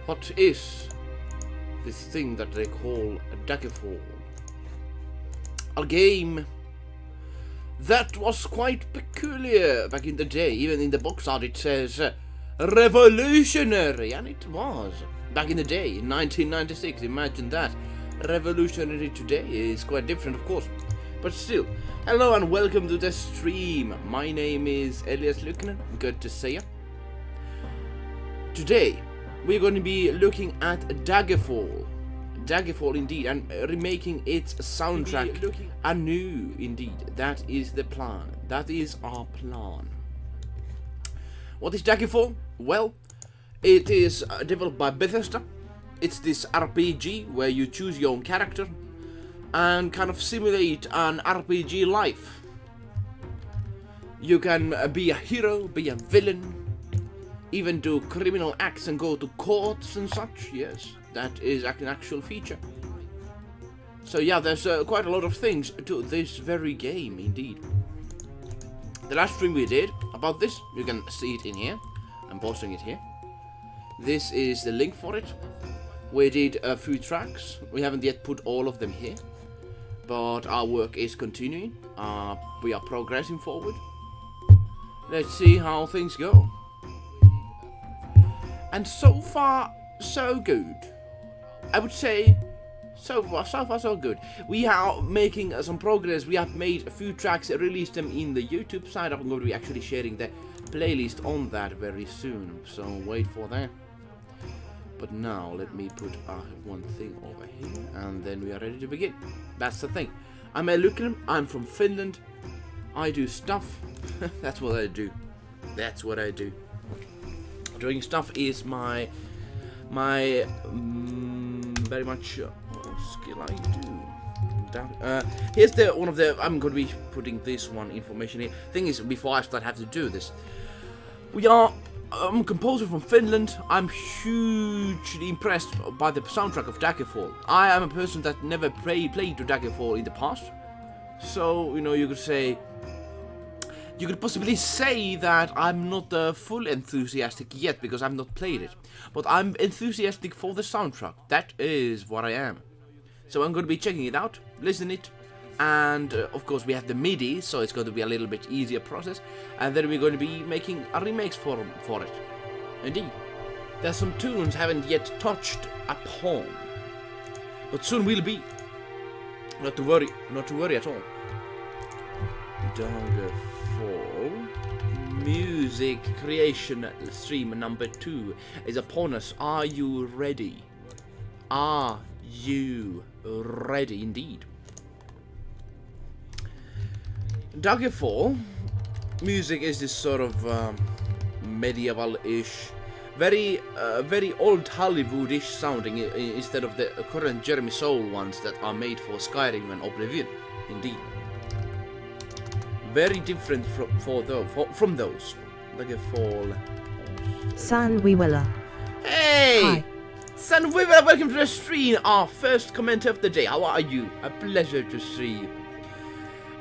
What is this thing that they call Daggerfall? A game that was quite peculiar back in the day. Even in the box art it says revolutionary, and it was back in the day in 1996. Imagine that. Revolutionary today is quite different, of course, but still. Hello and welcome to the stream. My name is eluukkanen. Good to see you. Today we're going to be looking at Daggerfall. Daggerfall indeed, and remaking its soundtrack anew indeed. That is the plan. That is our plan. What is Daggerfall? Well, it is developed by Bethesda. It's this RPG where you choose your own character and kind of simulate an RPG life. You can be a hero, be a villain, even do criminal acts and go to courts and such. Yes, that is an actual feature. So yeah, there's quite a lot of things to this very game indeed. The last stream we did about this, you can see it in here. I'm posting it here. This is the link for it. We did a few tracks. We haven't yet put all of them here, but our work is continuing. We are progressing forward. Let's see how things go. And so far, so good. I would say, so far, so good. We are making some progress. We have made a few tracks, released them in the YouTube side. I'm going to be actually sharing the playlist on that very soon, so wait for that. But now, let me put one thing over here, and then we are ready to begin. That's the thing. I'm eluukkanen. I'm from Finland. I do stuff. That's what I do. That's what I do. Doing stuff is my very much skill I do. Here's the one of the. I'm going to be putting this one information here. Thing is, before I start, I have to do this. I'm a composer from Finland. I'm hugely impressed by the soundtrack of Daggerfall. I am a person that never played to Daggerfall in the past, so you could say. You could possibly say that I'm not full enthusiastic yet because I've not played it. But I'm enthusiastic for the soundtrack. That is what I am. So I'm going to be checking it out, listen it, and of course we have the MIDI, so it's going to be a little bit easier process. And then we're going to be making a remakes for it. Indeed. There's some tunes I haven't yet touched upon. But soon will be. Not to worry at all. Daggerfall music creation stream number 2 is upon us. Are you ready? Are you ready indeed? Daggerfall music is this sort of medieval-ish, very old Hollywood-ish sounding instead of the current Jeremy Soule ones that are made for Skyrim and Oblivion. Indeed. Very different from those. Daggerfall. San Wiwilla. Hey! Hi. San Wiwilla, welcome to the stream. Our first commenter of the day. How are you? A pleasure to see you.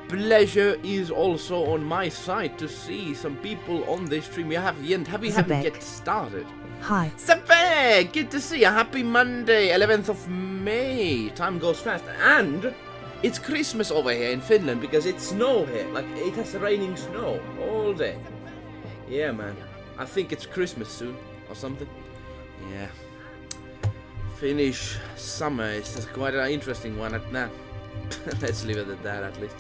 Pleasure is also on my side to see some people on this stream. We haven't yet started. Hi. Sabek, good to see you. Happy Monday, 11th of May. Time goes fast. And it's Christmas over here in Finland because it's snow here. Like, it has raining snow all day. Yeah, man. I think it's Christmas soon or something. Yeah. Finnish summer is quite an interesting one at now. Let's leave it at that at least.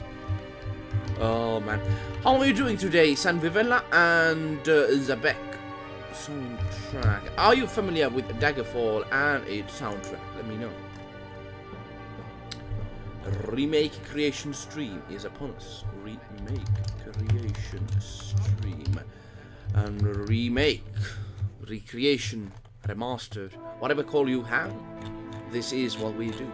Oh, man. How are you doing today, San Vivella and Zabek? Soundtrack. Are you familiar with Daggerfall and its soundtrack? Let me know. Remake creation stream is upon us. Remake creation stream. And remake, recreation, remastered, whatever call you have, this is what we do.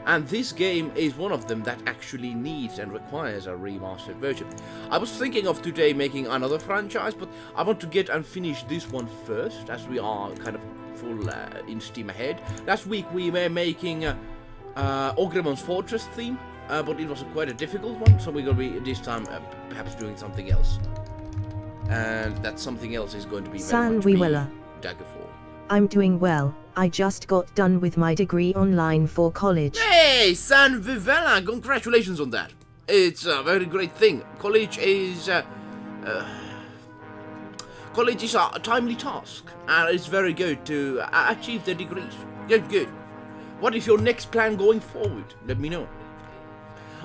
And this game is one of them that actually needs and requires a remastered version. I was thinking of today making another franchise, but I want to get and finish this one first, as we are kind of full in steam ahead. Last week we were making Ogremon's Fortress theme, but it was quite a difficult one, so we're going to be this time perhaps doing something else. And that something else is going to be very much Daggerfall. I'm doing well. I just got done with my degree online for college. Hey, San Vivella, congratulations on that. It's a very great thing. College is a timely task, and it's very good to achieve the degrees. Good. What is your next plan going forward? Let me know.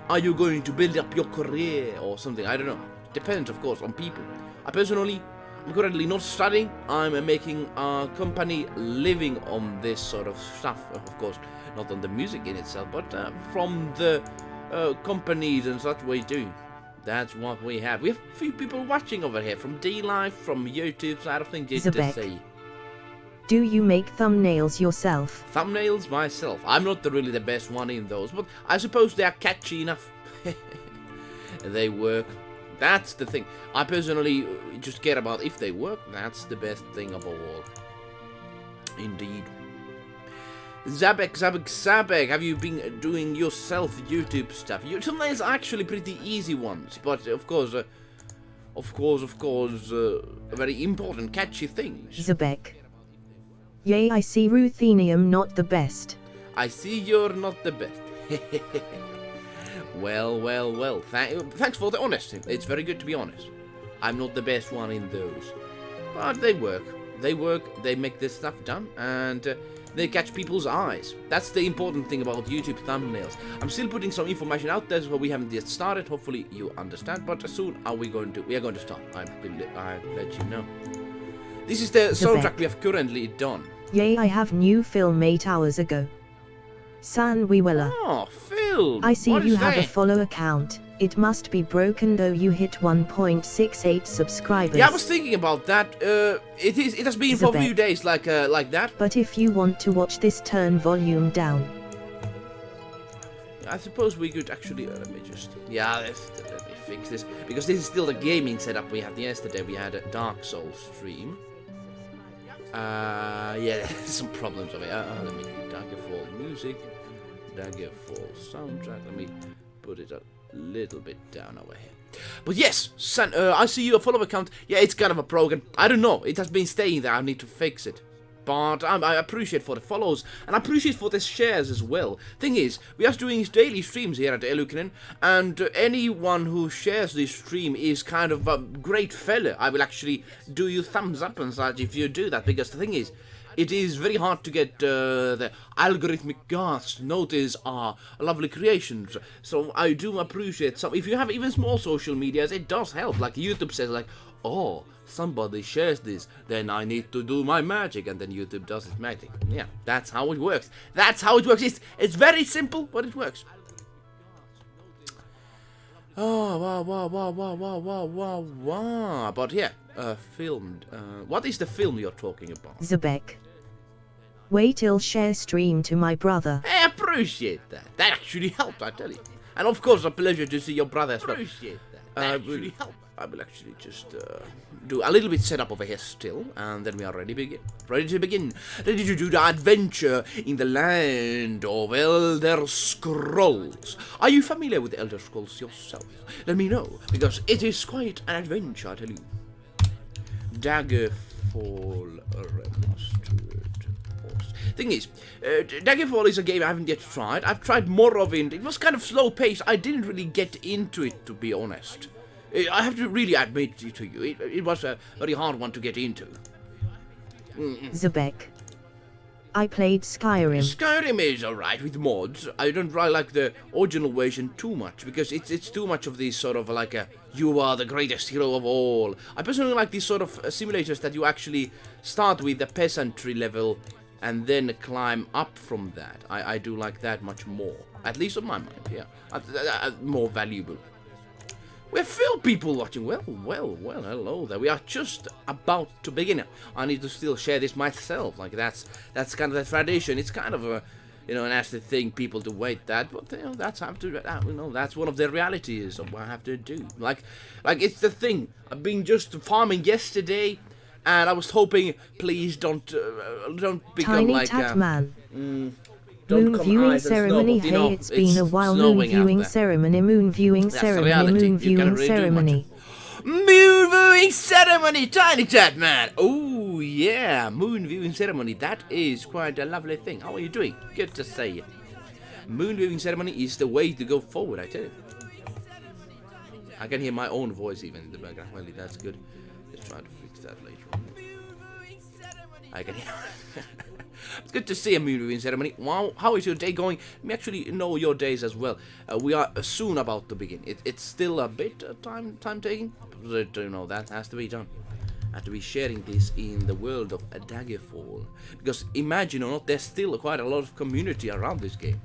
Are you going to build up your career or something? I don't know. Depends, of course, on people. I'm currently not studying. I'm making a company living on this sort of stuff. Of course, not on the music in itself, but from the companies and such we do. That's what we have. We have a few people watching over here from D-Live, from YouTube side of things. To say. Do you make thumbnails yourself? Thumbnails myself. I'm not really the best one in those, but I suppose they are catchy enough. They work. That's the thing. I personally just care about if they work. That's the best thing of all. Indeed. Zabek, have you been doing yourself YouTube stuff? Thumbnails are actually pretty easy ones, but of course, very important, catchy things. Zabek. Yay, I see ruthenium not the best. I see you're not the best. Well. Thanks for the honesty. It's very good to be honest. I'm not the best one in those. But they work. They make this stuff done, and they catch people's eyes. That's the important thing about YouTube thumbnails. I'm still putting some information out there, so we haven't yet started. Hopefully you understand, but soon we are going to start. I'll let you know. This is the soundtrack we have currently done. Yay, I have new film 8 hours ago. San Wiwilla. Oh, Phil! I see you have a follow account. It must be broken though you hit 1.68 subscribers. Yeah, I was thinking about that. It has been for a few days like that. But if you want to watch this, turn volume down. I suppose we could actually, let me fix this. Because this is still the gaming setup we had yesterday. We had a Dark Souls stream. Yeah, there's some problems over here. Let me do Daggerfall music, Daggerfall soundtrack. Let me put it a little bit down over here. But yes, I see you a follow account. Yeah, it's kind of a broken. I don't know. It has been staying there. I need to fix it. But I appreciate for the follows, and I appreciate for the shares as well. Thing is, we are doing daily streams here at eluukkanen, and anyone who shares this stream is kind of a great fella. I will actually do you thumbs up and such if you do that, because the thing is, it is very hard to get the algorithmic gods to notice our lovely creations. So I do appreciate some. If you have even small social medias, it does help. Like YouTube says, like, oh, somebody shares this, then I need to do my magic, and then YouTube does its magic. Yeah, that's how it works. It's very simple, but it works. Oh, wow. But yeah, filmed. What is the film you're talking about? Zabek. Wait till share stream to my brother. I appreciate that. That actually helped, I tell you. And of course, a pleasure to see your brother as well. Appreciate that. That actually helped. I will actually just do a little bit setup over here still, and then we are ready to begin. Ready to do the adventure in the land of Elder Scrolls. Are you familiar with Elder Scrolls yourself? Let me know, because it is quite an adventure, I tell you. Daggerfall Remastered OST. Thing is, Daggerfall is a game I haven't yet tried. I've tried more of it. It was kind of slow paced. I didn't really get into it, to be honest. I have to really admit to you, it was a very hard one to get into. Zabek. I played Skyrim. Skyrim is alright with mods. I don't really like the original version too much, because it's too much of this sort of like a, you are the greatest hero of all. I personally like these sort of simulators that you actually start with the peasantry level and then climb up from that. I do like that much more. At least on my mind, yeah. More valuable. We have few people watching. Well, hello there. We are just about to begin. I need to still share this myself. Like that's kind of the tradition. It's kind of a, a nasty thing, people to wait that, but that's that's one of the realities of what I have to do. Like it's the thing. I've been just farming yesterday, and I was hoping, please don't become Tiny like Tat Man. Don't moon viewing ceremony. Hey, it's been a while. Moon viewing ceremony. Moon viewing ceremony. Moon viewing ceremony. Moon viewing ceremony, Tiny Chat Man. Oh yeah, moon viewing ceremony. That is quite a lovely thing. How are you doing? Good to see you. Moon viewing ceremony is the way to go forward, I tell you. I can hear my own voice even in the background. Well, that's good. Let's try to fix that later on. I can hear. It's good to see a moon viewing ceremony. Wow, how is your day going? Let me actually know your days as well. We are soon about to begin. It's still a bit time taking, but you know that has to be done. I have to be sharing this in the world of Daggerfall, because imagine or not, there's still quite a lot of community around this game,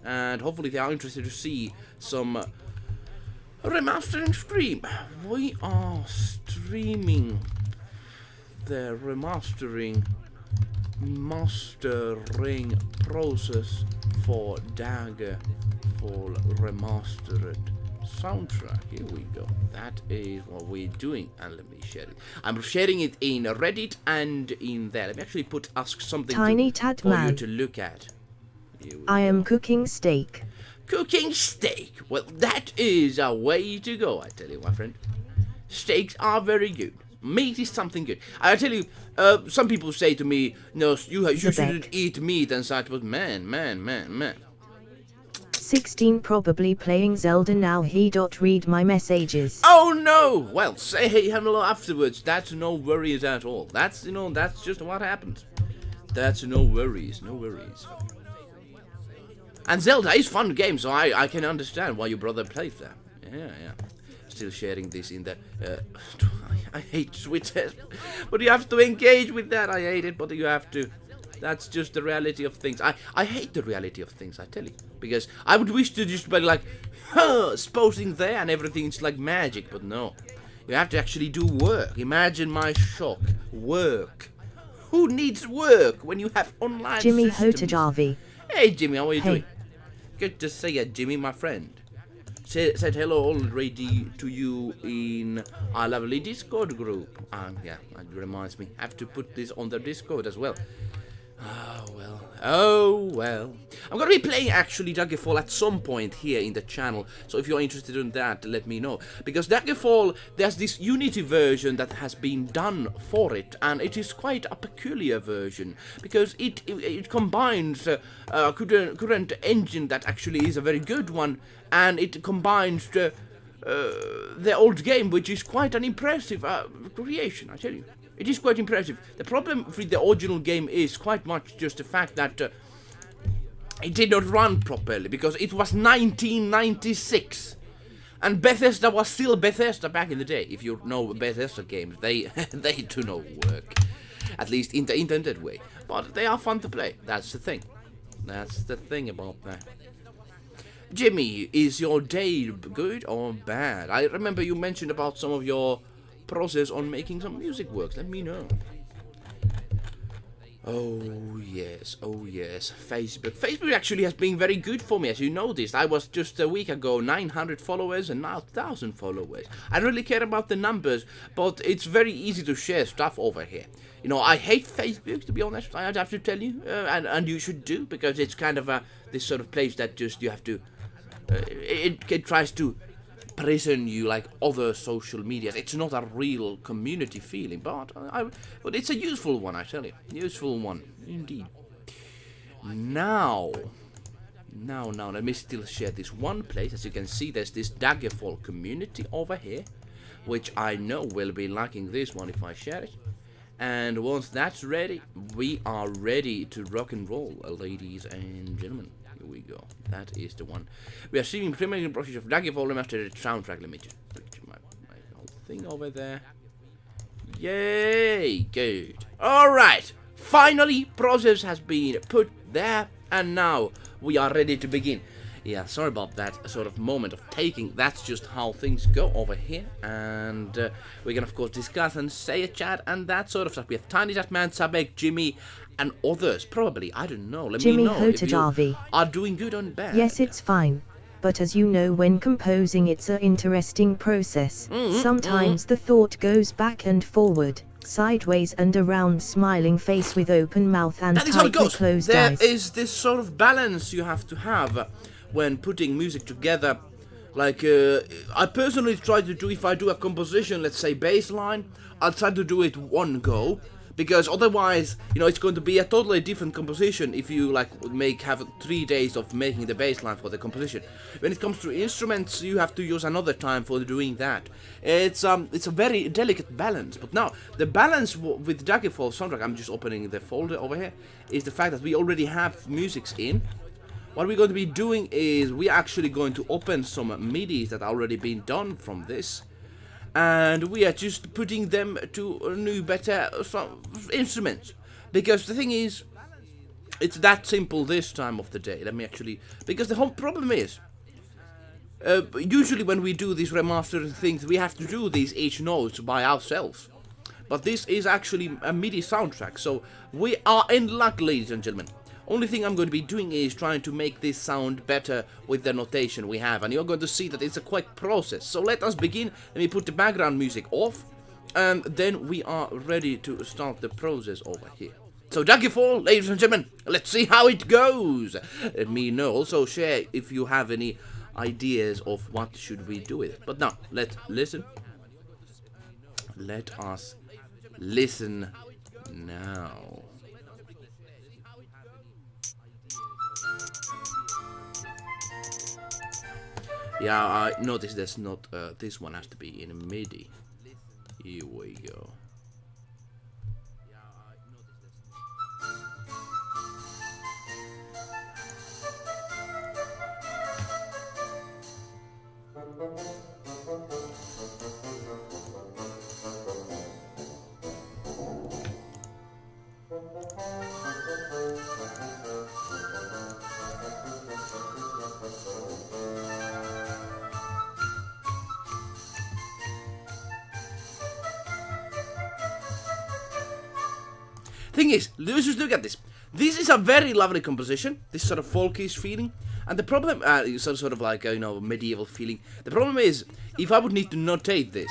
and hopefully they are interested to see some remastering stream. We are streaming the mastering process for Daggerfall Remastered soundtrack. Here we go. That is what we're doing, and let me share it. I'm sharing it in Reddit and in there. Let me actually ask something for you to look at. I am cooking steak. Cooking steak. Well, that is a way to go, I tell you, my friend. Steaks are very good. Meat is something good. I tell you, some people say to me, no, you shouldn't eat meat and such, but man. 16 probably playing Zelda now. He don't read my messages. Oh no! Well, say hey hello afterwards. That's no worries at all. That's, you know, that's just what happens. That's no worries. And Zelda is a fun game, so I can understand why your brother plays that. Yeah. Still sharing this in the I hate Twitter, but you have to engage with that. I hate it, but you have to. That's just the reality of things. I hate the reality of things, I tell you, because I would wish to just be like, posting there and everything's like magic, but no, you have to actually do work. Imagine my shock. Work. Who needs work when you have online Jimmy systems? Hotajavi. Hey Jimmy, how are you doing? Good to see you, Jimmy, my friend. Said hello already to you in our lovely Discord group. Yeah, that reminds me. I have to put this on the Discord as well. Oh well. I'm gonna be playing actually Daggerfall at some point here in the channel, so if you're interested in that, let me know. Because Daggerfall, there's this Unity version that has been done for it, and it is quite a peculiar version, because it combines a current engine that actually is a very good one, and it combines the old game, which is quite an impressive creation, I tell you. It is quite impressive. The problem with the original game is quite much just the fact that it did not run properly, because it was 1996. And Bethesda was still Bethesda back in the day. If you know Bethesda games, they do not work. At least in the intended way. But they are fun to play. That's the thing. That's the thing about that. Jimmy, is your day good or bad? I remember you mentioned about some of your process on making some music works. Let me know. Oh yes. Facebook actually has been very good for me, as you noticed. I was just a week ago 900 followers and now 1,000 followers. I don't really care about the numbers, but it's very easy to share stuff over here. You know, I hate Facebook, to be honest. I have to tell you, and you should do, because it's kind of this sort of place that just you have to. It tries to prison you like other social medias. It's not a real community feeling, but it's a useful one, I tell you. Useful one, indeed. Now, let me still share this one place. As you can see, there's this Daggerfall community over here, which I know will be liking this one if I share it. And once that's ready, we are ready to rock and roll, ladies and gentlemen. Here we go. That is the one. We are seeing preliminary process of Daggerfall Remastered soundtrack. Let me just put my whole thing over there. Yay! Good. Alright. Finally, process has been put there, and now we are ready to begin. Yeah, sorry about that sort of moment of taking. That's just how things go over here. And we can, of course, discuss and say a chat and that sort of stuff. We have Tiny Chat Man, Sabek, Jimmy, and others, probably. I don't know. Let me know if you are doing good or bad. Yes, it's fine. But as you know, when composing, it's an interesting process. Sometimes the thought goes back and forward, sideways and around, smiling face with open mouth and tightly closed eyes. There is this sort of balance you have to have when putting music together, Like, I personally try to do, if I do a composition, let's say baseline, I'll try to do it one go. Because otherwise, you know, it's going to be a totally different composition if you, like, have 3 days of making the baseline for the composition. When it comes to instruments, you have to use another time for doing that. It's a very delicate balance. But now, the balance with Daggerfall soundtrack, I'm just opening the folder over here, is the fact that we already have musics in. What we're going to be doing is we're actually going to open some MIDIs that are already been done from this. And we are just putting them to new, better instruments. Because the thing is, it's that simple this time of the day. Let me actually... Because the whole problem is, usually when we do these remastered things, we have to do these each notes by ourselves. But this is actually a MIDI soundtrack, so we are in luck, ladies and gentlemen. Only thing I'm going to be doing is trying to make this sound better with the notation we have, and you're going to see that it's a quick process. So let us begin. Let me put the background music off, and then we are ready to start the process over here. So Daggerfall, ladies and gentlemen, let's see how it goes. Let me know. Also share if you have any ideas of what should we do with it. But now, let's listen. Let us listen now. Yeah, I noticed there's not, this one has to be in MIDI. Here we go. Thing is, let's just look at this. This is a very lovely composition, this sort of folkish feeling. And the problem, sort of like, you know, medieval feeling. The problem is, if I would need to notate this,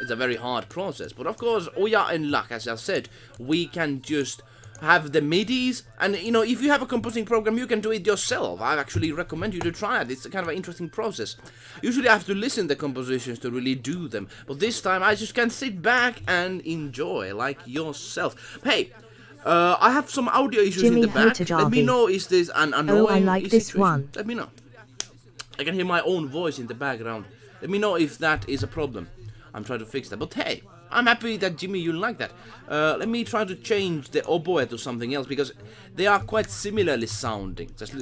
it's a very hard process. But of course, we are in luck, as I said. We can just have the MIDIs, and you know, if you have a composing program, you can do it yourself. I actually recommend you to try it. It's kind of an interesting process. Usually I have to listen to compositions to really do them, but this time I just can sit back and enjoy like yourself. Hey, I have some audio issues in the back. Let me know, is this an annoying I like this situation? one. Let me know. I can hear my own voice in the background. Let me know if that is a problem. I'm trying to fix that, but hey, I'm happy that, Jimmy, you like that. Let me try to change the oboe to something else, because they are quite similarly sounding. Just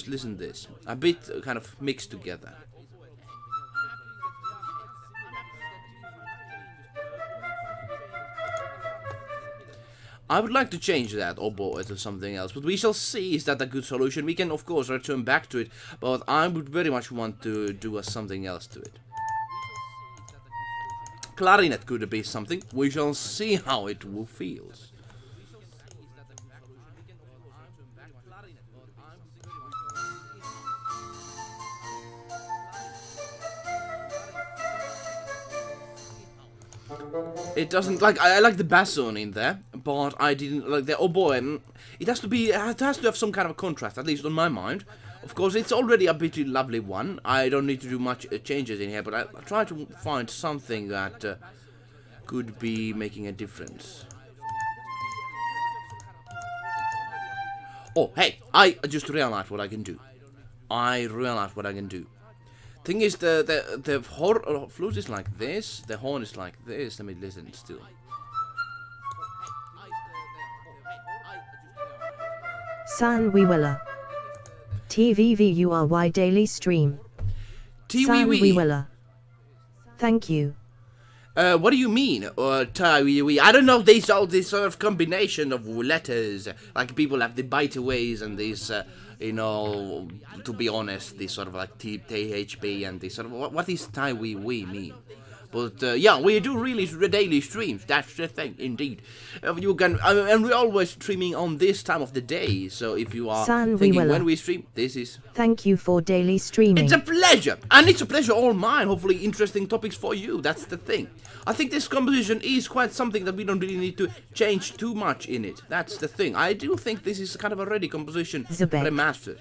listen to this. A bit kind of mixed together. I would like to change that oboe to something else, but we shall see. Is that a good solution? We can, of course, return back to it, but I would very much want to do something else to it. Clarinet could be something. We shall see how it feels. It doesn't like I like the basso in there, but I didn't like the oboe. It has to have some kind of a contrast, at least on my mind. Of course, it's already a pretty lovely one. I don't need to do much changes in here, but I'll try to find something that could be making a difference. Oh, hey, I just realized what I can do. Thing is, the flute is like this, the horn is like this. Let me listen still. San Wiwilla. TVVURY daily stream. San Wiwilla. Thank you. What do you mean? I don't know. These all this sort of combination of letters. Like people have the biteaways and these, you know. To be honest, this sort of like THB and this sort of what is we mean? But yeah, we do really daily streams. That's the thing, indeed. You can, and we're always streaming on this time of the day. So if you are thinking when we stream, this is. Thank you for daily streaming. It's a pleasure, and it's a pleasure all mine. Hopefully, interesting topics for you. That's the thing. I think this composition is quite something that we don't really need to change too much in it. That's the thing. I do think this is kind of a ready composition, remastered.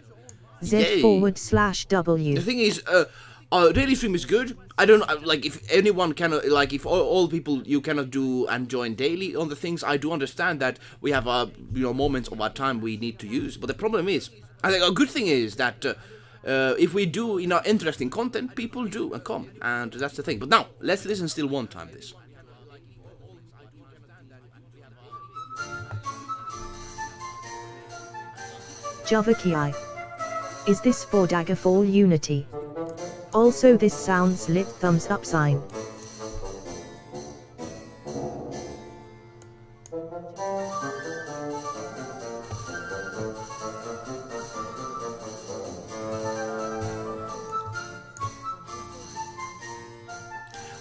Z/W. The thing is, daily stream is good. I don't like if anyone cannot, like if all people you cannot do and join daily on the things. I do understand that we have moments of our time we need to use, but the problem is, I think a good thing is that if we do interesting content, people do and come, and that's the thing. But now let's listen still one time this. Javaki. Is this for Daggerfall Unity? Also this sounds lit thumbs up sign.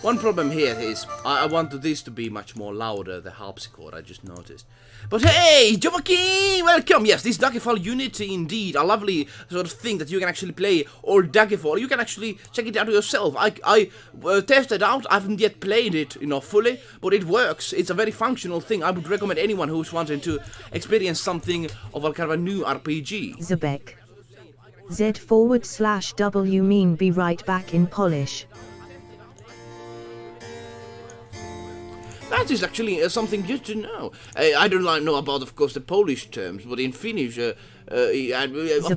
One problem here is, I want this to be much more louder, the harpsichord, I just noticed. But hey, Jovaki, welcome! Yes, this Daggerfall Unity indeed, a lovely sort of thing that you can actually play, or Daggerfall, you can actually check it out yourself. I tested out, I haven't yet played it, fully, but it works. It's a very functional thing. I would recommend anyone who's wanting to experience something of a kind of a new RPG. Zebek. Z/W mean be right back in Polish. That is actually something good to know. I don't know about, of course, the Polish terms, but in Finnish, of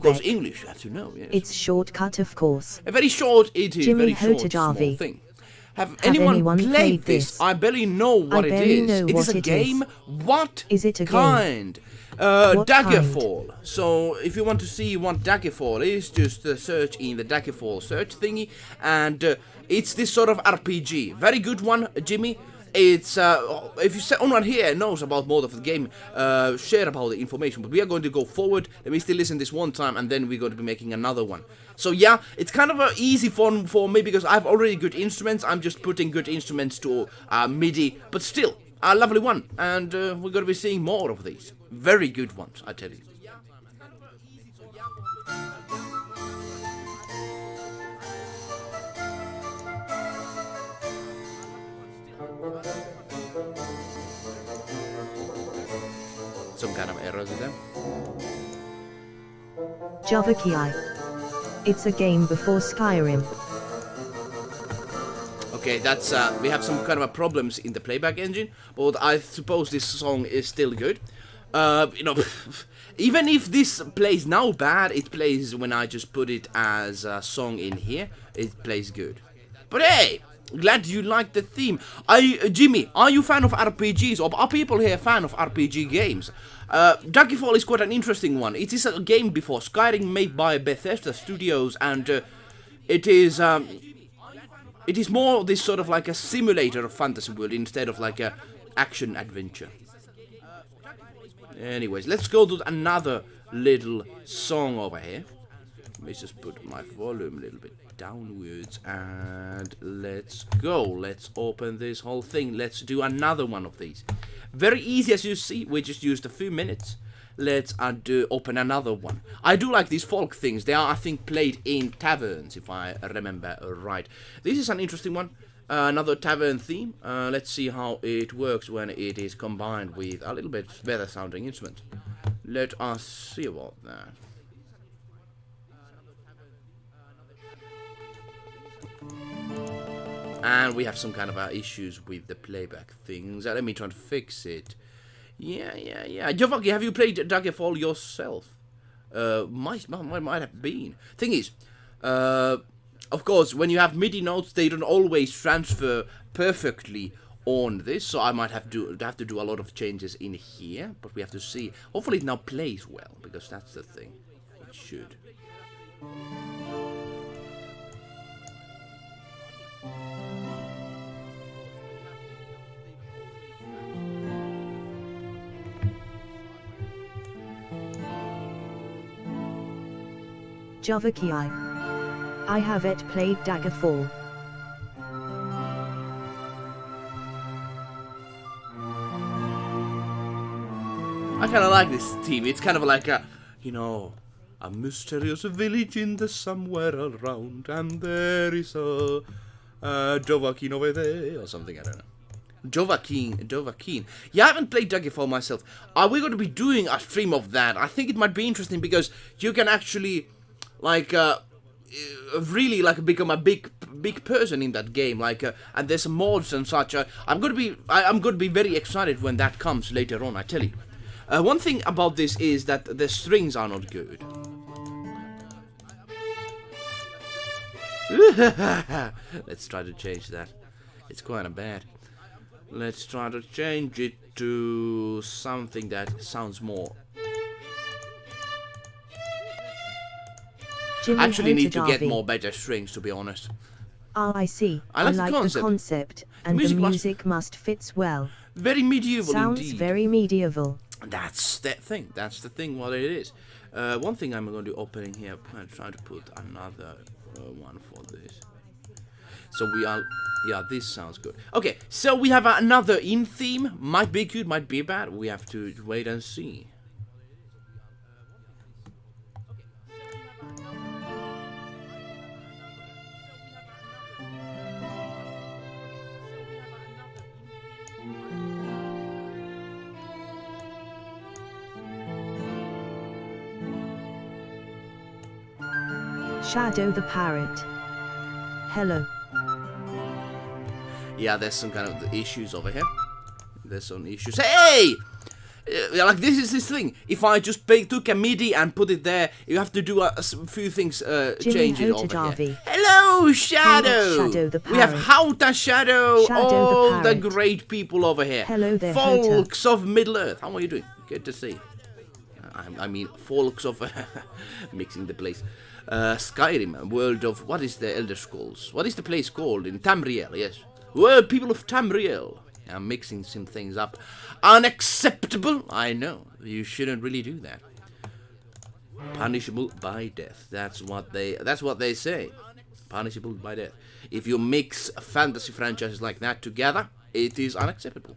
course, English, you have to know, yes. It's shortcut, of course. Very short, it is, Jimmy very short, small thing. Have anyone played this? I barely know what it is. It is a game? What is it a kind? What Daggerfall. kind? So, if you want to see what Daggerfall is, just search in the Daggerfall search thingy, and it's this sort of RPG. Very good one, Jimmy. It's, if someone here knows about more of the game, share about the information, but we are going to go forward. Let me still listen this one time, and then we're going to be making another one. So yeah, it's kind of an easy fun for me, because I have already good instruments. I'm just putting good instruments to MIDI, but still, a lovely one, and we're going to be seeing more of these. Very good ones, I tell you. Some kind of errors there. Javaki. It's a game before Skyrim. Okay, that's we have some kind of problems in the playback engine, but I suppose this song is still good. Even if this plays now bad, it plays when I just put it as a song in here. It plays good. But hey, glad you like the theme. Jimmy, are you fan of RPGs, or are people here fan of RPG games? Daggerfall is quite an interesting one. It is a game before Skyrim, made by Bethesda Studios, and it is more this sort of like a simulator of fantasy world instead of like a action adventure. Anyways, let's go to another little song over here. Let me just put my volume a little bit downwards, and let's go. Let's open this whole thing. Let's do another one of these. Very easy, as you see. We just used a few minutes. Let's open another one. I do like these folk things. They are, I think, played in taverns, if I remember right. This is an interesting one. Another tavern theme. Let's see how it works when it is combined with a little bit better sounding instrument. Let us see about that. And we have some kind of issues with the playback things. Let me try to fix it. Yeah. Jovaki, have you played Daggerfall yourself? Might have been. Thing is, of course, when you have MIDI notes, they don't always transfer perfectly on this. So I might have to do a lot of changes in here. But we have to see. Hopefully it now plays well, because that's the thing. It should. Javaki. I have played Daggerfall. I kind of like this theme. It's kind of like a mysterious village in the somewhere around, and there is a Dovahkiin over there, or something, I don't know. Dovahkiin. Yeah, I haven't played Daggerfall myself. Are we going to be doing a stream of that? I think it might be interesting, because you can actually like really like become a big person in that game. Like and there's mods and such. I'm gonna be very excited when that comes later on. I tell you. One thing about this is that the strings are not good. Let's try to change that. It's kind of bad. Let's try to change it to something that sounds more. Jimmy Actually need to get Hotodavi. more better strings, to be honest. Oh, I see. I like the concept, and the music must fits well. Very medieval Sounds indeed. very medieval. That's the thing. That's the thing. What it is. One thing I'm going to opening here. I'm trying to put another one for this. So we are. Yeah, this sounds good. Okay, so we have another in theme. Might be good, might be bad. We have to wait and see. Shadow the Parrot. Hello. Yeah, there's some kind of issues over here. There's some issues. Hey! Like this is this thing. If I just took a MIDI and put it there, you have to do a few things, change it over here. Hello, Shadow! Shadow the Parrot. We have Hauta Shadow, Shadow all the the great people over here. Hello there, Folks of Middle-earth. How are you doing? Good to see. I mean, folks of... mixing the place. Skyrim, world of... What is the Elder Scrolls? What is the place called? In Tamriel, yes. Well, people of Tamriel. I'm mixing some things up. Unacceptable. I know. You shouldn't really do that. Punishable by death. That's what they say. Punishable by death. If you mix fantasy franchises like that together, it is unacceptable.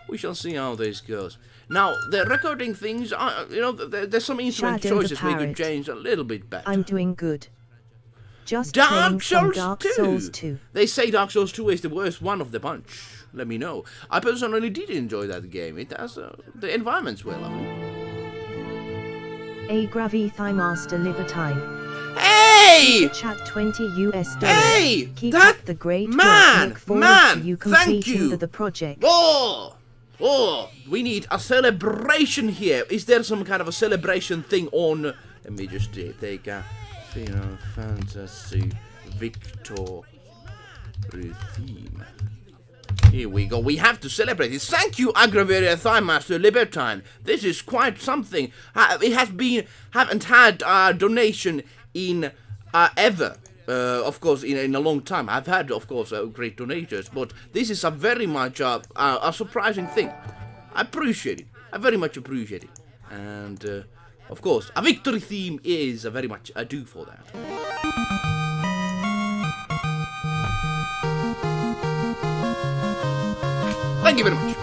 We shall see how this goes. Now, the recording things, there's some instrument choices we could change a little bit better. I'm doing good. Just Dark Souls, Dark 2. Souls 2. They say Dark Souls 2 is the worst one of the bunch. Let me know. I personally did enjoy that game. It has the environments were lovely. A Gravi Thigh Master Libertine. Hey! Chat $20. Hey! Keep That up the great man! work. Look forward Man! to you Thank completing you! the project. Oh, we need a celebration here. Is there some kind of a celebration thing on? Let me just take a Final Fantasy Victory theme. Here we go. We have to celebrate it. Thank you, Aggravated Thigh Master Libertine. This is quite something. It haven't had a donation in ever. Of course, in a long time. I've had, of course, great donators, but this is a very much a surprising thing. I appreciate it. I very much appreciate it. And, of course, a victory theme is very much a do for that. Thank you very much.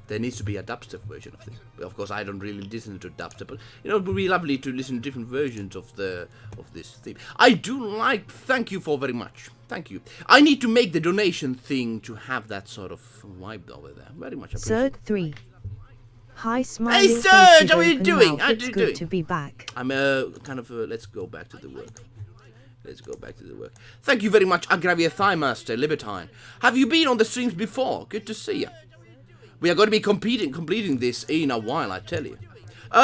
There needs to be a dubstep version of this. Of course, I don't really listen to dubstep, but it would be lovely to listen to different versions of this theme. I do like. Thank you for very much. Thank you. I need to make the donation thing to have that sort of vibe over there. Very much appreciated. Surge 3. Hi, smiling. Hey, Surge, how are you doing? How are It's you good doing? to be back. I'm kind of. Let's go back to the work. Let's go back to the work. Thank you very much, Agravia Thigh Master Libertine. Have you been on the streams before? Good to see you. We are going to be completing this in a while, I tell you.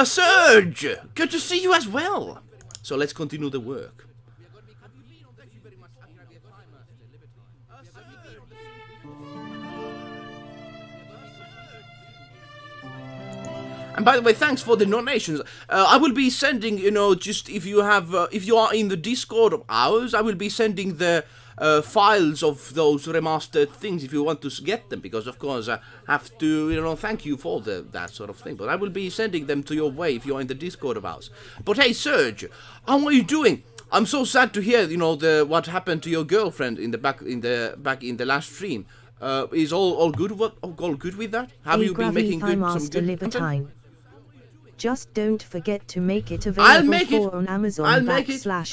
Surge! Good to see you as well. So let's continue the work. And by the way, thanks for the donations. I will be sending, just if you are in the Discord of ours, I will be sending the files of those remastered things if you want to get them, because of course I have to, thank you for that sort of thing. But I will be sending them to your way if you are in the Discord of ours. But hey, Serge, how are you doing? I'm so sad to hear, what happened to your girlfriend in the last stream. Is all good? All good with that? Have you been making some good content? Just don't forget to make it available on Amazon /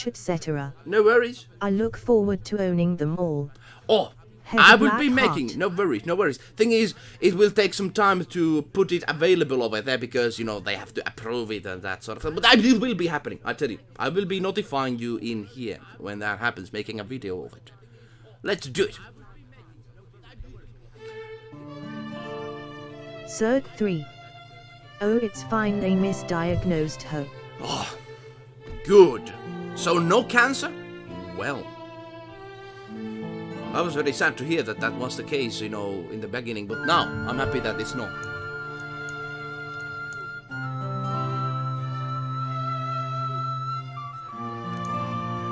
etc. No worries. I look forward to owning them all. Oh, I will be making, no worries, no worries. Thing is, it will take some time to put it available over there because, you know, they have to approve it and that sort of thing. But it will be happening, I tell you. I will be notifying you in here when that happens, making a video of it. Let's do it. Surge 3. Oh, it's fine, they misdiagnosed her. Oh, good. So no cancer? Well. I was very sad to hear that that was the case, you know, in the beginning, but now I'm happy that it's not.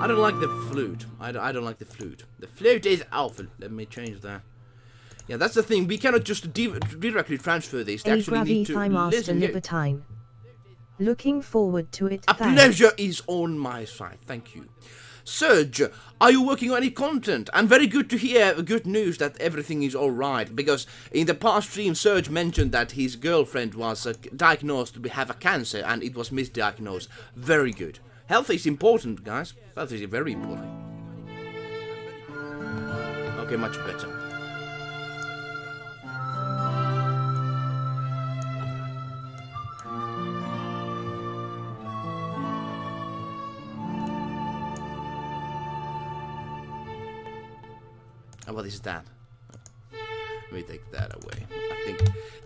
I don't like the flute. I don't like the flute. The flute is awful. Let me change that. Yeah, that's the thing. We cannot just directly transfer this. They actually need to listen. Libertine. Looking forward to it. A pleasure is on my side. Thank you. Serge, are you working on any content? And very good to hear good news that everything is alright, because in the past stream Serge mentioned that his girlfriend was diagnosed to have a cancer and it was misdiagnosed. Very good. Health is important, guys. Health is very important. Okay, much better. What is that? Let me take that away. I think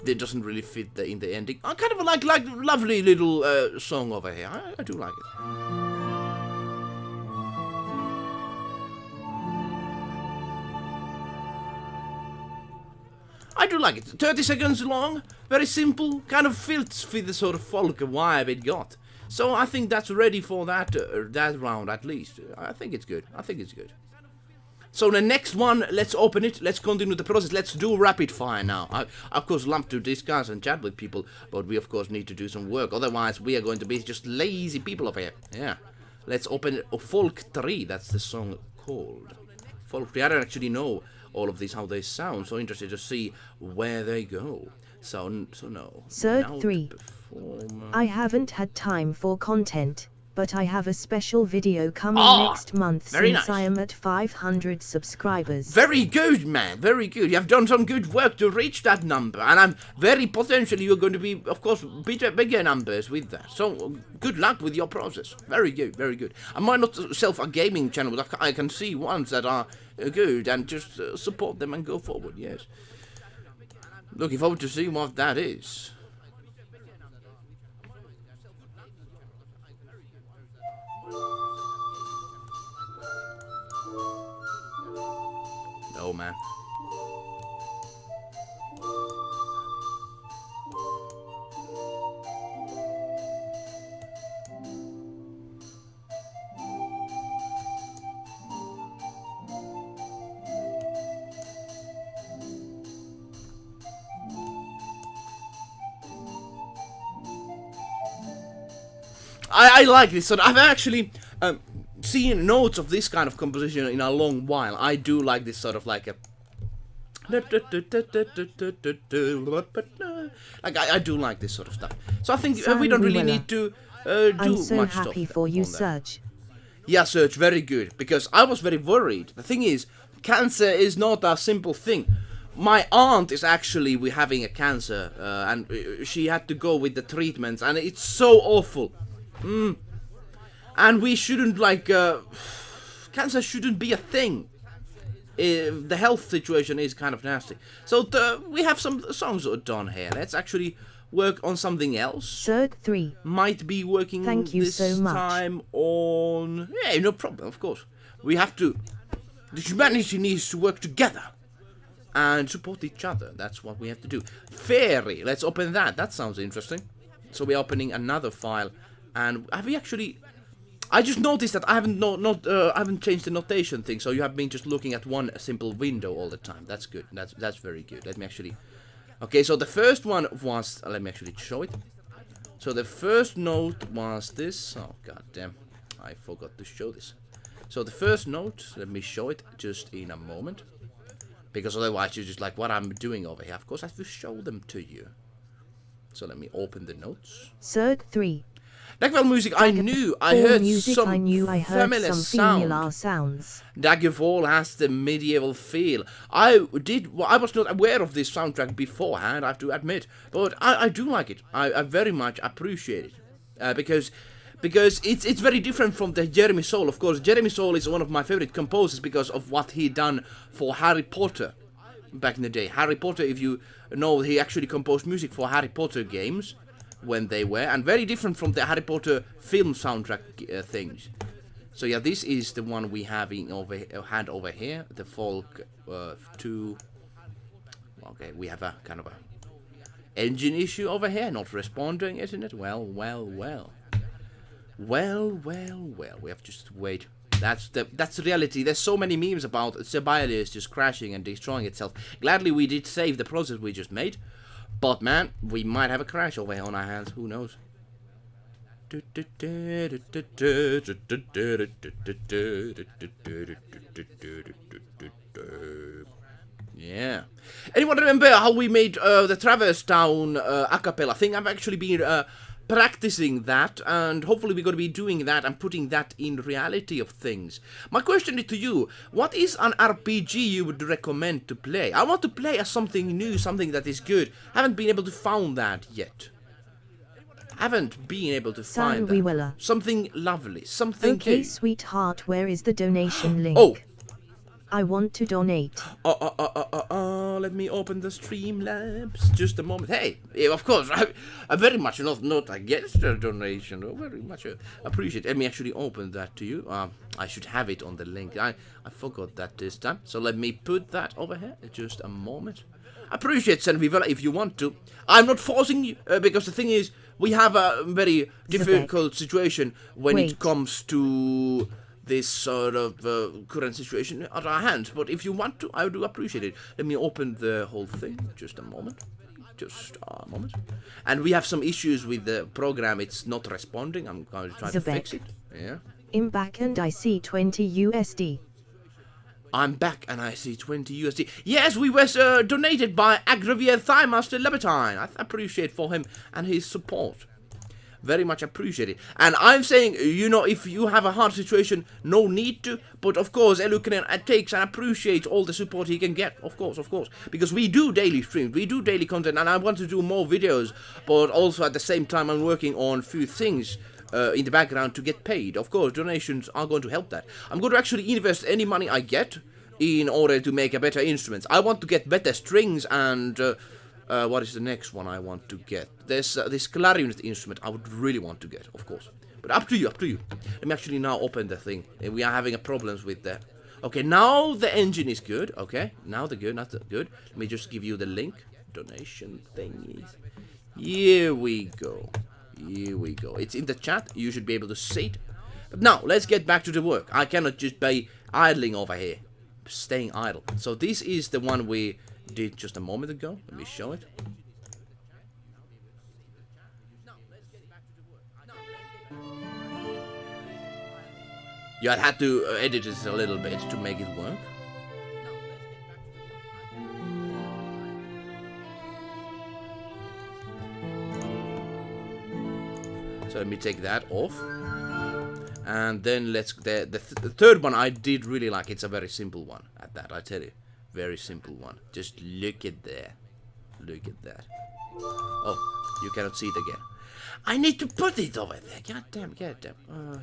it doesn't really fit in the ending. Oh, kind of like lovely little song over here. I do like it. I do like it. 30 seconds long, very simple, kind of fits with the sort of folk vibe it got. So I think that's ready for that round at least. I think it's good. I think it's good. So the next one, let's open it, let's continue the process, let's do rapid fire now. I of course love to discuss and chat with people, but we of course need to do some work, otherwise we are going to be just lazy people over here. Yeah. Let's open Folk 3, that's the song called. Folk 3, I don't actually know all of these, how they sound, so interested to see where they go. So no. Surge 3. I haven't had time for content, but I have a special video coming next month since nice. I am at 500 subscribers. Very good, man. Very good. You have done some good work to reach that number. And I'm very potentially you're going to be, of course, bigger numbers with that. So good luck with your process. Very good. Very good. I might not self a gaming channel, but I can see ones that are good and just support them and go forward. Yes. Looking forward to seeing what that is. Oh man. I like this. So I've actually seen notes of this kind of composition in a long while. I do like this sort of like a like I do like this sort of stuff. So I think we don't really need to do I'm so much happy stuff for you, that. Serge. Yeah, Serge, very good, because I was very worried. The thing is, cancer is not a simple thing. My aunt is actually having a cancer, and she had to go with the treatments, and it's so awful. And we shouldn't cancer shouldn't be a thing. The health situation is kind of nasty. So we have some songs done here. Let's actually work on something else. Surge 3. Might be working Thank you this so much. time on... Yeah, no problem, of course. We have to... The humanity needs to work together and support each other. That's what we have to do. Fairy, let's open that. That sounds interesting. So we're opening another file. And have we actually... I just noticed that I haven't I haven't changed the notation thing, so you have been just looking at one simple window all the time. That's good. That's very good. Let me actually... Okay, so the first one was... let me actually show it. So the first note was this. Oh, god damn. I forgot to show this. So the first note, let me show it just in a moment. Because otherwise you're just like, what I'm doing over here. Of course I have to show them to you. So let me open the notes. Surge 3. Daggerfall music, I knew. I heard music, some I knew I heard familiar some sound. familiar sounds. Daggerfall has the medieval feel. I was not aware of this soundtrack beforehand, I have to admit, but I do like it. I very much appreciate it because it's very different from the Jeremy Soule. Of course, Jeremy Soule is one of my favorite composers because of what he done for Harry Potter back in the day. Harry Potter, if you know, he actually composed music for Harry Potter games when they were, and very different from the Harry Potter film soundtrack things. So yeah, this is the one we have had over here, the Folk 2. Okay, we have a kind of a engine issue over here, not responding, isn't it? Well. We have to just wait. That's the reality. There's so many memes about Sibelius just crashing and destroying itself. Gladly we did save the process we just made, but man, we might have a crash over here on our hands. Who knows? Yeah. Anyone remember how we made the Traverse Town a cappella thing? I've actually been practicing that, and hopefully we're going to be doing that and putting that in reality of things. My question is to you, what is an RPG you would recommend to play? I want to play as something new, something that is good. Haven't been able to find that yet. Haven't been able to find that. Something lovely, something Okay, new. sweetheart, where is the donation link? Oh! I want to donate. Let me open the Streamlabs. Just a moment. Hey, of course, I very much not against the donation. Very much appreciate it. Let me actually open that to you. I should have it on the link. I forgot that this time. So let me put that over here. Just a moment. Appreciate Senvivola if you want to. I'm not forcing you, because the thing is, we have a very difficult situation when it comes to this sort of current situation at our hands. But if you want to, I do appreciate it. Let me open the whole thing. Just a moment. And we have some issues with the program. It's not responding. I'm going to try to fix it. Yeah. I'm back and I see 20 USD. I'm back and I see 20 USD. Yes, we were donated by Aggravier Thigh Master Lebertine. I appreciate for him and his support. Very much appreciated. And I'm saying, you know, if you have a hard situation, no need to. But of course, eluukkanen takes and appreciates all the support he can get. Of course. Because we do daily streams, we do daily content, and I want to do more videos. But also at the same time, I'm working on a few things in the background to get paid. Of course, donations are going to help that. I'm going to actually invest any money I get in order to make a better instruments. I want to get better strings and... what is the next one I want to get? There's this clarinet instrument I would really want to get, of course. But up to you. Let me actually now open the thing. We are having problems with that. Okay, now the engine is good. Okay, now the good, not the good. Let me just give you the link. Donation thingies. Here we go. It's in the chat. You should be able to see it. But now, let's get back to the work. I cannot just be idling over here. Staying idle. So this is the one we did just a moment ago. Let me show it. Yeah, I had to edit it a little bit to make it work. So let me take that off. And then let's... The third one I did really like. It's a very simple one at that, I tell you. Very simple one. Just look at that. Look at that. Oh, you cannot see it again. I need to put it over there. God damn.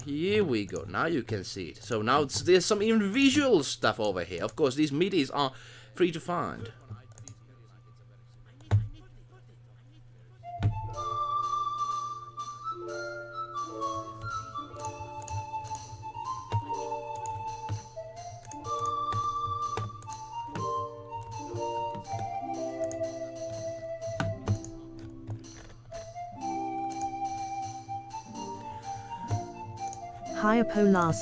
Here we go. Now you can see it. So now there's some even visual stuff over here. Of course, these MIDIs are free to find.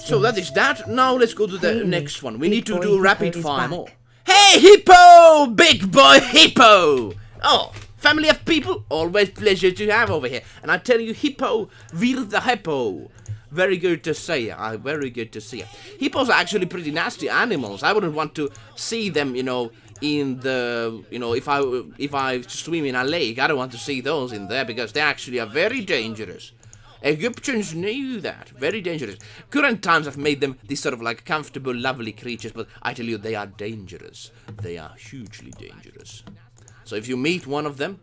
So that is that. Now let's go to the next one. We need to do rapid fire more. Hey, Hippo! Big boy Hippo! Oh, family of people, always pleasure to have over here. And I tell you, Hippo, will the Hippo. Very good to see. Very good to see. Hippos are actually pretty nasty animals. I wouldn't want to see them, you know, in the, you know, if I swim in a lake, I don't want to see those in there because they actually are very dangerous. Egyptians knew that. Very dangerous. Current times have made them this sort of like comfortable, lovely creatures, but I tell you, they are dangerous. They are hugely dangerous. So if you meet one of them,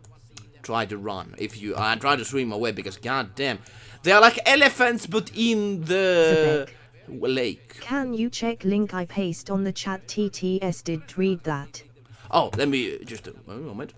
try to run. If you try to swim away, because goddamn, they are like elephants, but in the lake. Can you check link I paste on the chat? TTS did read that. Oh, let me just a moment.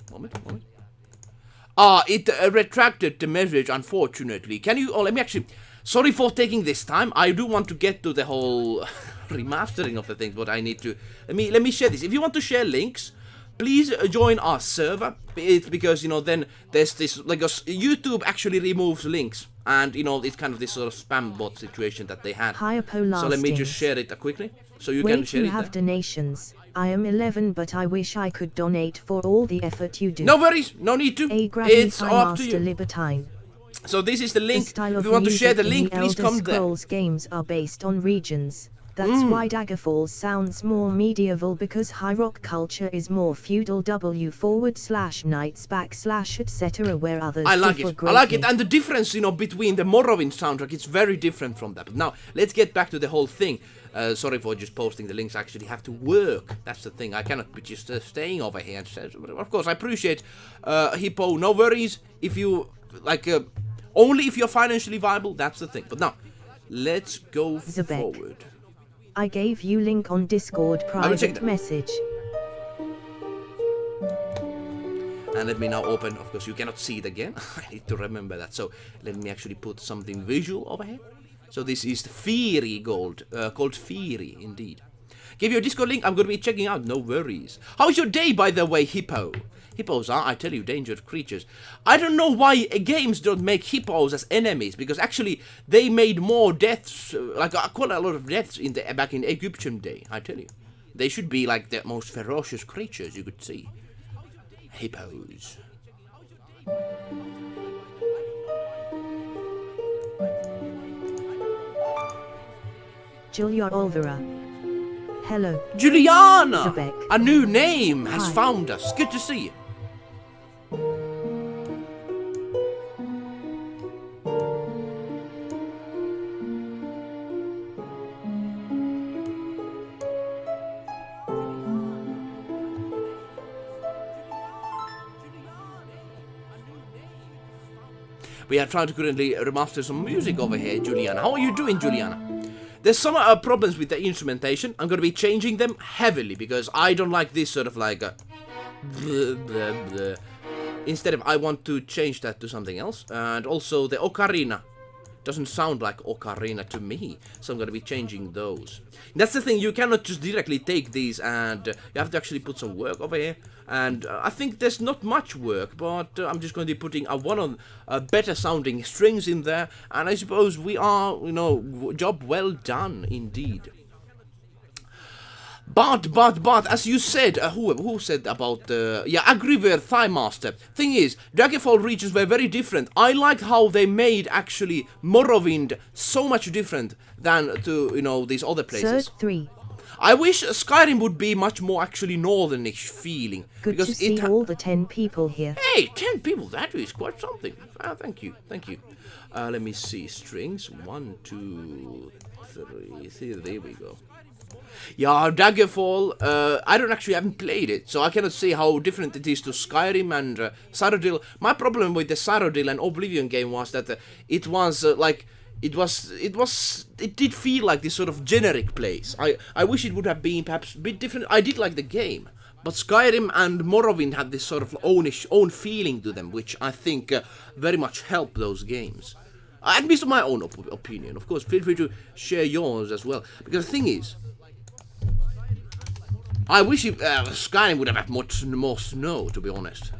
It retracted the message, unfortunately. Can you... Oh, let me actually... Sorry for taking this time. I do want to get to the whole remastering of the things, but I need to... Let me share this. If you want to share links, please join our server. It's because, you know, then there's this... Like, YouTube actually removes links. And, you know, it's kind of this sort of spam bot situation that they had. So let me just share it quickly. So you can share it. You have donations. I am 11, but I wish I could donate for all the effort you do. No worries, no need to. It's up to you. Libertine. So this is the link. If you want to share the link, please come there. Scrolls games are based on regions. That's why Daggerfall sounds more medieval, because High Rock culture is more feudal. /knights etc. where others. I like it. I like it, and the difference, you know, between the Morrowind soundtrack, it's very different from that. But now let's get back to the whole thing. Sorry for just posting the links. I actually have to work. That's the thing. I cannot be just staying over here. Of course, I appreciate Hippo. No worries. If you like, only if you're financially viable. That's the thing. But now, let's go forward. I gave you link on Discord private message. And let me now open. Of course, you cannot see it again. I need to remember that. So let me actually put something visual over here. So this is Fiery Gold, called Fiery, indeed. Give you a Discord link, I'm going to be checking out, no worries. How's your day, by the way, Hippo? Hippos are, I tell you, dangerous creatures. I don't know why games don't make hippos as enemies, because actually they made more deaths, like quite a lot of deaths back in Egyptian day, I tell you. They should be like the most ferocious creatures you could see. Hippos. Julia Olvera. Hello. Juliana! Zebek. A new name has found us. Good to see you. We are trying to currently remaster some music over here, Juliana. How are you doing, Juliana? There's some problems with the instrumentation. I'm going to be changing them heavily because I don't like this sort of like blah, blah, blah. Instead of, I want to change that to something else. And also the ocarina doesn't sound like ocarina to me, so I'm going to be changing those. That's the thing, you cannot just directly take these and you have to actually put some work over here. And I think there's not much work, but I'm just going to be putting one on better sounding strings in there, and I suppose we are, you know, job well done indeed. But, as you said, who said about the... yeah, Agriver Thigh Master. Thing is, Daggerfall regions were very different. I liked how they made, actually, Morrowind so much different than to, you know, these other places. Third 3. I wish Skyrim would be much more, actually, northern-ish feeling. Good because to see all the 10 people here. Hey, 10 people, that is quite something. Thank you. Let me see, strings. 1, 2, 3, see, there we go. Yeah, Daggerfall, I haven't played it, so I cannot say how different it is to Skyrim and Cyrodiil. My problem with the Cyrodiil and Oblivion game was that it was it did feel like this sort of generic place. I wish it would have been perhaps a bit different. I did like the game, but Skyrim and Morrowind had this sort of own feeling to them, which I think very much helped those games. At least my own opinion. Of course, feel free to share yours as well, because the thing is, I wish Skyrim would have had more snow, to be honest.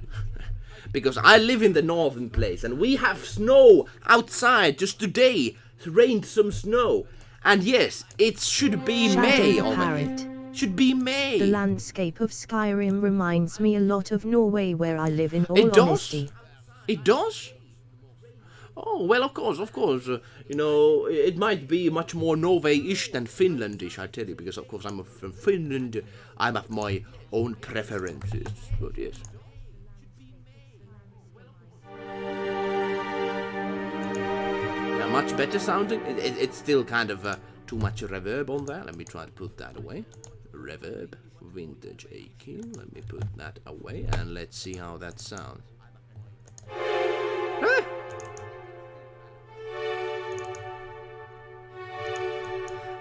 Because I live in the northern place, and we have snow outside. Just today, it rained some snow. And yes, it should be May already. Should be May. The landscape of Skyrim reminds me a lot of Norway, where I live, in all honesty. It does? Oh, well, of course, you know, it might be much more Norway-ish than Finlandish, I tell you, because, of course, I'm from Finland, I have my own preferences, but yes. much better sounding. It's still kind of too much reverb on there. Let me try to put that away. Reverb, vintage AQ. Let me put that away and let's see how that sounds.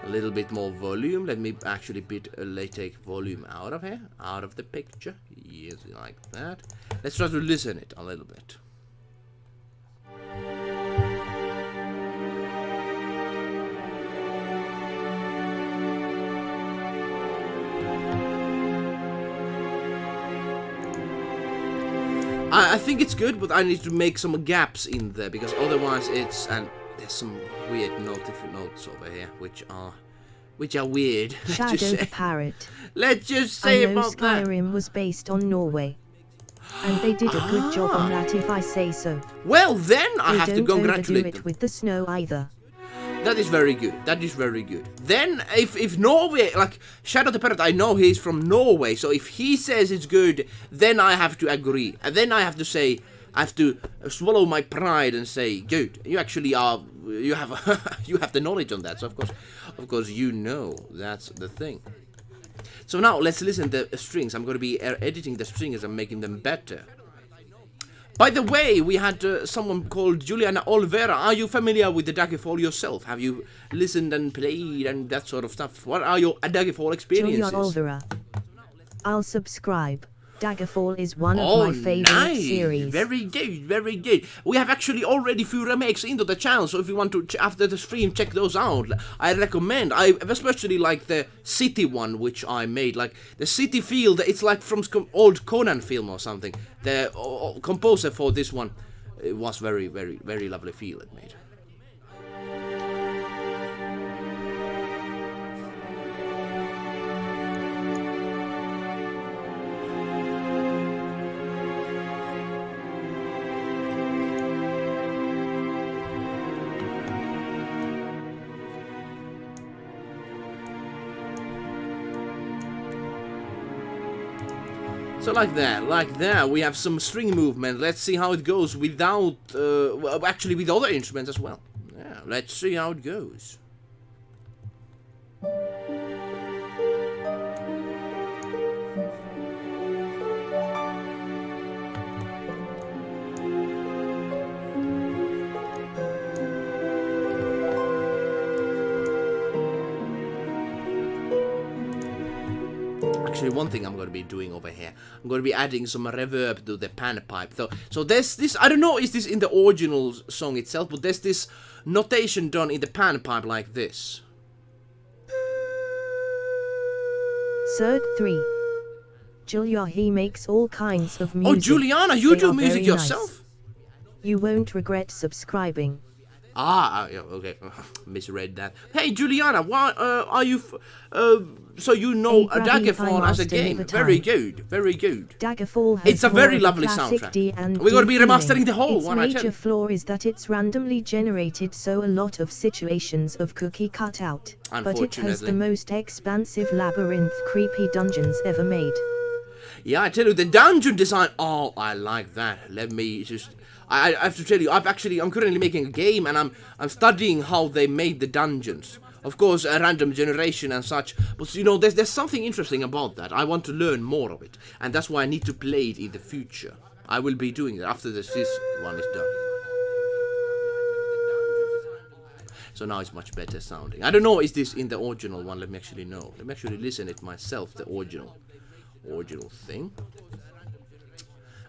A little bit more volume. Let me actually take volume out of here, out of the picture. Yes, like that. Let's try to listen it a little bit. I think it's good, but I need to make some gaps in there because otherwise it's there's some weird notes over here which are weird. Shadow the Parrot. Let's just say I know about that. Skyrim was based on Norway, and they did a good job on that, if I say so. Well, then I They have to don't congratulate overdo them. it with the snow either. That is very good. That is very good. Then, if Norway, like Shadow the Parrot, I know he's from Norway, so if he says it's good, then I have to agree, and then I have to say, I have to swallow my pride and say, dude, you actually are, you have, you have the knowledge on that. So of course, you know that's the thing. So now let's listen to the strings. I'm going to be editing the strings and making them better. By the way, we had someone called Juliana Olvera. Are you familiar with the Daggerfall yourself? Have you listened and played and that sort of stuff? What are your Daggerfall experiences? Juliana Olvera. I'll subscribe. Daggerfall is one of my favorite series. Very good, very good. We have actually already few remakes into the channel, so if you want to, after the stream, check those out. I recommend. I especially like the city one, which I made. Like, the city feel, it's like from old Conan film or something. The composer for this one, it was very, very, very lovely feel it made. So like that, we have some string movement. Let's see how it goes without, well, actually with other instruments as well. Yeah, let's see how it goes. Actually, one thing I'm going to be doing over here, I'm going to be adding some reverb to the panpipe. So there's this, I don't know, is this in the original song itself, but there's this notation done in the panpipe like this. Cert 3. Julia, he makes all kinds of music. Oh, Juliana, you do music yourself? Nice. You won't regret subscribing. Ah, okay, misread that. Hey, Juliana, why are you? So you know Daggerfall as a game? Very good, very good. Daggerfall has it's a very lovely soundtrack. We're going to be remastering the whole one. Its major flaw is that it's randomly generated, so a lot of situations of cookie cut out. But it has the most expansive labyrinth, creepy dungeons ever made. Yeah, I tell you, the dungeon design. Oh, I like that. Let me just. I have to tell you, I'm currently making a game, and I'm studying how they made the dungeons. Of course, a random generation and such, but you know, there's something interesting about that. I want to learn more of it, and that's why I need to play it in the future. I will be doing it after this one is done. So now it's much better sounding. I don't know, is this in the original one? Let me actually know. Let me actually listen it myself, the original thing.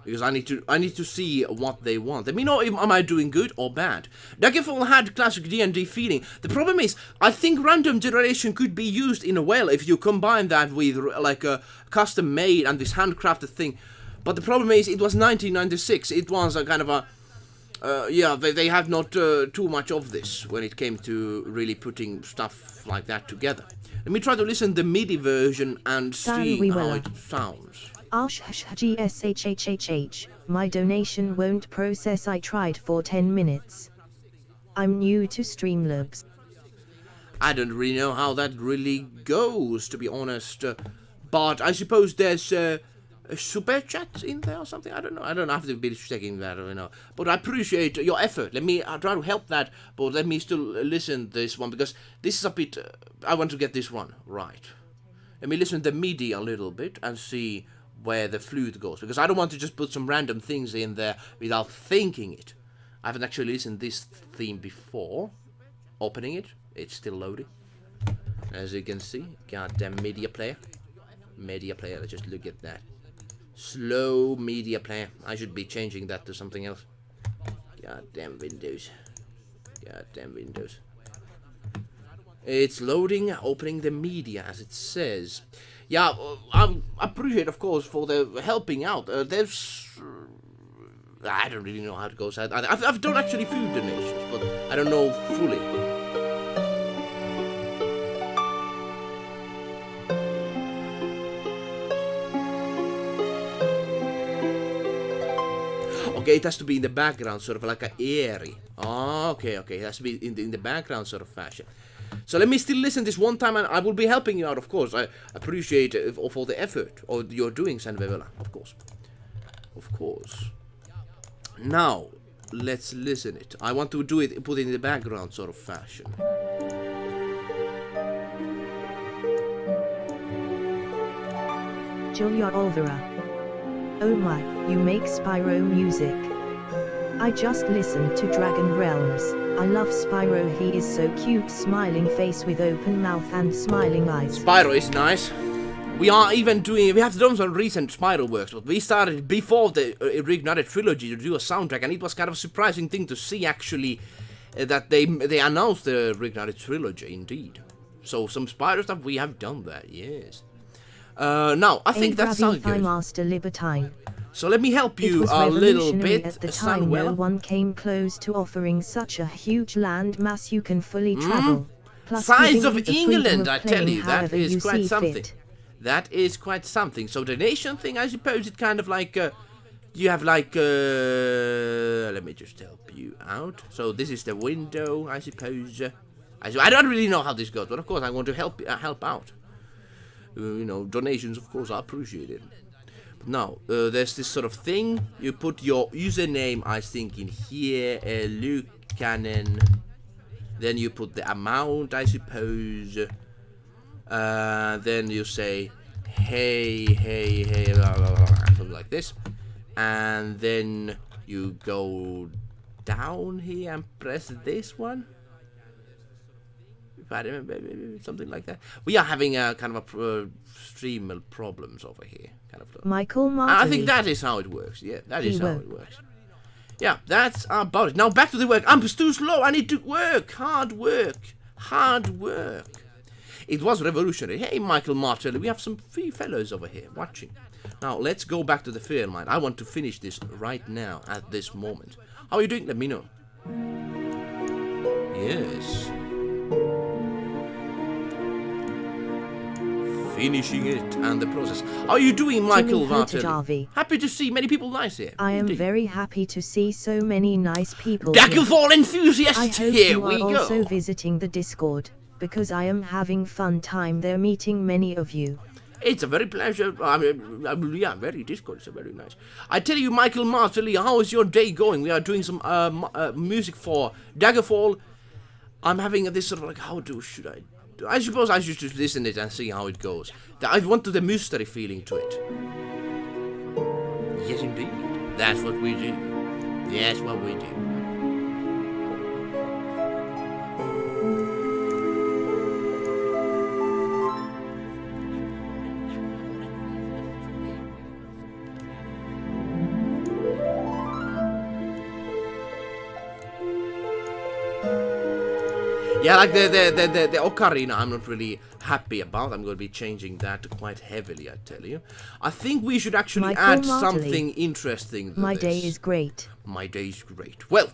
Because I need to see what they want. Let me know if am I doing good or bad. Daggerfall had classic D&D feeling. The problem is, I think random generation could be used in a well if you combine that with like a custom made and this handcrafted thing. But the problem is, it was 1996. It was a kind of a yeah. They had not too much of this when it came to really putting stuff like that together. Let me try to listen to the MIDI version and see how it sounds. GSHHHH, my donation won't process. I tried for 10 minutes. I'm new to Streamlabs. I don't really know how that really goes, to be honest. But I suppose there's super chat in there or something. I don't know. I don't have to be checking that, you know. But I appreciate your effort. Let me try to help that, but let me still listen to this one because this is a bit. I want to get this one right. Let me listen to the MIDI a little bit and see where the flute goes because I don't want to just put some random things in there without thinking it. I haven't actually listened to this theme before. Opening it, it's still loading. As you can see, goddamn media player. Media player, let's just look at that. Slow media player. I should be changing that to something else. Goddamn Windows. Goddamn Windows. It's loading, opening the media as it says. Yeah, I appreciate, of course, for the helping out. There's... I don't really know how it goes. I've done actually few donations, but I don't know fully. Okay, it has to be in the background, sort of like a airy. Oh, okay, it has to be in the background sort of fashion. So let me still listen this one time, and I will be helping you out, of course. I appreciate for the effort you're doing, Sanvevela, of course. Of course. Now, let's listen it. I want to do it, put it in the background sort of fashion. Julia Olvera. Oh my, you make Spyro music. I just listened to Dragon Realms. I love Spyro, he is so cute, smiling face with open mouth and smiling eyes. Spyro is nice. We have done some recent Spyro works, but we started before the Reignited trilogy to do a soundtrack, and it was kind of a surprising thing to see actually that they announced the Reignited trilogy indeed. So some Spyro stuff, we have done that, yes. Now, I think that sounds good. Master Libertine. So let me help you a little bit. At the time, no one came close to offering such a huge land mass you can fully travel. Plus, Size of England, I tell you, that is quite something. That is quite something. So the nation thing, I suppose, it's kind of like you have like. Let me just help you out. So this is the window, I suppose. I don't really know how this goes, but of course I want to help out. You know, donations, of course, I appreciate it. But now, there's this sort of thing. You put your username, I think, in here, eluukkanen. Then you put the amount, I suppose. Then you say, hey, blah, blah, blah, something like this. And then you go down here and press this one. If I remember, something like that. We are having a kind of a stream problems over here. Kind of. Michael Martin. I think that is how it works. Yeah, that is how it works. Yeah, that's about it. Now back to the work. I'm too slow. I need to work. Hard work. It was revolutionary. Hey, Michael Martelli, we have some free fellows over here watching. Now, let's go back to the film. I want to finish this right now, at this moment. How are you doing? Let me know. Yes. Finishing it and the process. How are you doing, Michael Martelli? Happy to see many people nice here. I am very happy to see so many nice people. Daggerfall enthusiasts, I hope here you we are go. Also visiting the Discord, because I am having fun time there meeting many of you. It's a very pleasure. Yeah, very Discord. It's very nice. I tell you, Michael Martelli, how is your day going? We are doing some music for Daggerfall. I'm having this sort of like, should I? I suppose I should just listen to it and see how it goes. I want the mystery feeling to it. Yes, indeed. That's what we do. That's what we do. Yeah, like the ocarina, I'm not really happy about. I'm going to be changing that quite heavily, I tell you. I think we should actually add something interesting to My this. day is great. My day is great. Well,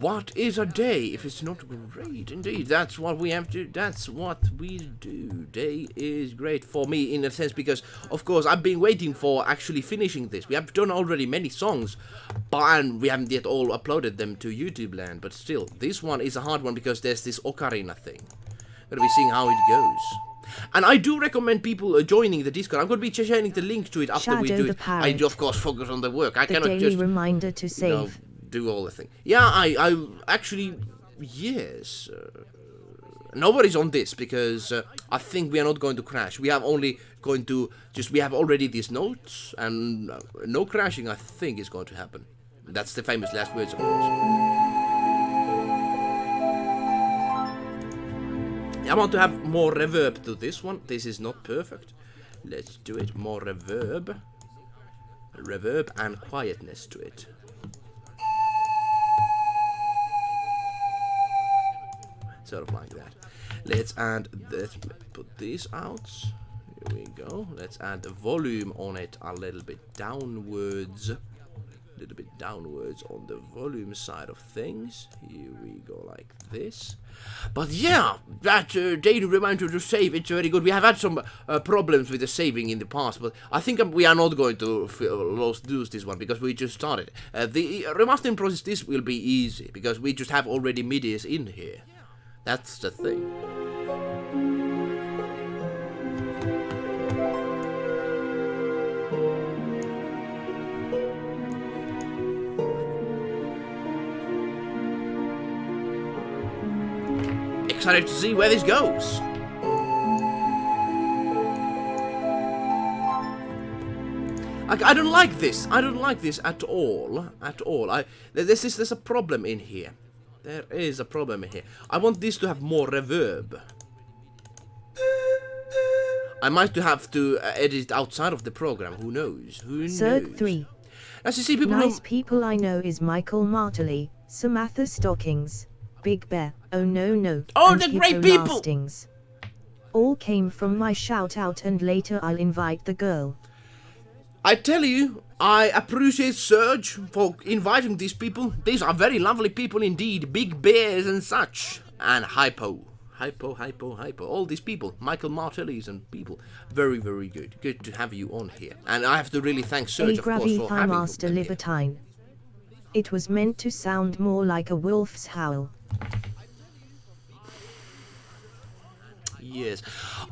what is a day if it's not great? Indeed, that's what we have to. That's what we do. Day is great for me in a sense because, of course, I've been waiting for actually finishing this. We have done already many songs, and we haven't yet all uploaded them to YouTube land. But still, this one is a hard one because there's this ocarina thing. Gonna be seeing how it goes. And I do recommend people joining the Discord. I'm going to be sharing the link to it after we do it. I of course focus on the work. I cannot daily just reminder to save. Do all the thing. Yeah, I actually yes. Nobody's on this because I think we are not going to crash. We have only going to we have already these notes and no crashing. I think is going to happen. That's the famous last words of course. I want to have more reverb to this one. This is not perfect. Let's do it. More reverb. Reverb and quietness to it. Sort of like that. Let's put these out. Here we go. Let's add the volume on it a little bit downwards. A little bit downwards on the volume side of things. Here we go like this. But yeah, that daily reminder to save, it's very good. We have had some problems with the saving in the past, but I think we are not going to lose this one because we just started. The remastering process, this will be easy because we just have already MIDIs in here. That's the thing. Excited to see where this goes. I don't like this. I don't like this at all. At all. There's a problem in here. There is a problem in here. I want this to have more reverb. I might have to edit it outside of the program. Who knows? Who knows? Cert 3. As you see, people nice people I know is Michael Martley, Samantha Stockings, Big Bear, Oh No, oh, and the Hippo great people! Lastings. All came from my shout out and later I'll invite the girl. I tell you, I appreciate Serge for inviting these people. These are very lovely people indeed. Big bears and such. And Hypo. All these people. Michael Martellis and people. Very, very good. Good to have you on here. And I have to really thank Serge, of course, for having Master Libertine. It was meant to sound more like a wolf's howl. Yes,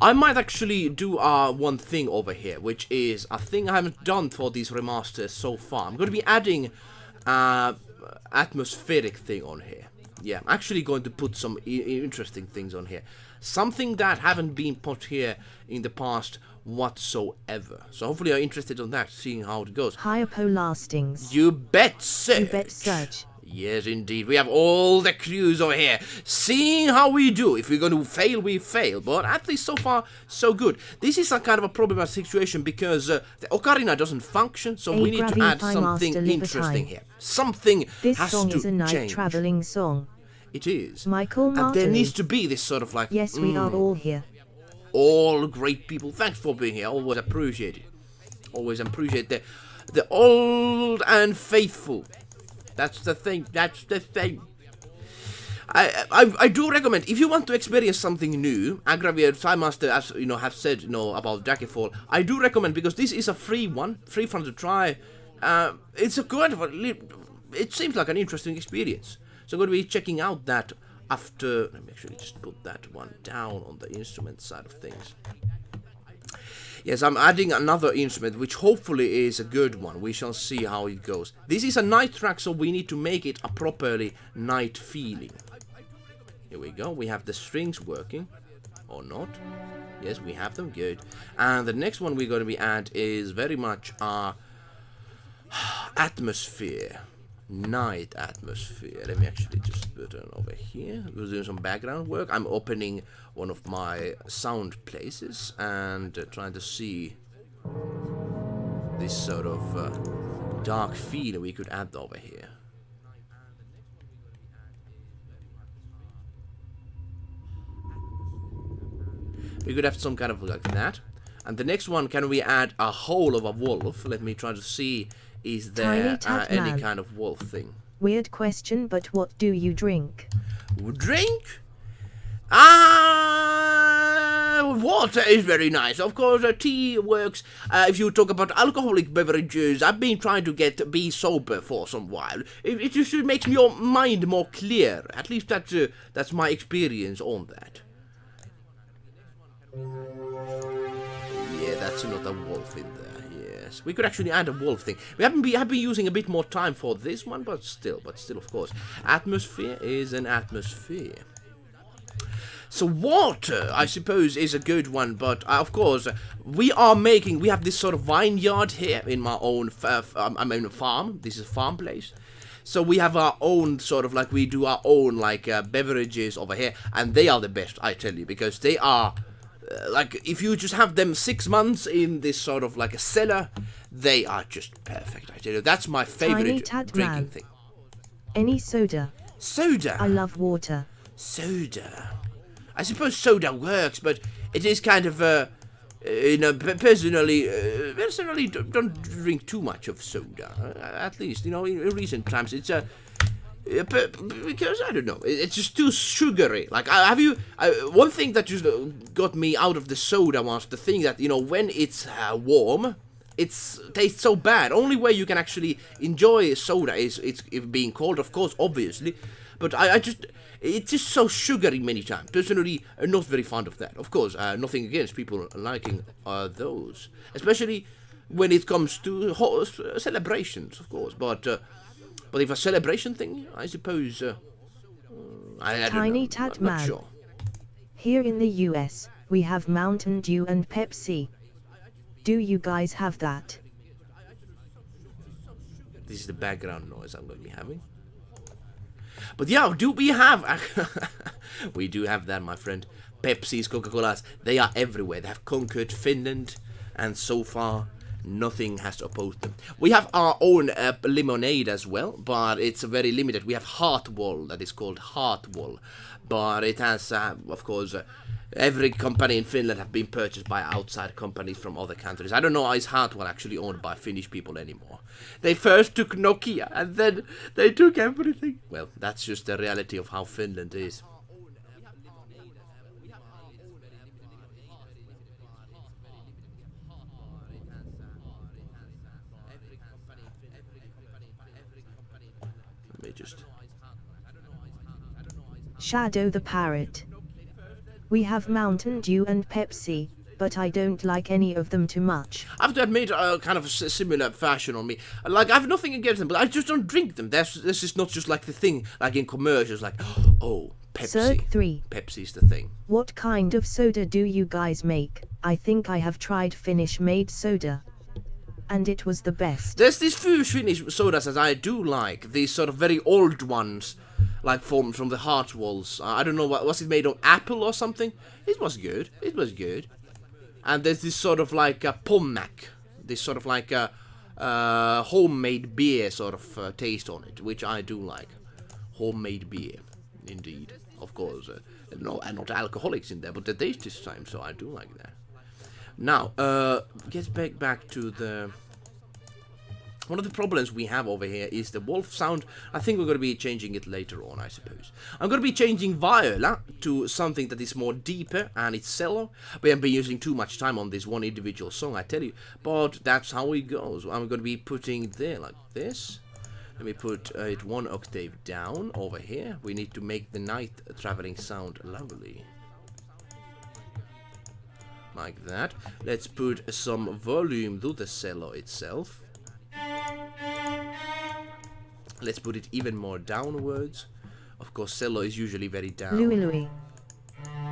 I might actually do one thing over here, which is a thing I haven't done for these remasters so far. I'm going to be adding atmospheric thing on here. Yeah, I'm actually going to put some interesting things on here. Something that haven't been put here in the past whatsoever. So hopefully you're interested in that, seeing how it goes. Hypo Lastings. You bet, Serge. You bet, Serge. Yes, indeed. We have all the crews over here, seeing how we do. If we're going to fail, we fail. But at least so far, so good. This is a kind of a problematic situation because the ocarina doesn't function, so we need to add something interesting here. Something this has song to is a night change. traveling song. It is. Michael Martin. And there needs to be this sort of like... Yes, we are all here. All great people. Thanks for being here. Always appreciate it. Always appreciate the old and faithful. That's the thing. That's the thing. I do recommend, if you want to experience something new, Aggravate Time Master, as you know, have said, about Daggerfall, I do recommend, because this is a free one, free fun to try. It's a good one. It seems like an interesting experience. So I'm going to be checking out that after. Let me actually just put that one down on the instrument side of things. Yes, I'm adding another instrument, which hopefully is a good one. We shall see how it goes. This is a night track, so we need to make it a properly night feeling. Here we go. We have the strings working. Or not. Yes, we have them. Good. And the next one we're going to be add is very much our atmosphere. Night atmosphere. Let me actually just put it over here. We're doing some background work. I'm opening one of my sound places and trying to see this sort of dark feel we could add over here. We could have some kind of like that. And the next one, can we add a whole of a wolf? Let me try to see. Is there any kind of wolf thing? Weird question, but what do you drink? Drink? Water is very nice. Of course, tea works. If you talk about alcoholic beverages, I've been trying to be sober for some while. It just makes your mind more clear. At least that's my experience on that. Yeah, that's not a wolf in there. Yes, we could actually add a wolf thing. We have been using a bit more time for this one, but still, of course, atmosphere is an atmosphere. So water, I suppose, is a good one, but of course, we have this sort of vineyard here in my own, farm. This is a farm place. So we have our own sort of like, we do our own like beverages over here, and they are the best, I tell you, because they are, like, if you just have them 6 months in this sort of like a cellar, they are just perfect, I tell you. That's my favorite drinking thing. Any soda? Soda? I love water. Soda. I suppose soda works, but it is kind of, personally, don't drink too much of soda. At least, in recent times, it's because I don't know, it's just too sugary. Like, one thing that just got me out of the soda was the thing that, when it's warm, it tastes so bad. Only way you can actually enjoy soda is it's being cold, of course, obviously. But it's just so sugary many times. Personally, I'm not very fond of that. Of course, nothing against people liking those. Especially when it comes to celebrations, of course. But if a celebration thing, I suppose, I don't Tiny know. Tad I'm not Man. sure. Here in the US, we have Mountain Dew and Pepsi. Do you guys have that? This is the background noise I'm going to be having. But yeah, do we have... we do have that, my friend. Pepsi's, Coca-Colas, they are everywhere. They have conquered Finland, and so far, nothing has opposed them. We have our own lemonade as well, but it's very limited. We have Heartwall, that is called Heartwall. But it has, of course... every company in Finland have been purchased by outside companies from other countries. I don't know, is Heartwell actually owned by Finnish people anymore? They first took Nokia, and then they took everything. Well, that's just the reality of how Finland is. Let me just... Shadow the Parrot. We have Mountain Dew and Pepsi, but I don't like any of them too much. I have to admit, kind of a similar fashion on me. Like, I have nothing against them, but I just don't drink them. This is not just like the thing, like in commercials, like, oh, Pepsi. Circ 3. Pepsi's the thing. What kind of soda do you guys make? I think I have tried Finnish-made soda, and it was the best. There's these few Finnish sodas that I do like. These sort of very old ones. Like from the Heartwalls. I don't know, was it made of apple or something? It was good. It was good. And there's this sort of like a pommac. This sort of like a homemade beer sort of taste on it, which I do like. Homemade beer, indeed. Of course, no, and not alcoholics in there, but the taste is the same, so I do like that. Now, get back to the... One of the problems we have over here is the wolf sound. I think we're going to be changing it later on, I suppose. I'm going to be changing Viola to something that is more deeper, and it's cello. We haven't been using too much time on this one individual song, I tell you. But that's how it goes. I'm going to be putting it there like this. Let me put it 1 octave down over here. We need to make the night traveling sound lovely. Like that. Let's put some volume to the cello itself. Let's put it even more downwards. Of course, cello is usually very down. Louis.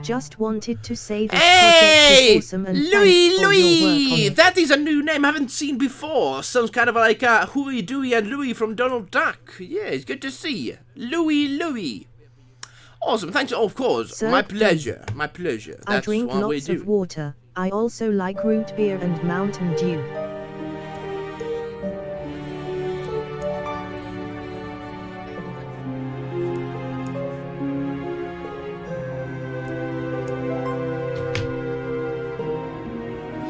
Just wanted to say this hey! project is awesome and thanks for your work on it. That is a new name I haven't seen before. Sounds kind of like Huey, Dewey and Louie from Donald Duck. Yeah, it's good to see you. Louie. Awesome, thanks, of course. Sir, my pleasure. My pleasure. That's I drink what we lots do. of water. I also like root beer and Mountain Dew.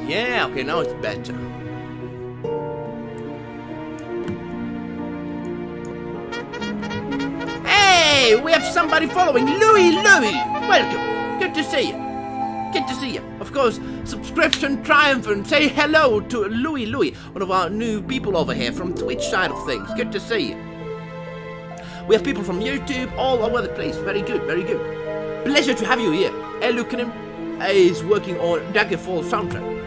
Yeah, okay, now it's better. Hey, we have somebody following. Louie, welcome. Good to see you. Good to see you. Of course, subscription triumphant. Say hello to Louie, one of our new people over here from Twitch side of things. Good to see you. We have people from YouTube all over the place. Very good, very good. Pleasure to have you here. Eluukkanen, is working on Daggerfall soundtrack.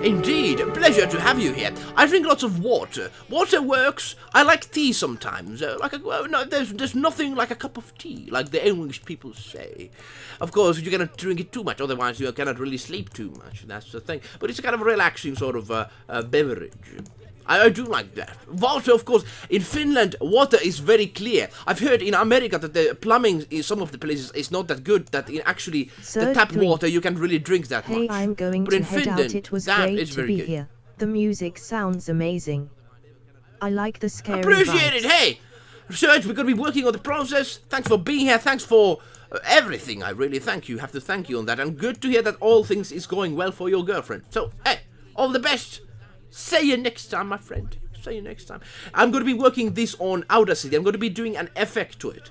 Indeed, a pleasure to have you here. I drink lots of water. Water works. I like tea sometimes. There's nothing like a cup of tea, like the English people say. Of course, you cannot drink it too much, otherwise you cannot really sleep too much. That's the thing. But it's a kind of relaxing sort of beverage. I do like that. Water, of course, in Finland, water is very clear. I've heard in America that the plumbing in some of the places is not that good, that actually the tap water you can really drink that much. Hey, I'm going but to in head Finland, out. It was that great is to very be good. here. The music sounds amazing. I like the scary Appreciate vibes. it. Hey, Serge, we're going to be working on the process. Thanks for being here. Thanks for everything. I really thank you. Have to thank you on that. And good to hear that all things is going well for your girlfriend. So, hey, all the best. See you next time, my friend. See you next time. I'm going to be working this on Audacity. I'm going to be doing an effect to it.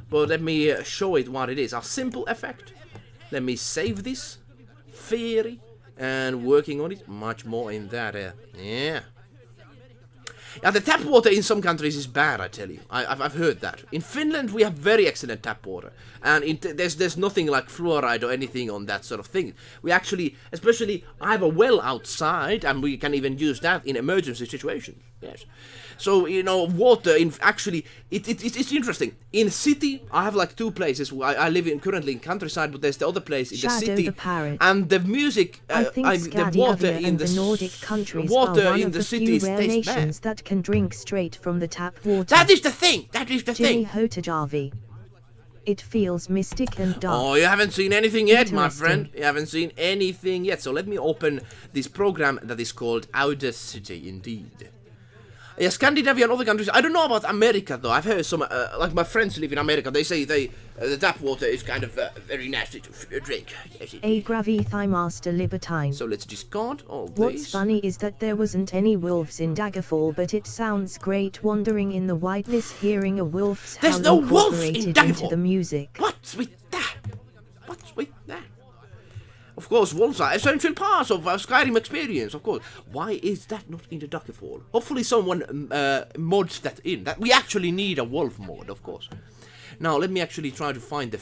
But let me show it what it is. A simple effect. Let me save this. Theory. And working on it. Much more in that. Yeah. Yeah, the tap water in some countries is bad, I tell you. I've heard that. In Finland, we have very excellent tap water. And there's nothing like fluoride or anything on that sort of thing. We actually, especially, I have a well outside, and we can even use that in emergency situations. Yes. So, you know, water, it's interesting. In city, I have like two places. I live currently in countryside, but there's the other place in Shadow the city. the parrot. And the music, I think the water Scandinavia in and the the Nordic countries water are one in of the the cities few rare tastes bad. nations that can drink straight from the tap water. That is the thing. That is the Jimmy thing. Hotajavi. It feels mystic and dark. Oh, you haven't seen anything yet, my Interesting. friend. You haven't seen anything yet. So let me open this program that is called Audacity, indeed. Yeah, Scandinavia and other countries. I don't know about America, though. I've heard some, like my friends who live in America, they say the tap water is kind of very nasty to drink. Yes, it A is. Gravithai Master Libertine. So let's discard all What's these. funny is that there wasn't any wolves in Daggerfall, but it sounds great wandering in the wideness, hearing a wolf's There's howl no wolf in incorporated Daggerfall. into the music. What's with that? What's with that? Of course, wolves are essential parts of our Skyrim experience, of course. Why is that not in the Daggerfall? Hopefully someone mods that in. That we actually need a wolf mod, of course. Now, let me actually try to find the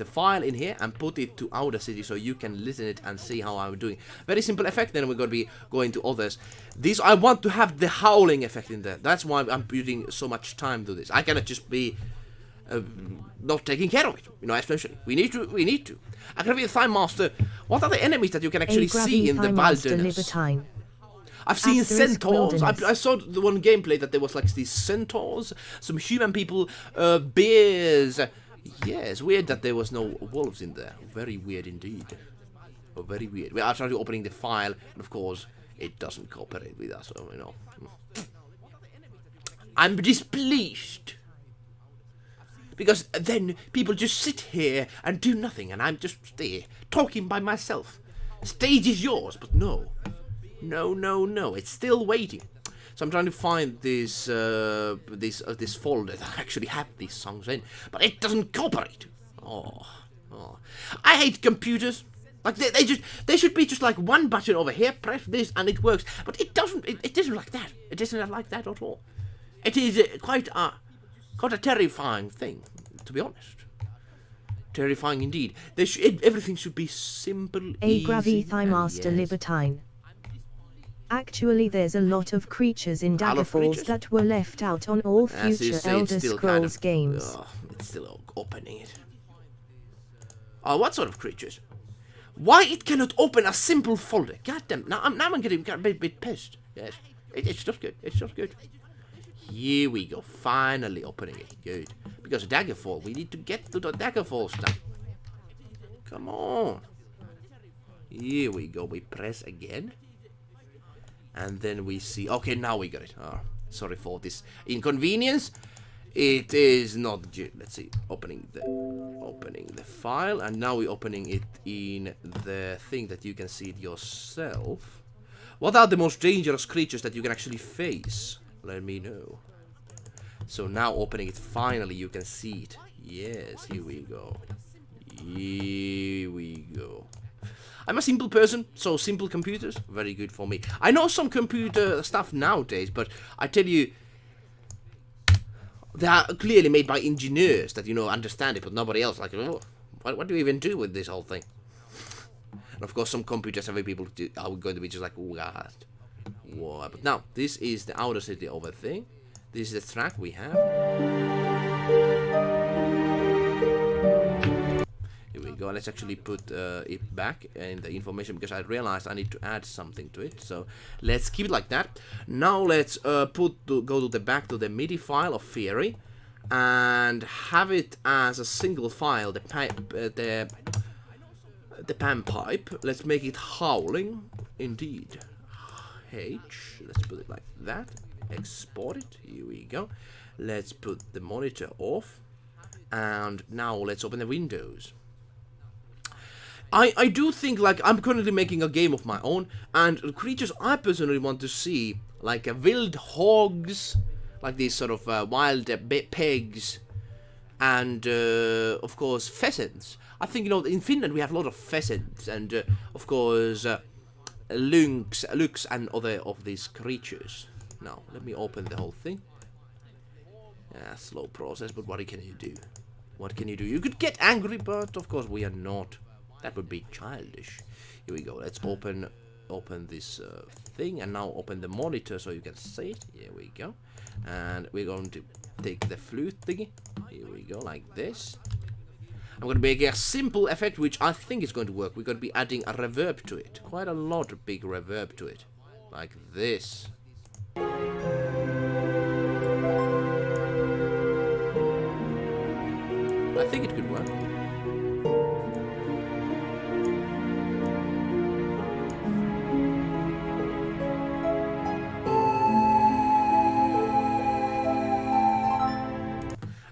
file in here and put it to Audacity so you can listen it and see how I'm doing. Very simple effect, then we're going to be going to others. This, I want to have the howling effect in there. That's why I'm putting so much time to this. I cannot just be not taking care of it, you know, especially. We need to. I can be a Thigh Master. What are the enemies that you can actually see in the wilderness? Libertine. I've seen Asterisk centaurs. wilderness. I saw the one gameplay that there was like these centaurs, some human people, bears. Yes, weird that there was no wolves in there. Very weird indeed. Oh, very weird. We are trying to opening the file, and of course, it doesn't cooperate with us. So, you know, I'm displeased. Because then people just sit here and do nothing, and I'm just there, talking by myself. Stage is yours, but no. No, it's still waiting. So I'm trying to find this folder that actually have these songs in, but it doesn't cooperate. Oh. I hate computers. Like they should be just like one button over here, press this, and it works. But it doesn't. It isn't like that. It isn't like that at all. It is quite a terrifying thing, to be honest. Terrifying indeed. Everything should be simple, A easy, Gravithai and Master yes. Libertine. Actually, there's a lot of creatures in A lot of Daggerfall creatures. that were left out on all As you future say, Elder it's still Scrolls kind of, games. It's still opening it. Oh, what sort of creatures? Why it cannot open a simple folder? God damn! Now I'm getting a bit pissed. Yes, it's not good. It's not good. Here we go. Finally opening it. Good. Because Daggerfall, we need to get to the Daggerfall stuff. Come on. Here we go. We press again. And then we see. Okay, now we got it. Oh, sorry for this inconvenience. It is not good. Let's see. Opening the file, and now we're opening it in the thing that you can see it yourself. What are the most dangerous creatures that you can actually face? Let me know. So now opening it, finally you can see it. Yes, here we go. Here we go. I'm a simple person, so simple computers, very good for me. I know some computer stuff nowadays, but I tell you, they are clearly made by engineers that, you know, understand it, but nobody else. Like, oh, what do we even do with this whole thing? And of course, some computers are going to be just like, oh god, what? But now, this is the outer city of a thing. This is the track we have. Here we go. Let's actually put it back in the information because I realized I need to add something to it. So let's keep it like that. Now let's go to the back to the MIDI file of Theory and have it as a single file. The pan pipe. Let's make it howling. Indeed. H. Let's put it like that. Export it. Here we go. Let's put the monitor off. And now let's open the windows. I do think, like, I'm currently making a game of my own, and creatures I personally want to see, like wild hogs, like these sort of wild pigs, and of course pheasants. I think, you know, in Finland we have a lot of pheasants, and of course lynx and other of these creatures. Now let me open the whole thing. Yeah, slow process, but what can you do? What can you do? You could get angry, but of course we are not. That would be childish. Here we go. Let's open this thing, and now open the monitor so you can see it. Here we go. And we're going to take the flute thingy. Here we go, like this. I'm going to make a simple effect, which I think is going to work. We're going to be adding a reverb to it. Quite a lot of big reverb to it. Like this. I think it could work.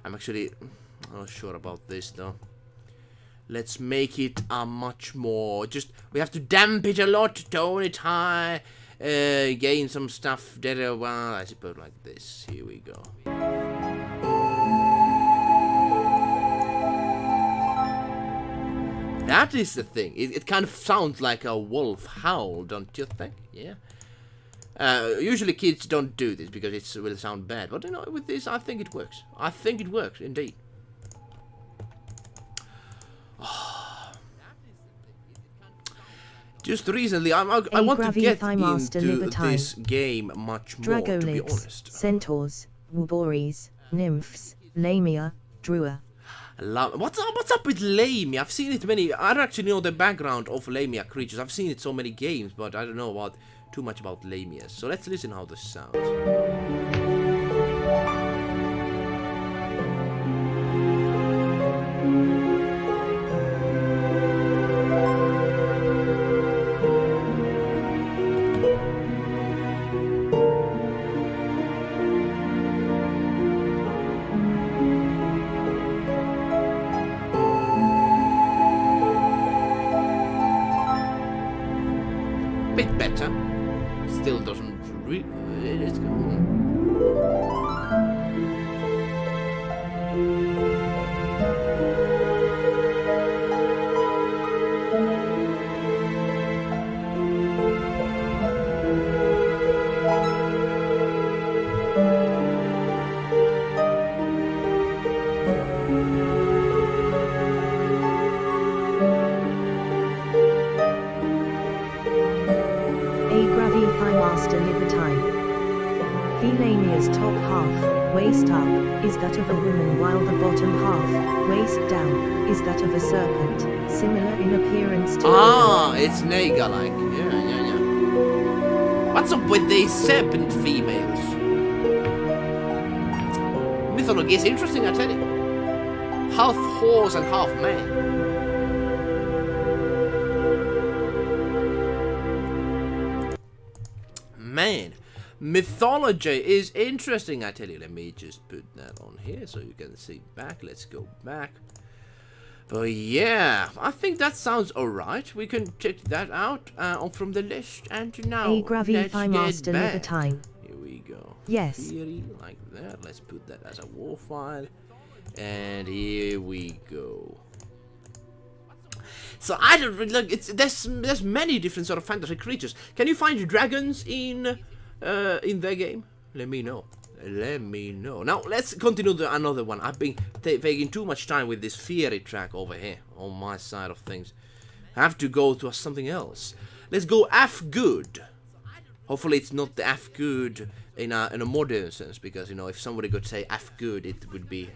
I'm actually not sure about this though. Let's make it a much more, we have to damp it a lot, tone it high, gain some stuff there. Well, I suppose like this. Here we go. That is the thing. It kind of sounds like a wolf howl, don't you think? Yeah. Usually kids don't do this because it will sound bad, but you know, with this, I think it works. I think it works, indeed. Just recently, I want to get into this game much more, to be honest. Centaurs, Wuboris, Nymphs, Lamia, Drua. What's up with Lamia? I've seen it many. I don't actually know the background of Lamia creatures. I've seen it so many games, but I don't know too much about Lamias. So let's listen how this sounds. Bit better. Still doesn't really. It's Lamia's top half, waist up, is that of a woman, while the bottom half, waist down, is that of a serpent, similar in appearance to it's Naga-like. Yeah. What's up with these serpent females? Mythology is interesting, I tell you. Half horse and half man. Man. Mythology is interesting, I tell you. Let me just put that on here so you can see back. Let's go back. But yeah, I think that sounds alright. We can check that out from the list. And now, let's get back. Here we go. Yes. Theory, like that. Let's put that as a WAR file. And here we go. So I don't really like. There's many different sort of fantasy creatures. Can you find dragons in their game? Let me know. Let me know. Now let's continue to another one. I've been taking too much time with this theory track over here on my side of things. I have to go to something else. Let's go F good. Hopefully it's not the F good in a modern sense, because you know, if somebody could say F good, it would be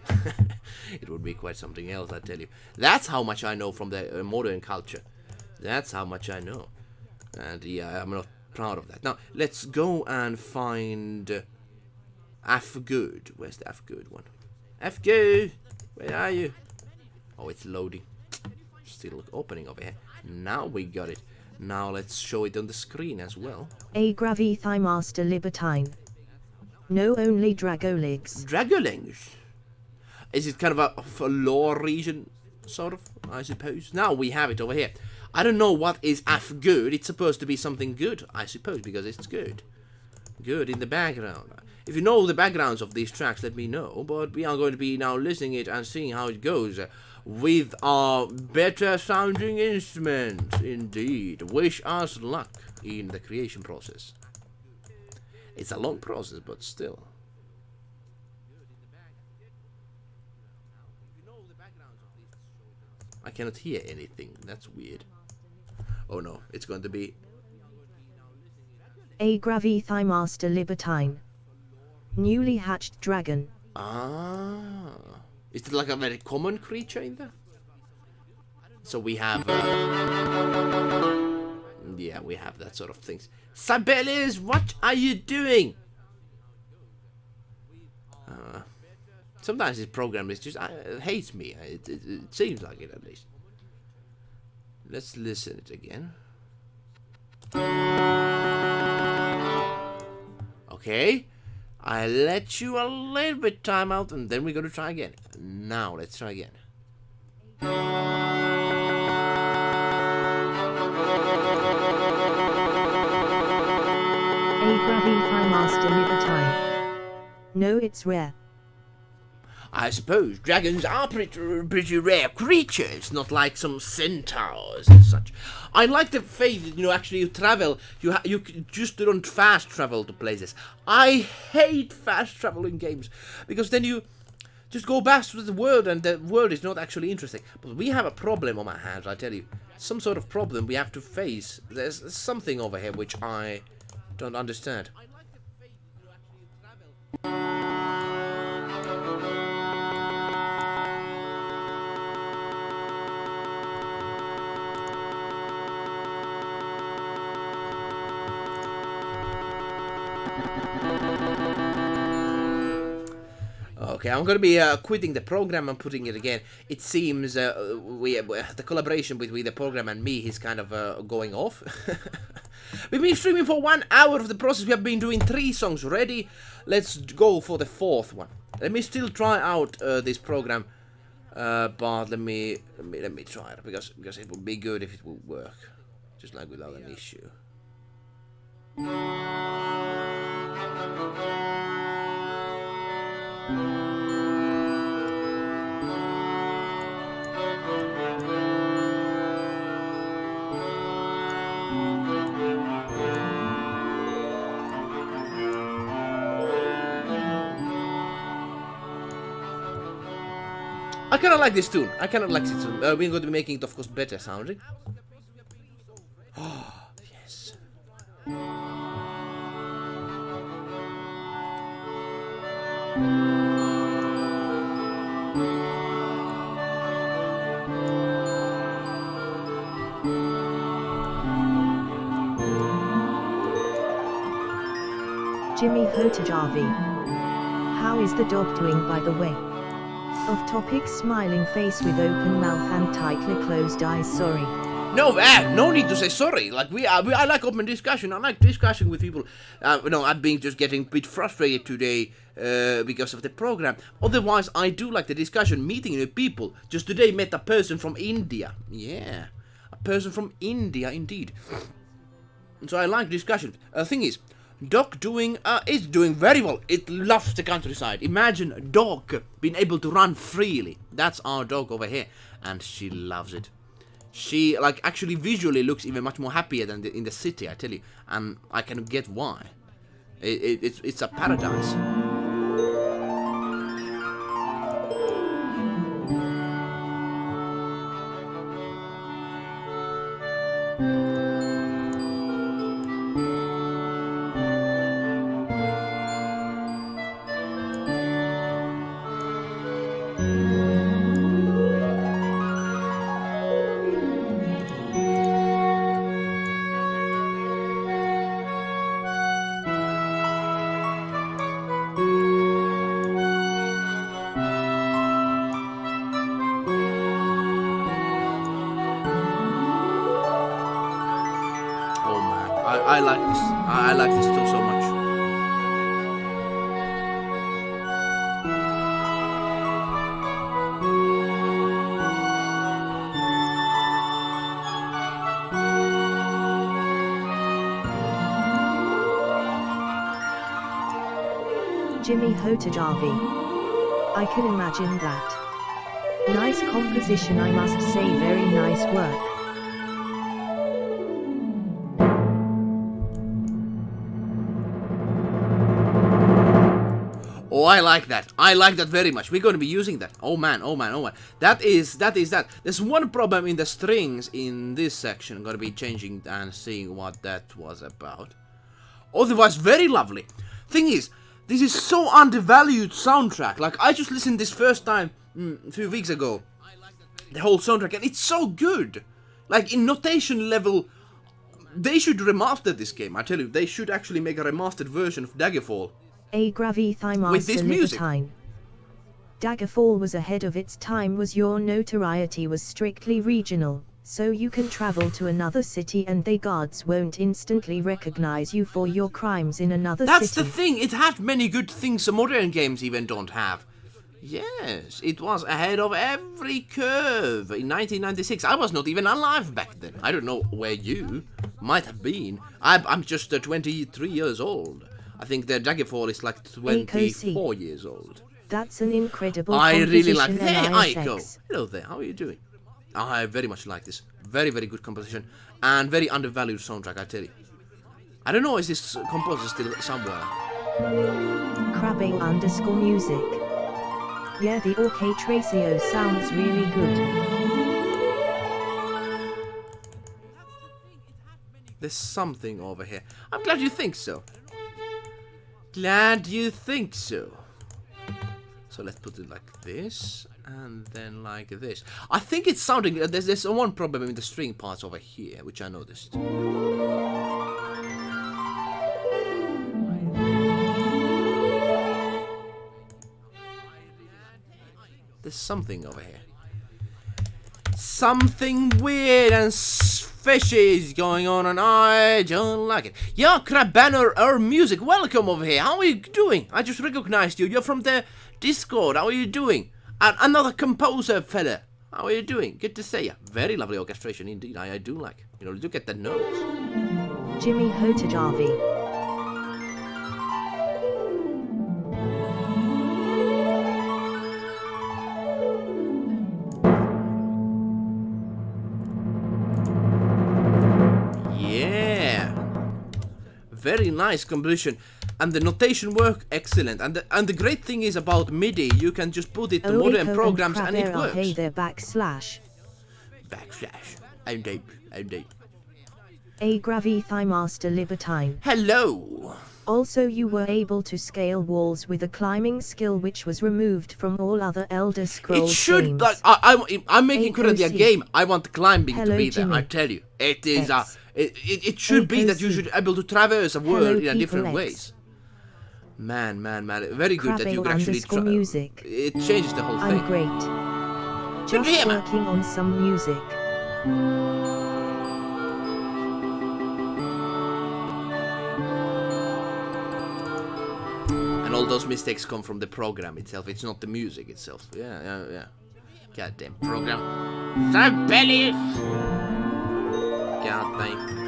it would be quite something else, I tell you. That's how much I know from the modern culture. That's how much I know, and yeah, I'm not proud of that. Now let's go and find F good. Where's the F good one? F good, where are you? Oh, it's loading. Still opening over here. Now we got it. Now let's show it on the screen as well. A Gravithai Master Libertine. No, only Dragolings. Dragolings? Is it kind of a lore region, sort of, I suppose? Now we have it over here. I don't know what is F good. It's supposed to be something good, I suppose, because it's good. Good in the background. If you know the backgrounds of these tracks, let me know. But we are going to be now listening it and seeing how it goes with our better sounding instruments. Indeed. Wish us luck in the creation process. It's a long process, but still. I cannot hear anything. That's weird. Oh no, it's going to be... A Gravithai Master Libertine. Newly hatched dragon. Ah. Is it like a very common creature in there? So we have... yeah, we have that sort of things. Sibelius, what are you doing? Sometimes this program is just... hates me. It seems like it, at least. Let's listen it again. Okay. I let you a little bit time out, and then we're going to try again. Now, let's try again. A Gravithai Master Libertine. No, it's rare. I suppose dragons are pretty rare creatures, not like some centaurs and such. I like the fact that, you know, actually you travel, you just don't fast travel to places. I hate fast travel in games, because then you just go back to the world and the world is not actually interesting. But we have a problem on our hands, I tell you. Some sort of problem we have to face. There's something over here which I don't understand. Okay, I'm going to be quitting the program and putting it again. It seems the collaboration between the program and me is kind of going off. We've been streaming for 1 hour of the process. We have been doing 3 songs already. Let's go for the 4th one. Let me still try out this program, but let me try it, because it would be good if it would work, just like without an issue. I kind of like this tune. I kind of like this tune. We're going to be making it, of course, better sounding. Oh, yes. Jimmy Hotajavi. How is the dog doing, by the way? Off topic, smiling face with open mouth and tightly closed eyes, sorry. No, no need to say sorry. Like I like open discussion. I like discussion with people. I've been just getting a bit frustrated today because of the program. Otherwise, I do like the discussion, meeting new people. Just today, met a person from India. Yeah, a person from India, indeed. So I like discussion. Thing is, dog is doing very well. It loves the countryside. Imagine a dog being able to run freely. That's our dog over here, and she loves it. She, like, actually visually looks even much more happier than in the city, I tell you. And I can get why. It's a paradise. I like this. I like this too so much. Jimmy Hotajavi. I can imagine that. Nice composition, I must say, very nice work. Oh, I like that. I like that very much. We're going to be using that. Oh man, oh man, oh man. That is that. There's one problem in the strings in this section. I'm going to be changing and seeing what that was about. Otherwise, very lovely. Thing is, this is so undervalued soundtrack. Like, I just listened this first time a few weeks ago. The whole soundtrack, and it's so good. Like, in notation level, they should remaster this game. I tell you, they should actually make a remastered version of Daggerfall. A Gravi With this music. Libertine. Daggerfall was ahead of its time, was your notoriety was strictly regional, so you can travel to another city and they guards won't instantly recognize you for your crimes in another city. That's the thing, it had many good things modern games even don't have. Yes, it was ahead of every curve in 1996. I was not even alive back then. I don't know where you might have been. I'm just 23 years old. I think the Daggerfall is like 24 years old. That's an incredible I really like it. composition. Hey, Aiko. Hello there, how are you doing? I very much like this. Very, very good composition. And very undervalued soundtrack, I tell you. I don't know, is this composer still somewhere? Crabbe_music. Yeah, the orchestration sounds really good. There's something over here. I'm glad you think so. Glad you think so. So let's put it like this, and then like this. I think it's sounding... There's one problem in the string parts over here, which I noticed. There's something over here. Something weird and fishy is going on, and I don't like it. Yeah, Crabbanner music, welcome over here. How are you doing? I just recognized you. You're from the Discord. How are you doing? And another composer fella. How are you doing? Good to see you. Very lovely orchestration indeed. I do like. You know, look at the notes. Jimmy Hotajavi. Very nice composition, and the notation work excellent. And the great thing is about MIDI, you can just put it to modern programs and it works. Hey there, backslash. I'm dead. A Gravi Master Libertine. Hello. Also, you were able to scale walls with a climbing skill which was removed from all other Elder Scrolls It should, games. like, I'm making currently a game. I want climbing to be there, Jimmy. I tell you. It is it should be that you should be able to traverse a world in a different ways. Man. Very good that you can actually music. It changes the whole thing. I'm great. Just working on some music. And all those mistakes come from the program itself. It's not the music itself. Yeah. Goddamn program. Rebellious. Goddamn.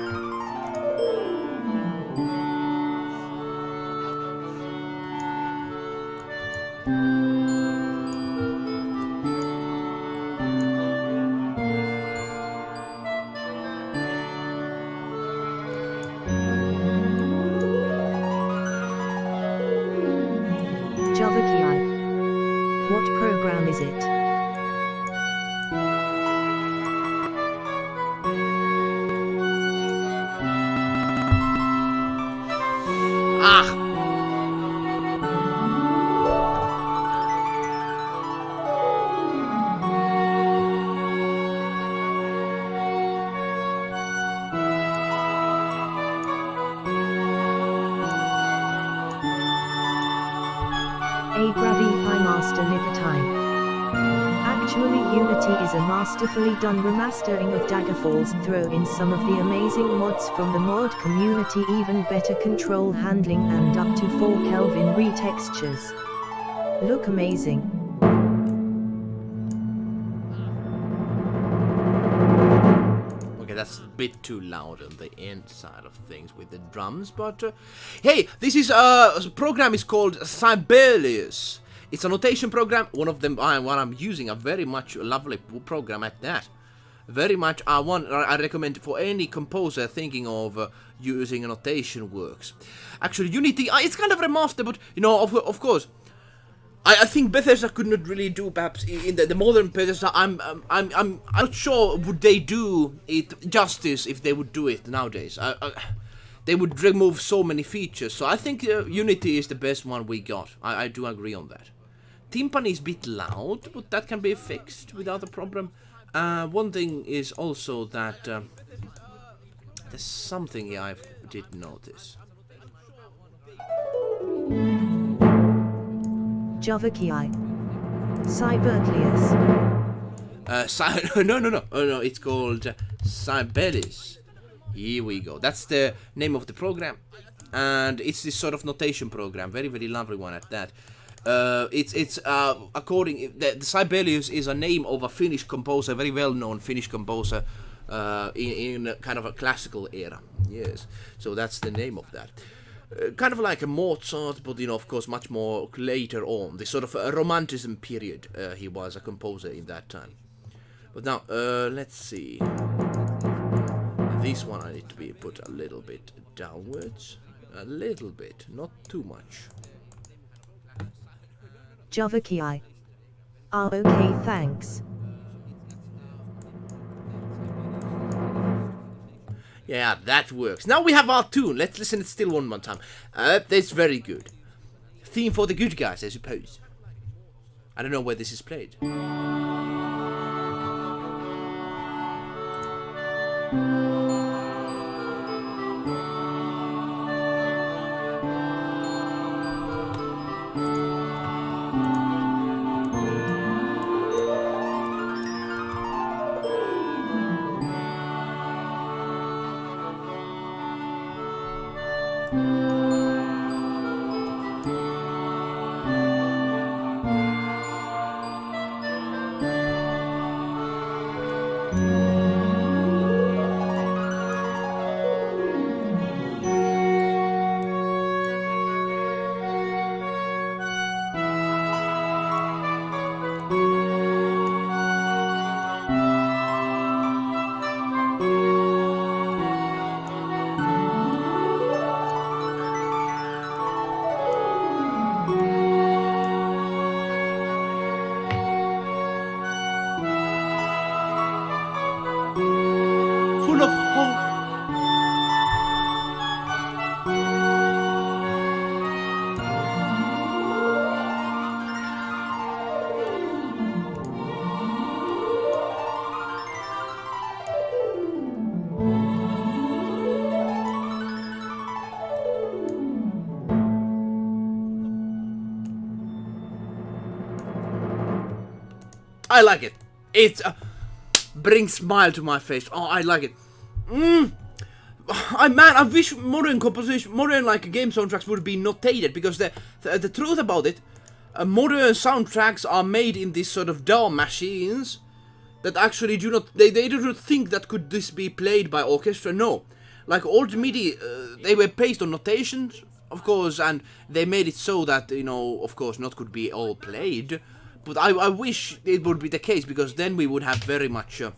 program is it? Ah! A Gravi Master Libertine. Actually Unity is a masterfully done remastering of Daggerfall's, throw in some of the amazing mods from the mod community, even better control handling and up to 4 Kelvin retextures. Look amazing. Okay, that's a bit too loud on the end side of things with the drums, but hey, this is program is called Sibelius. It's a notation program, one of them one I'm using, a very much lovely program at that. Very much I recommend for any composer thinking of using a notation works. Actually, Unity, it's kind of remastered, but you know, of course, I think Bethesda could not really do perhaps in the modern Bethesda. I'm not sure would they do it justice if they would do it nowadays. They would remove so many features. So I think Unity is the best one we got. I do agree on that. Timpani is a bit loud, but that can be fixed without a problem. One thing is also that there's something here I did notice. Javakii. Cybercleus. No, it's called Sibelius. Here we go. That's the name of the program, and it's this sort of notation program. Very, very lovely one at that. It's according the Sibelius is a name of a Finnish composer, very well-known Finnish composer in kind of a classical era. Yes, so that's the name of that. Kind of like a Mozart, but you know, of course, much more later on. This sort of Romanticism period. He was a composer in that time. But now, let's see. This one I need to be put a little bit downwards. A little bit, not too much. Javakii. Okay, thanks. Yeah, that works. Now we have our tune. Let's listen it still one more time. That's very good. Theme for the good guys, I suppose. I don't know where this is played. Full of hope. I like it. It brings smile to my face. Oh, I like it. I wish modern composition, modern like game soundtracks would be notated, because the truth about it, modern soundtracks are made in this sort of DAW machines that actually do not, they do not think that could this be played by orchestra. No, like old MIDI, they were based on notations, of course, and they made it so that, you know, of course, not could be all played. But I wish it would be the case, because then we would have very much, I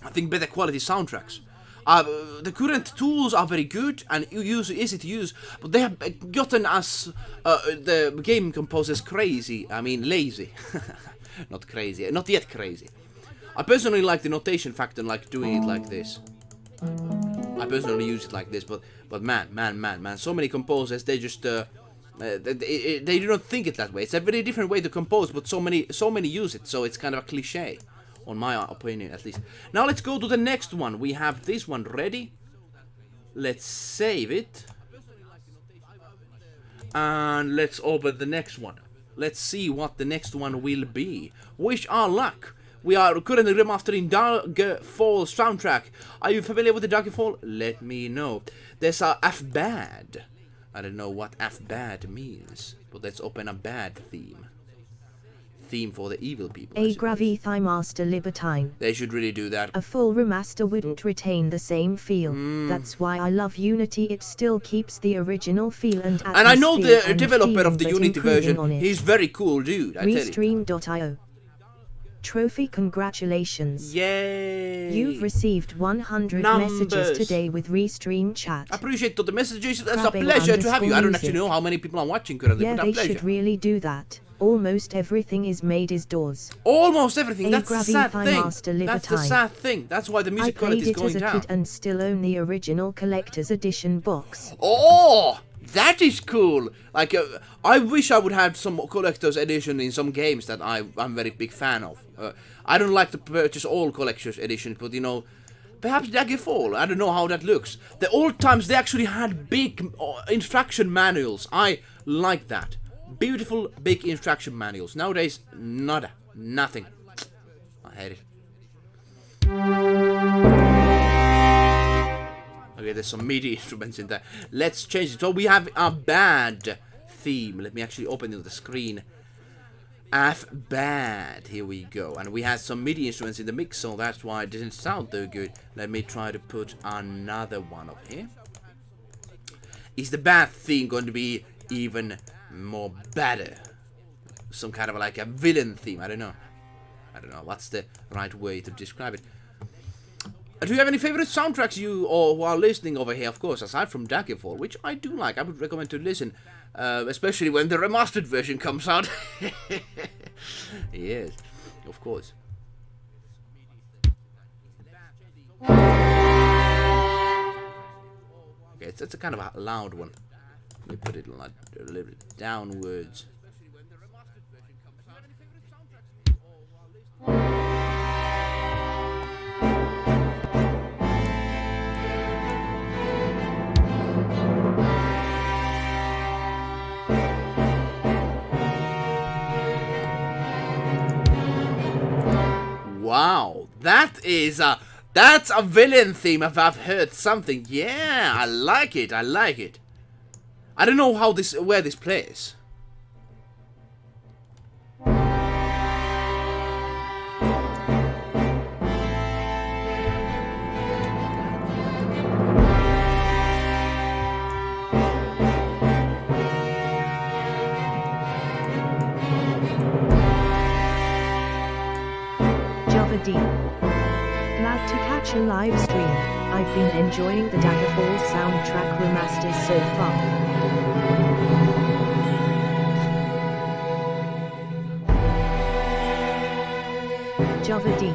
think, better quality soundtracks. The current tools are very good and easy to use, but they have gotten us, the game composers, crazy. I mean, lazy. Not crazy. Not yet crazy. I personally like the notation factor, like doing it like this. I personally use it like this, but man, so many composers, they just they do not think it that way. It's a very different way to compose, but so many use it, so it's kind of a cliche, on my opinion at least. Now let's go to the next one. We have this one ready. Let's save it, and let's open the next one. Let's see what the next one will be. Wish our luck. We are currently remastering Daggerfall soundtrack. Are you familiar with the Daggerfall? Let me know. There's a F-bad. I don't know what F-bad means, but let's open a bad theme. Theme for the evil people. A Gravity Master Libertine. They should really do that. A full remaster wouldn't retain the same feel. That's why I love Unity. It still keeps the original feel and atmosphere. And I know the developer of the but Unity version. He's very cool dude, I tell you. Restream.io. Trophy, congratulations. Yay! You've received 100 messages today with Restream chat. I appreciate all the messages. It's a pleasure to have you. I don't actually know how many people are watching currently, yeah, but a they pleasure. should really do that. Almost everything is made as doors. Almost everything. That's the Gravity sad thing. Master That's the Libertine. sad thing. That's why the music quality is going I played it as a down. kid and still own the original collector's edition box. Oh, that is cool. Like, I wish I would have some collector's edition in some games that I'm very big fan of. I don't like to purchase all collector's editions, but you know, perhaps Daggerfall. I don't know how that looks. The old times they actually had big instruction manuals. I like that. Beautiful big instruction manuals. Nowadays, nada, nothing. I hate it. Okay, there's some MIDI instruments in there. Let's change it. So we have a bad theme. Let me actually open the screen. F-bad. Here we go. And we had some MIDI instruments in the mix, so that's why it didn't sound too good. Let me try to put another one up here. Is the bad theme going to be even more better? Some kind of like a villain theme. I don't know. What's the right way to describe it? Do you have any favorite soundtracks you or who are listening over here? Of course, aside from Daggerfall, which I do like. I would recommend to listen, especially when the remastered version comes out. Yes, of course. Okay, it's a kind of a loud one. Let me put it like a little bit downwards. Wow, that's a villain theme if I've heard something. Yeah, I like it. I don't know where this plays. D. Glad to catch a live stream. I've been enjoying the Daggerfall soundtrack remasters so far. Java D.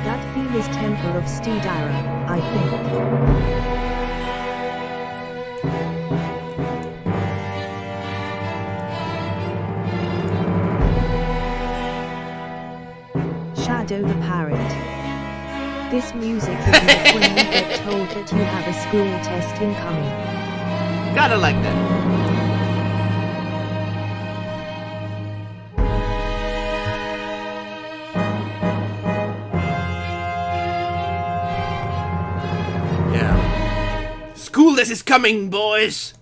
That theme is Temple of Steedara, I think. Shadow the Parrot. This music is not when you get told that you have a school test incoming. Gotta like that. Yeah. School test is coming, boys!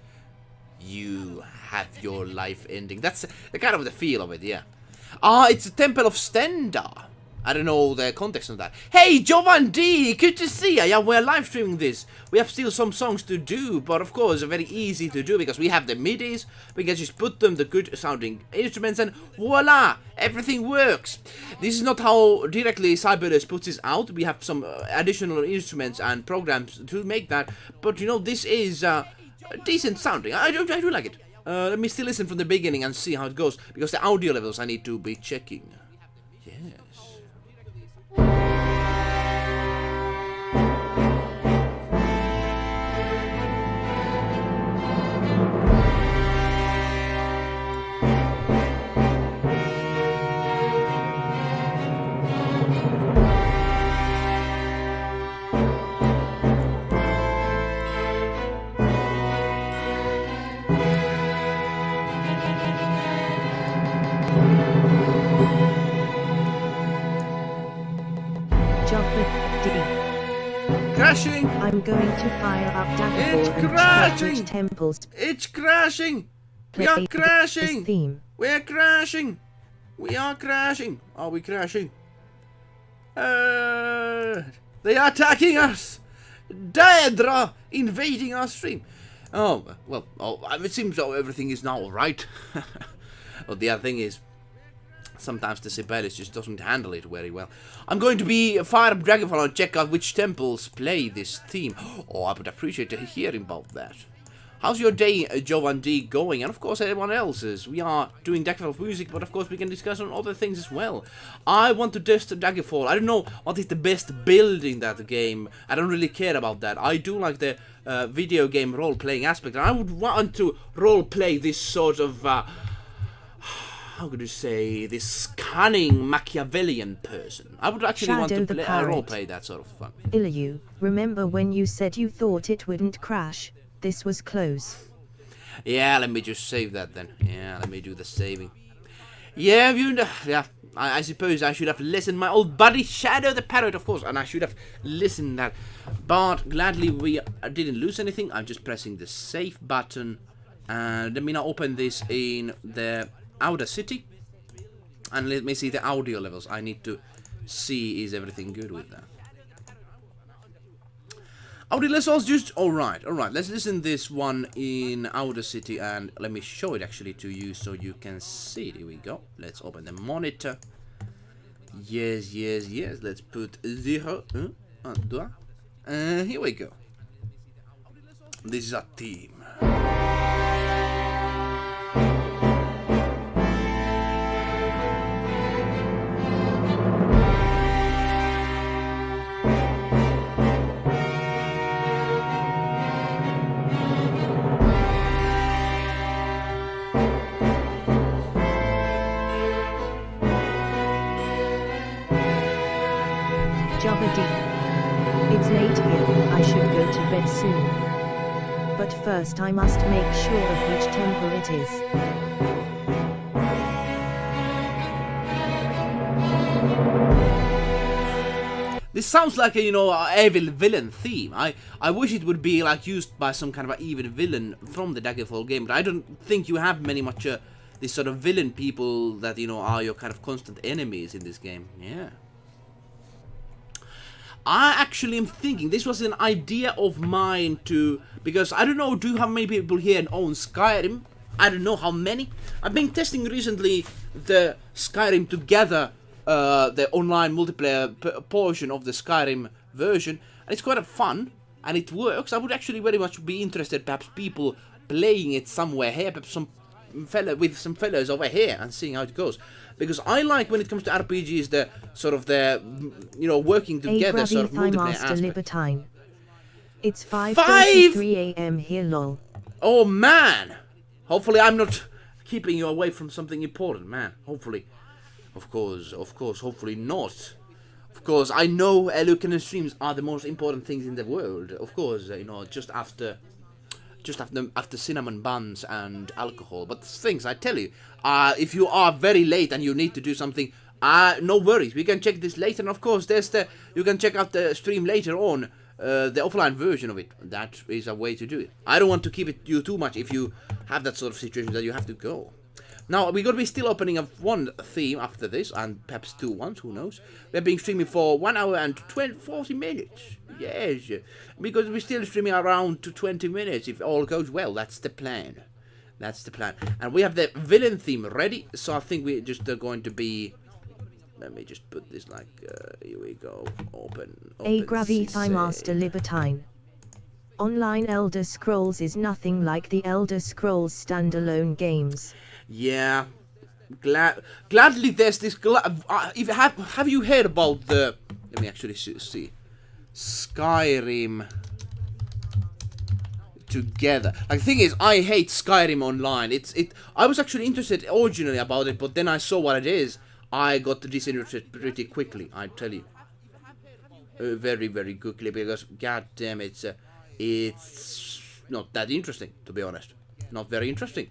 You have your life ending. That's the kind of the feel of it, yeah. It's a Temple of Stendar. I don't know the context of that. Hey, Jovan D, good to see you. Yeah, we're live streaming this. We have still some songs to do, but of course, very easy to do because we have the midis. We can just put them, the good sounding instruments, and voila, everything works. This is not how directly Cyberless puts this out. We have some additional instruments and programs to make that, but you know, this is decent sounding. I do like it. Let me still listen from the beginning and see how it goes, because the audio levels I need to be checking. Yes. Crashing! I'm going to fire up It's Daggerfall and crashing! check which temples It's crashing! We are play crashing! this theme. We're crashing! We are crashing! Are we crashing? They are attacking us! Daedra invading our stream! Oh, well, it seems everything is now alright. But the other thing is, sometimes the Sibelius just doesn't handle it very well. I'm going to be fire up Daggerfall and check out which temples play this theme. Oh, I would appreciate hearing about that. How's your day, Jovan D, going? And of course everyone else's. We are doing Daggerfall music, but of course we can discuss on other things as well. I want to test Daggerfall. I don't know what is the best build in that game. I don't really care about that. I do like the video game role-playing aspect. And I would want to role-play this sort of... how could you say, this cunning Machiavellian person. I would actually want to roleplay that sort of fun. Ilyu, remember when you said you thought it wouldn't crash? This was close. Yeah, let me just save that then. Yeah, let me do the saving. Yeah, I suppose I should have listened. My old buddy Shadow the Parrot, of course, and I should have listened that. But gladly we didn't lose anything. I'm just pressing the save button. And let me now open this in the Outer City, and let me see the audio levels. I need to see is everything good with that. Audio levels just alright. Let's listen this one in Outer City, and let me show it actually to you so you can see it. Here we go. Let's open the monitor. Yes. Let's put 0, 1, 2. Here we go. This is our team. It's late here, I should go to bed soon. But first I must make sure of which temple it is. This sounds like a, evil villain theme. I wish it would be like used by some kind of evil villain from the Daggerfall game, but I don't think you have many much this sort of villain people that, are your kind of constant enemies in this game. Yeah. I actually am thinking, this was an idea of mine to, because I don't know, do how many people here own Skyrim? I don't know how many. I've been testing recently the Skyrim together, the online multiplayer portion of the Skyrim version, and it's quite fun, and it works. I would actually very much be interested, perhaps people playing it somewhere here, perhaps some with some fellows over here, and seeing how it goes. Because I like, when it comes to RPGs, the sort of the, working together sort of multiplayer aspect. Libertine. It's 5:33 a.m. here, lol. Oh man! Hopefully I'm not keeping you away from something important, man. Hopefully. Of course, hopefully not. Of course, I know eluukkanen streams are the most important things in the world. Of course, just after cinnamon buns and alcohol. But things, I tell you, if you are very late and you need to do something, no worries, we can check this later. And of course, you can check out the stream later on, the offline version of it. That is a way to do it. I don't want to keep you too much if you have that sort of situation that you have to go. Now, we're going to be still opening up one theme after this, and perhaps two ones, who knows. We're being streaming for 1 hour and 40 minutes. Yes, because we're still streaming around to 20 minutes, if all goes well. That's the plan. That's the plan. And we have the villain theme ready, so I think we're just going to be... Let me just put this like, here we go, open A Gravity Master Libertine. Online Elder Scrolls is nothing like the Elder Scrolls standalone games. Yeah, gladly there's this, if have you heard about the, let me actually see, Skyrim together. Like, the thing is, I hate Skyrim Online. I was actually interested originally about it, but then I saw what it is. I got disinterested pretty quickly, I tell you. Very, very quickly, because, goddamn, it's not that interesting, to be honest. Not very interesting.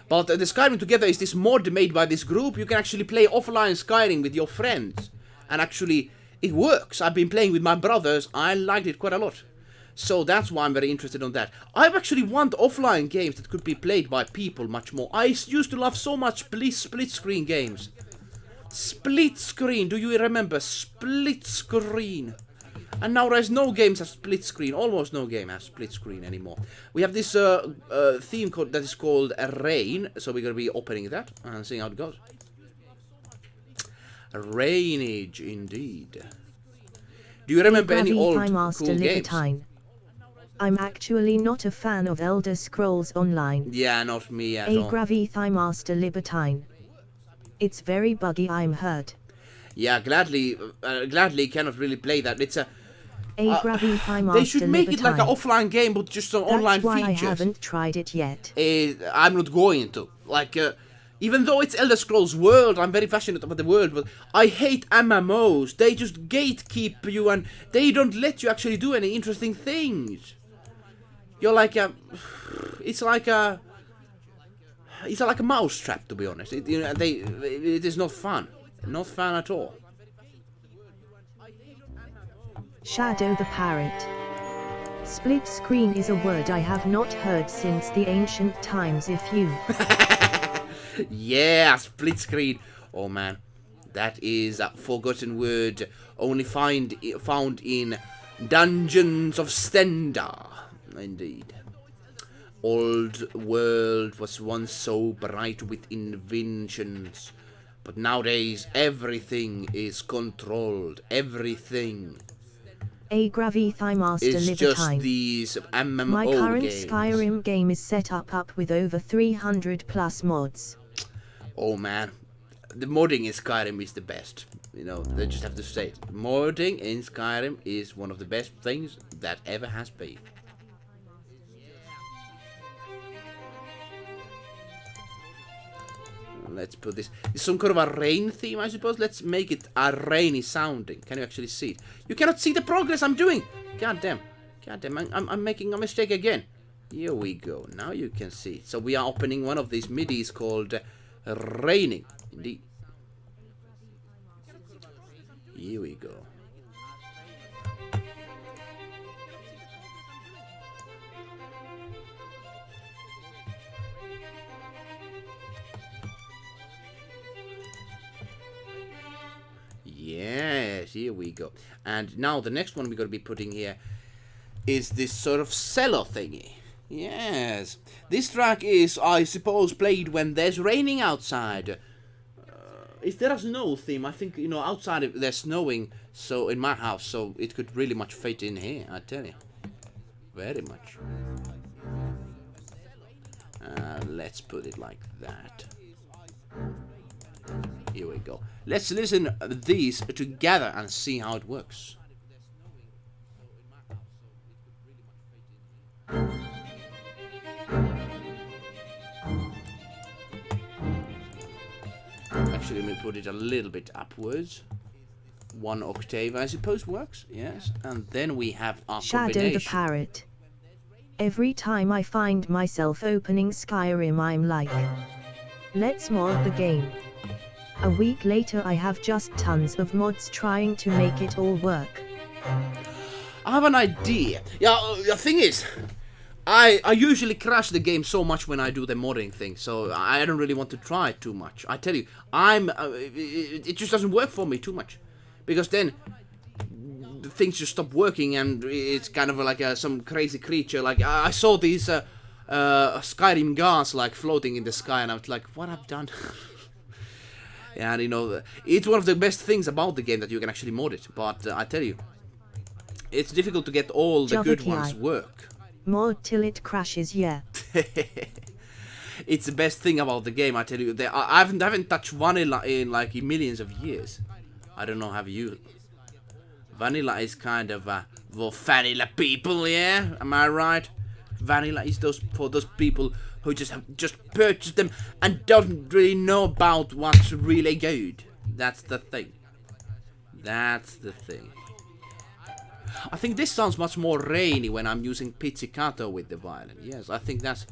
But the Skyrim Together is this mod made by this group. You can actually play offline Skyrim with your friends. And actually, it works. I've been playing with my brothers. I liked it quite a lot. So that's why I'm very interested on that. I actually want offline games that could be played by people much more. I used to love so much split screen games. Split screen, do you remember? Split screen. And now there's no games have split screen. Almost no game has split screen anymore. We have this theme code that is called Rain. So we're going to be opening that and seeing how it goes. Rainage, indeed. Do you remember any old cool games? I'm actually not a fan of Elder Scrolls Online. Yeah, not me at all. A Gravity Master Libertine. It's very buggy, I'm hurt. Yeah, gladly cannot really play that. It's a Gravity Master they should make it like an offline game, but just some online features. That's why I haven't tried it yet. I'm not going to. Like, even though it's Elder Scrolls World, I'm very passionate about the world, but I hate MMOs. They just gatekeep you, and they don't let you actually do any interesting things. You're like a... It's like a mousetrap, to be honest. It is not fun. Not fun at all. Shadow the Parrot. Split screen is a word I have not heard since the ancient times, if you... Yeah, split screen. Oh man, that is a forgotten word only found in Dungeons of Stendar. Indeed. Old world was once so bright with inventions, but nowadays everything is controlled. Everything. A Gravity Master It's Libertine. just these MMO My current games. Skyrim game is set up with over 300 plus mods. Oh man, the modding in Skyrim is the best. You know, they just have to say it. Modding in Skyrim is one of the best things that ever has been. Let's put this. It's some kind of a rain theme, I suppose. Let's make it a rainy sounding. Can you actually see it? You cannot see the progress I'm doing. God damn. God damn. I'm making a mistake again. Here we go. Now you can see it. So we are opening one of these midis called Raining. Indeed. Here we go. Yes, here we go. And now the next one we're going to be putting here is this sort of cello thingy. Yes. This track is, I suppose, played when there's raining outside. If there is no theme, I think, you know, outside there's snowing, so in my house, so it could really much fit in here, I tell you. Very much. Let's put it like that. Here we go. Let's listen these together and see how it works. Actually, let me put it a little bit upwards. 1 octave, I suppose, works. Yes. And then we have our Shadow the Parrot. Every time I find myself opening Skyrim, I'm like, let's mod the game. A week later I have just tons of mods trying to make it all work. I have an idea. Yeah, the thing is, I usually crash the game so much when I do the modding thing, so I don't really want to try it too much. I tell you, it just doesn't work for me too much, because then the things just stop working and it's kind of like some crazy creature. Like I saw these Skyrim guards like floating in the sky, and I was like, what I've done. And you know, it's one of the best things about the game that you can actually mod it, but I tell you, it's difficult to get all the good ones work. Mod till it crashes, yeah. It's the best thing about the game, I tell you. I haven't touched vanilla in like millions of years. I don't know, have you? Vanilla is kind of for vanilla people, yeah? Am I right? Vanilla is for those people who just purchased them and don't really know about what's really good. That's the thing. That's the thing. I think this sounds much more rainy when I'm using pizzicato with the violin. Yes, I think that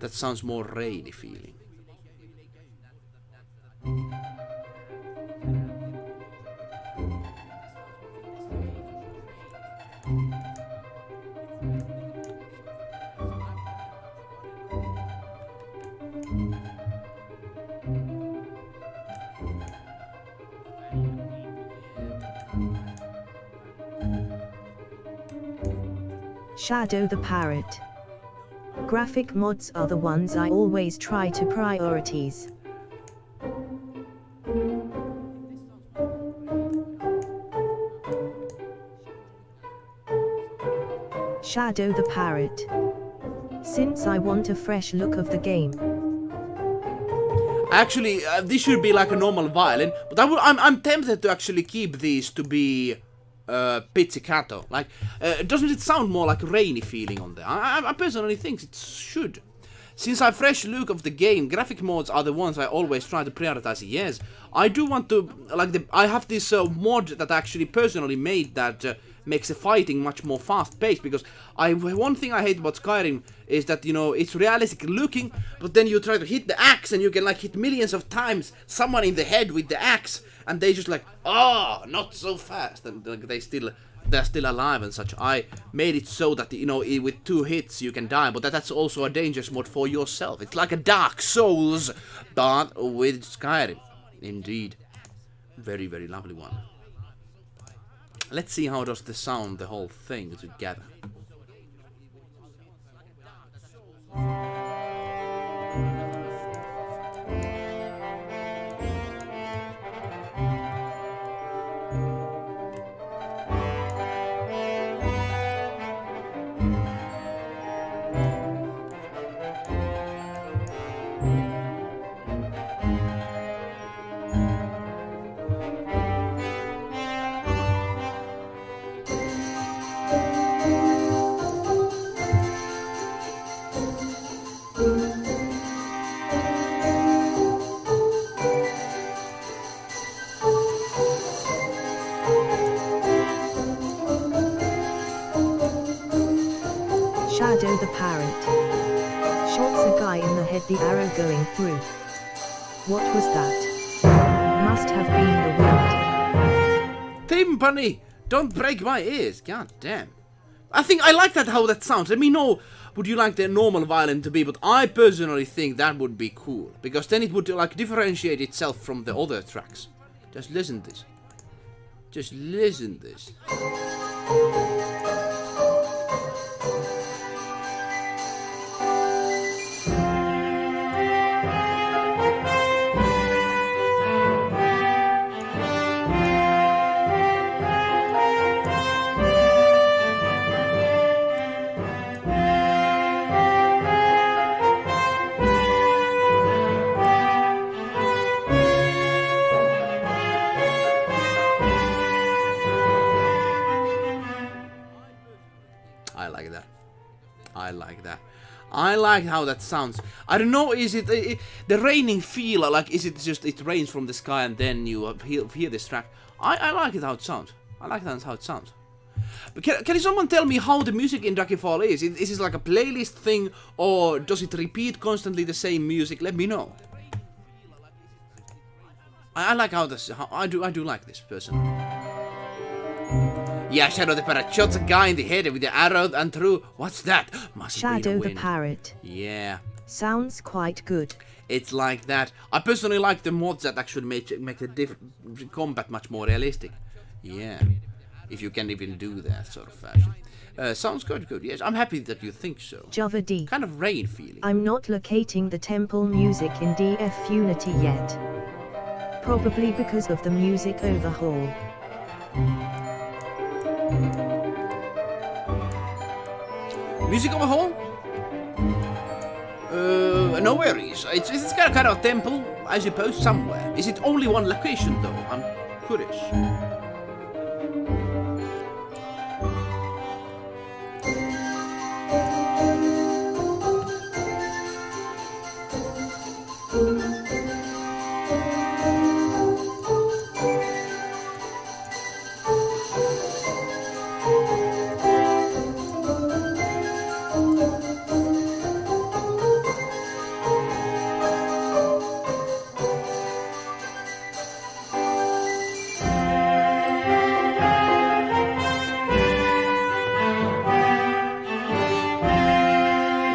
sounds more rainy feeling. Shadow the Parrot. Graphic mods are the ones I always try to prioritize. Shadow the Parrot. Since I want a fresh look of the game. Actually, this should be like a normal violin, but I'm tempted to actually keep these to be pizzicato. Like, doesn't it sound more like a rainy feeling on there? I personally think it should. Since I fresh look of the game, graphic mods are the ones I always try to prioritize. Yes, I do want to, like, I have this mod that I actually personally made that makes the fighting much more fast-paced, because one thing I hate about Skyrim is that, you know, it's realistic looking, but then you try to hit the axe and you can like hit millions of times someone in the head with the axe, and they just like, oh, not so fast, and like, they're still alive and such. I made it so that, you know, with 2 hits you can die, but that's also a dangerous mod for yourself. It's like a Dark Souls, but with Skyrim. Indeed. Very, very lovely one. Let's see how does the sound, the whole thing together. Shadow the Parrot. Shots a guy in the head, the arrow going through. What was that? Must have been the wind. Timpani! Don't break my ears! God damn. I like that, how that sounds. Let me know, would you like the normal violin to be, but I personally think that would be cool, because then it would like differentiate itself from the other tracks. Just listen to this. Just listen to this. I like that. I like that. I like how that sounds. I don't know, is it the raining feel, like, is it just it rains from the sky and then you hear this track? I like it how it sounds. I like that how it sounds. But can someone tell me how the music in Daggerfall is? Is it like a playlist thing, or does it repeat constantly the same music? Let me know. I like how this. I do like this personally. Yeah, Shadow the Parrot shots a guy in the head with the arrow and threw. What's that? Must have been a Shadow the wind. Parrot. Yeah. Sounds quite good. It's like that. I personally like the mods that actually make the combat much more realistic. Yeah. If you can even do that sort of fashion. Sounds good, yes. I'm happy that you think so. Java D. Kind of rain feeling. I'm not locating the temple music in DF Unity yet. Probably because of the music overhaul. Music overhaul? No worries. It's kind of a temple, I suppose, somewhere. Is it only one location, though? I'm curious.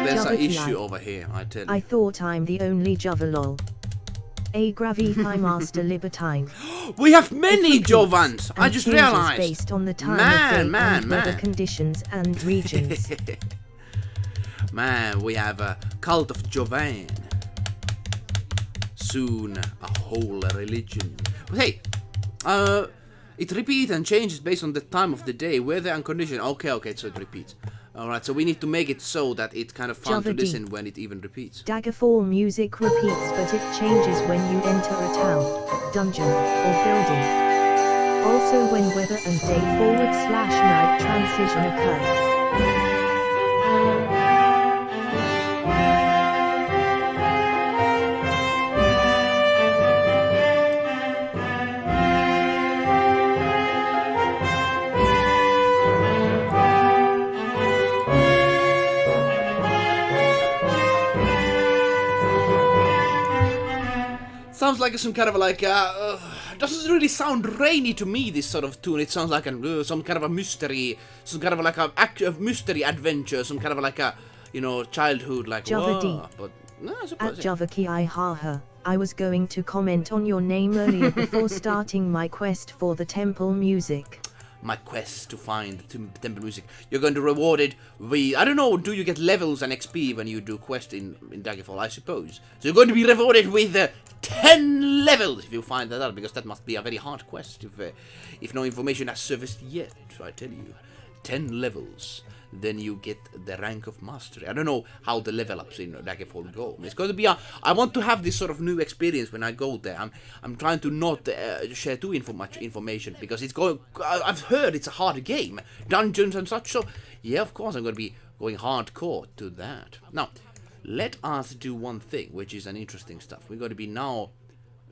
There's an issue over here, I tell you. I thought I'm the only Java lol. A Gravify Master Libertine. We have many Jovans! I just realized! Based on the time of day and weather conditions and regions. Man, we have a cult of Jovan. Soon, a whole religion. But hey, it repeats and changes based on the time of the day, weather and condition. Okay, so it repeats. Alright, so we need to make it so that it's kind of fun to listen when it even repeats. Daggerfall music repeats, but it changes when you enter a town, dungeon, or building. Also when weather and day /night transition occur. Sounds like some kind of like doesn't really sound rainy to me, this sort of tune. It sounds like some kind of a mystery, some kind of like a mystery adventure, some kind of like a, you know, childhood like Java D. But no, I suppose At Java Ki haha. I was going to comment on your name earlier before starting my quest for the temple music. My quest to find the temple music. You're going to reward it with, I don't know, do you get levels and XP when you do quest in Daggerfall, I suppose. So you're going to be rewarded with 10 levels if you find that out, because that must be a very hard quest if no information has surfaced yet, I tell you. 10 levels. Then you get the rank of mastery. I don't know how the level ups in Daggerfall go. It's going to be I want to have this sort of new experience when I go there. I'm trying to not share too much information, because it's going. I've heard it's a hard game, dungeons and such. So yeah, of course I'm going to be going hardcore to that. Now, let us do one thing, which is an interesting stuff. We're going to be now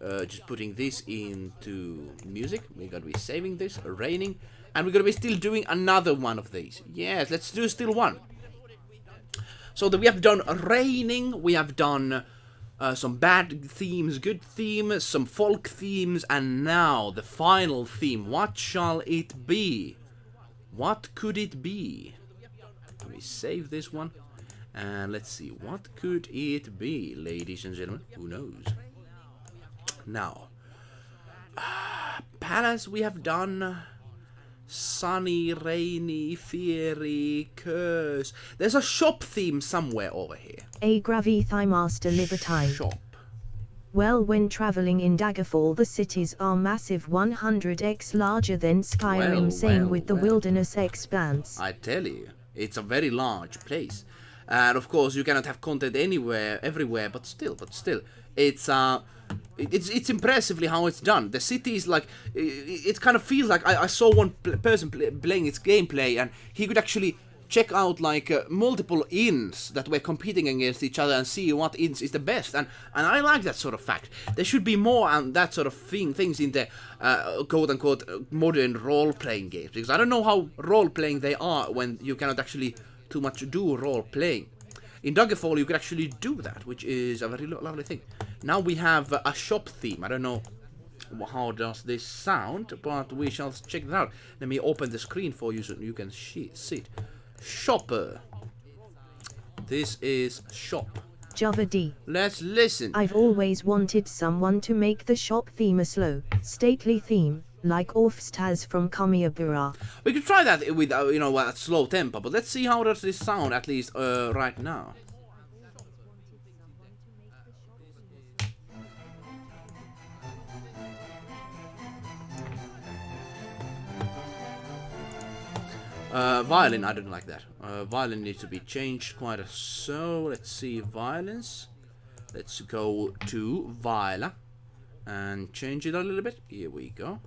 just putting this into music. We're going to be saving this, raining. And we're going to be still doing another one of these. Yes, let's do still one. So that we have done raining, we have done some bad themes, good themes, some folk themes, and now the final theme. What shall it be? What could it be? Let me save this one. And let's see, what could it be, ladies and gentlemen? Who knows? Now, Palace we have done... Sunny, rainy, fiery, curse. There's a shop theme somewhere over here. A Gravify Master Libertine. Shop. Well, when traveling in Daggerfall, the cities are massive, 100x larger than Skyrim. Same with the wilderness expanse. I tell you, it's a very large place. And of course, you cannot have content anywhere, everywhere, but still, it's impressively how it's done. The city is like, it kind of feels like I saw one person playing its gameplay, and he could actually check out like multiple inns that were competing against each other and see what inns is the best. And I like that sort of fact. There should be more and that sort of things in the quote-unquote modern role-playing games, because I don't know how role-playing they are when you cannot actually too much do role-playing. In Daggerfall, you could actually do that, which is a very lovely thing. Now we have a shop theme. I don't know how does this sound, but we shall check it out. Let me open the screen for you so you can see it. Shopper. This is shop. Java D. Let's listen. I've always wanted someone to make the shop theme a slow, stately theme, like Orfstaz from Kamiyabura. We could try that with, a slow tempo, but let's see how does this sound, at least right now. Violin, I don't like that. Violin needs to be changed quite so. Let's see, violence. Let's go to Viola and change it a little bit. Here we go.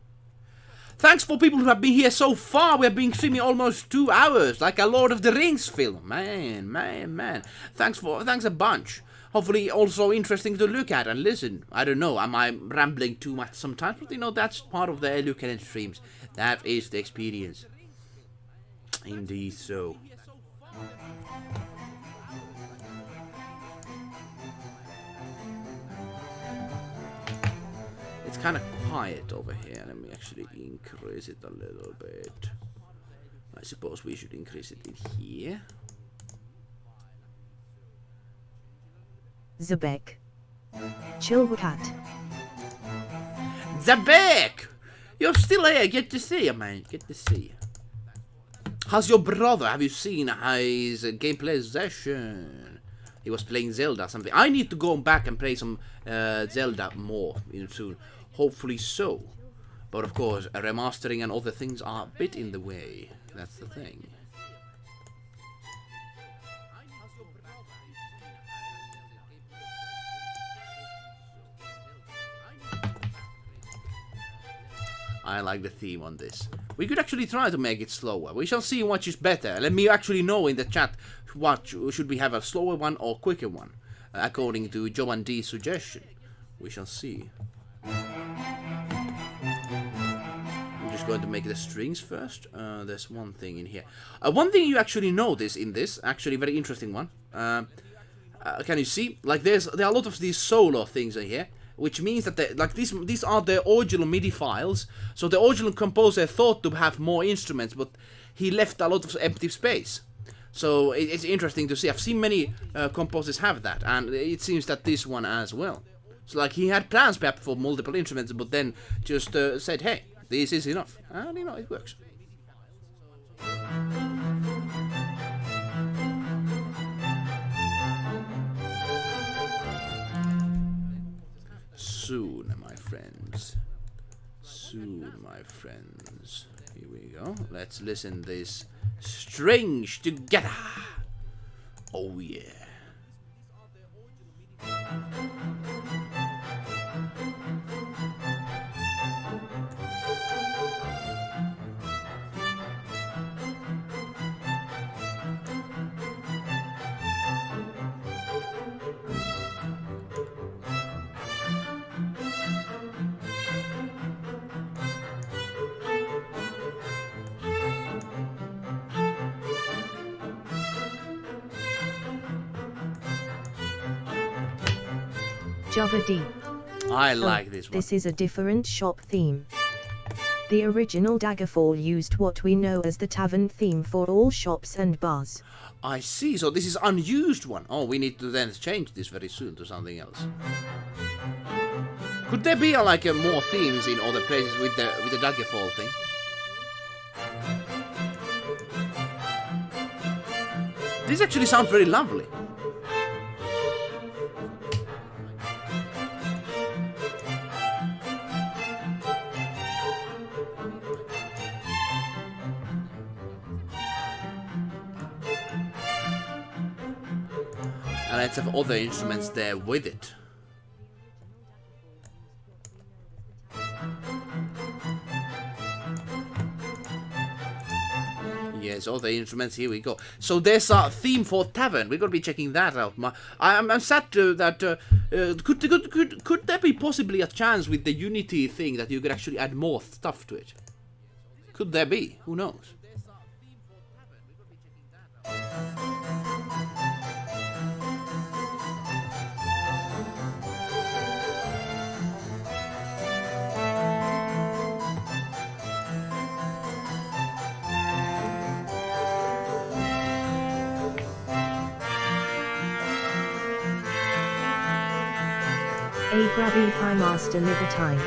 Thanks for people who have been here so far. We have been streaming almost 2 hours, like a Lord of the Rings film. Man. Thanks a bunch. Hopefully also interesting to look at and listen. I don't know, am I rambling too much sometimes? But that's part of the eluukkanen streams. That is the experience. Indeed so. It's kind of quiet over here. Let me actually increase it a little bit. I suppose we should increase it in here. Zabek. Chilwakat. Zabek! You're still here. Good to see you, man. Good to see you. How's your brother? Have you seen his gameplay session? He was playing Zelda or something. I need to go back and play some Zelda more soon. Hopefully so. But of course, remastering and other things are a bit in the way. That's the thing. I like the theme on this. We could actually try to make it slower. We shall see which is better. Let me actually know in the chat what should we have, a slower one or quicker one, according to Joan D's suggestion. We shall see. I'm just going to make the strings first. There's one thing in here. One thing you actually notice in this, actually very interesting one. Can you see? Like there are a lot of these solo things in here. Which means that these are the original MIDI files. So the original composer thought to have more instruments, but he left a lot of empty space. So it's interesting to see. I've seen many composers have that, and it seems that this one as well. So like he had plans perhaps for multiple instruments, but then just said, "Hey, this is enough," and it works. Soon, my friends. Soon, my friends. Here we go. Let's listen this strings together. Oh yeah. Java D. I like this one. This is a different shop theme. The original Daggerfall used what we know as the tavern theme for all shops and bars. I see. So this is unused one. Oh, we need to then change this very soon to something else. Could there be more themes in other places with the Daggerfall thing? This actually sounds very lovely. And let's have other instruments there with it. Yes, other instruments, here we go. So there's a theme for tavern. We're going to be checking that out. I'm sad that... could there be possibly a chance with the Unity thing that you could actually add more stuff to it? Could there be? Who knows? A grabby pie master libertine.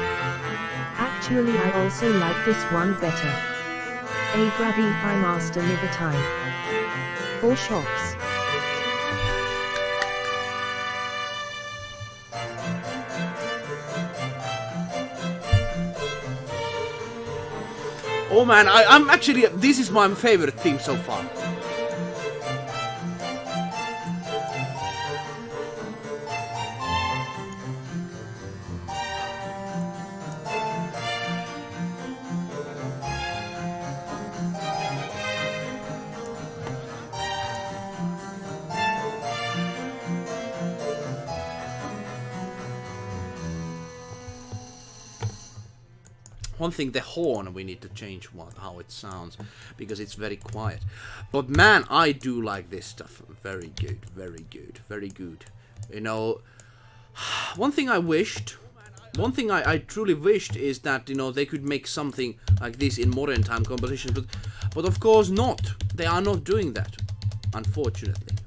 Actually I also like this one better. A grabby pie master libertine. 4 shops. Oh man, I'm actually, this is my favorite theme so far. One thing, the horn, we need to change how it sounds, because it's very quiet. But man, I do like this stuff. Very good, very good, very good. You know, one thing I truly wished is that, you know, they could make something like this in modern time compositions, but of course not. They are not doing that, unfortunately.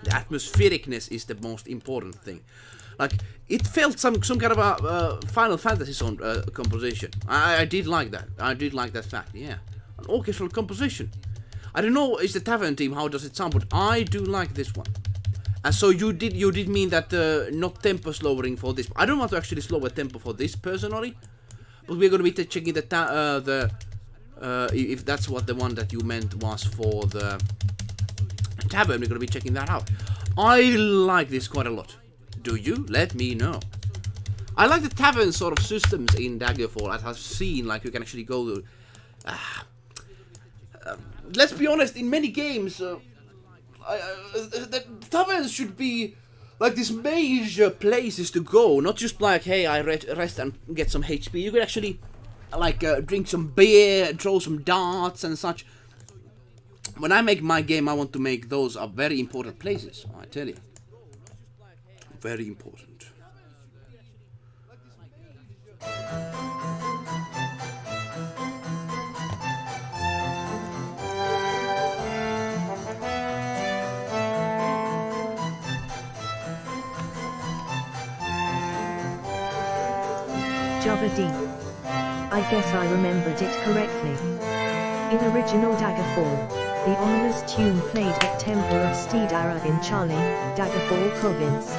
The atmosphericness is the most important thing. Like, it felt some kind of a Final Fantasy song composition. I did like that. I did like that fact. Yeah, an orchestral composition. I don't know, is the Tavern team, how does it sound, but I do like this one. And so you did mean that not tempo slowing for this. I don't want to actually slow a tempo for this personally, but we're going to be checking the if that's what the one that you meant was for the Tavern. We're going to be checking that out. I like this quite a lot. Do you? Let me know. I like the tavern sort of systems in Daggerfall, as I've seen, like you can actually go to... let's be honest, in many games, the taverns should be like these major places to go, not just like, hey, I rest and get some HP. You could actually, like, drink some beer, throw some darts and such. When I make my game, I want to make those are very important places, I tell you. Very important. Java D. I guess I remembered it correctly. In original Daggerfall, the ominous tune played at Temple of Steedara in Charlie, Daggerfall province.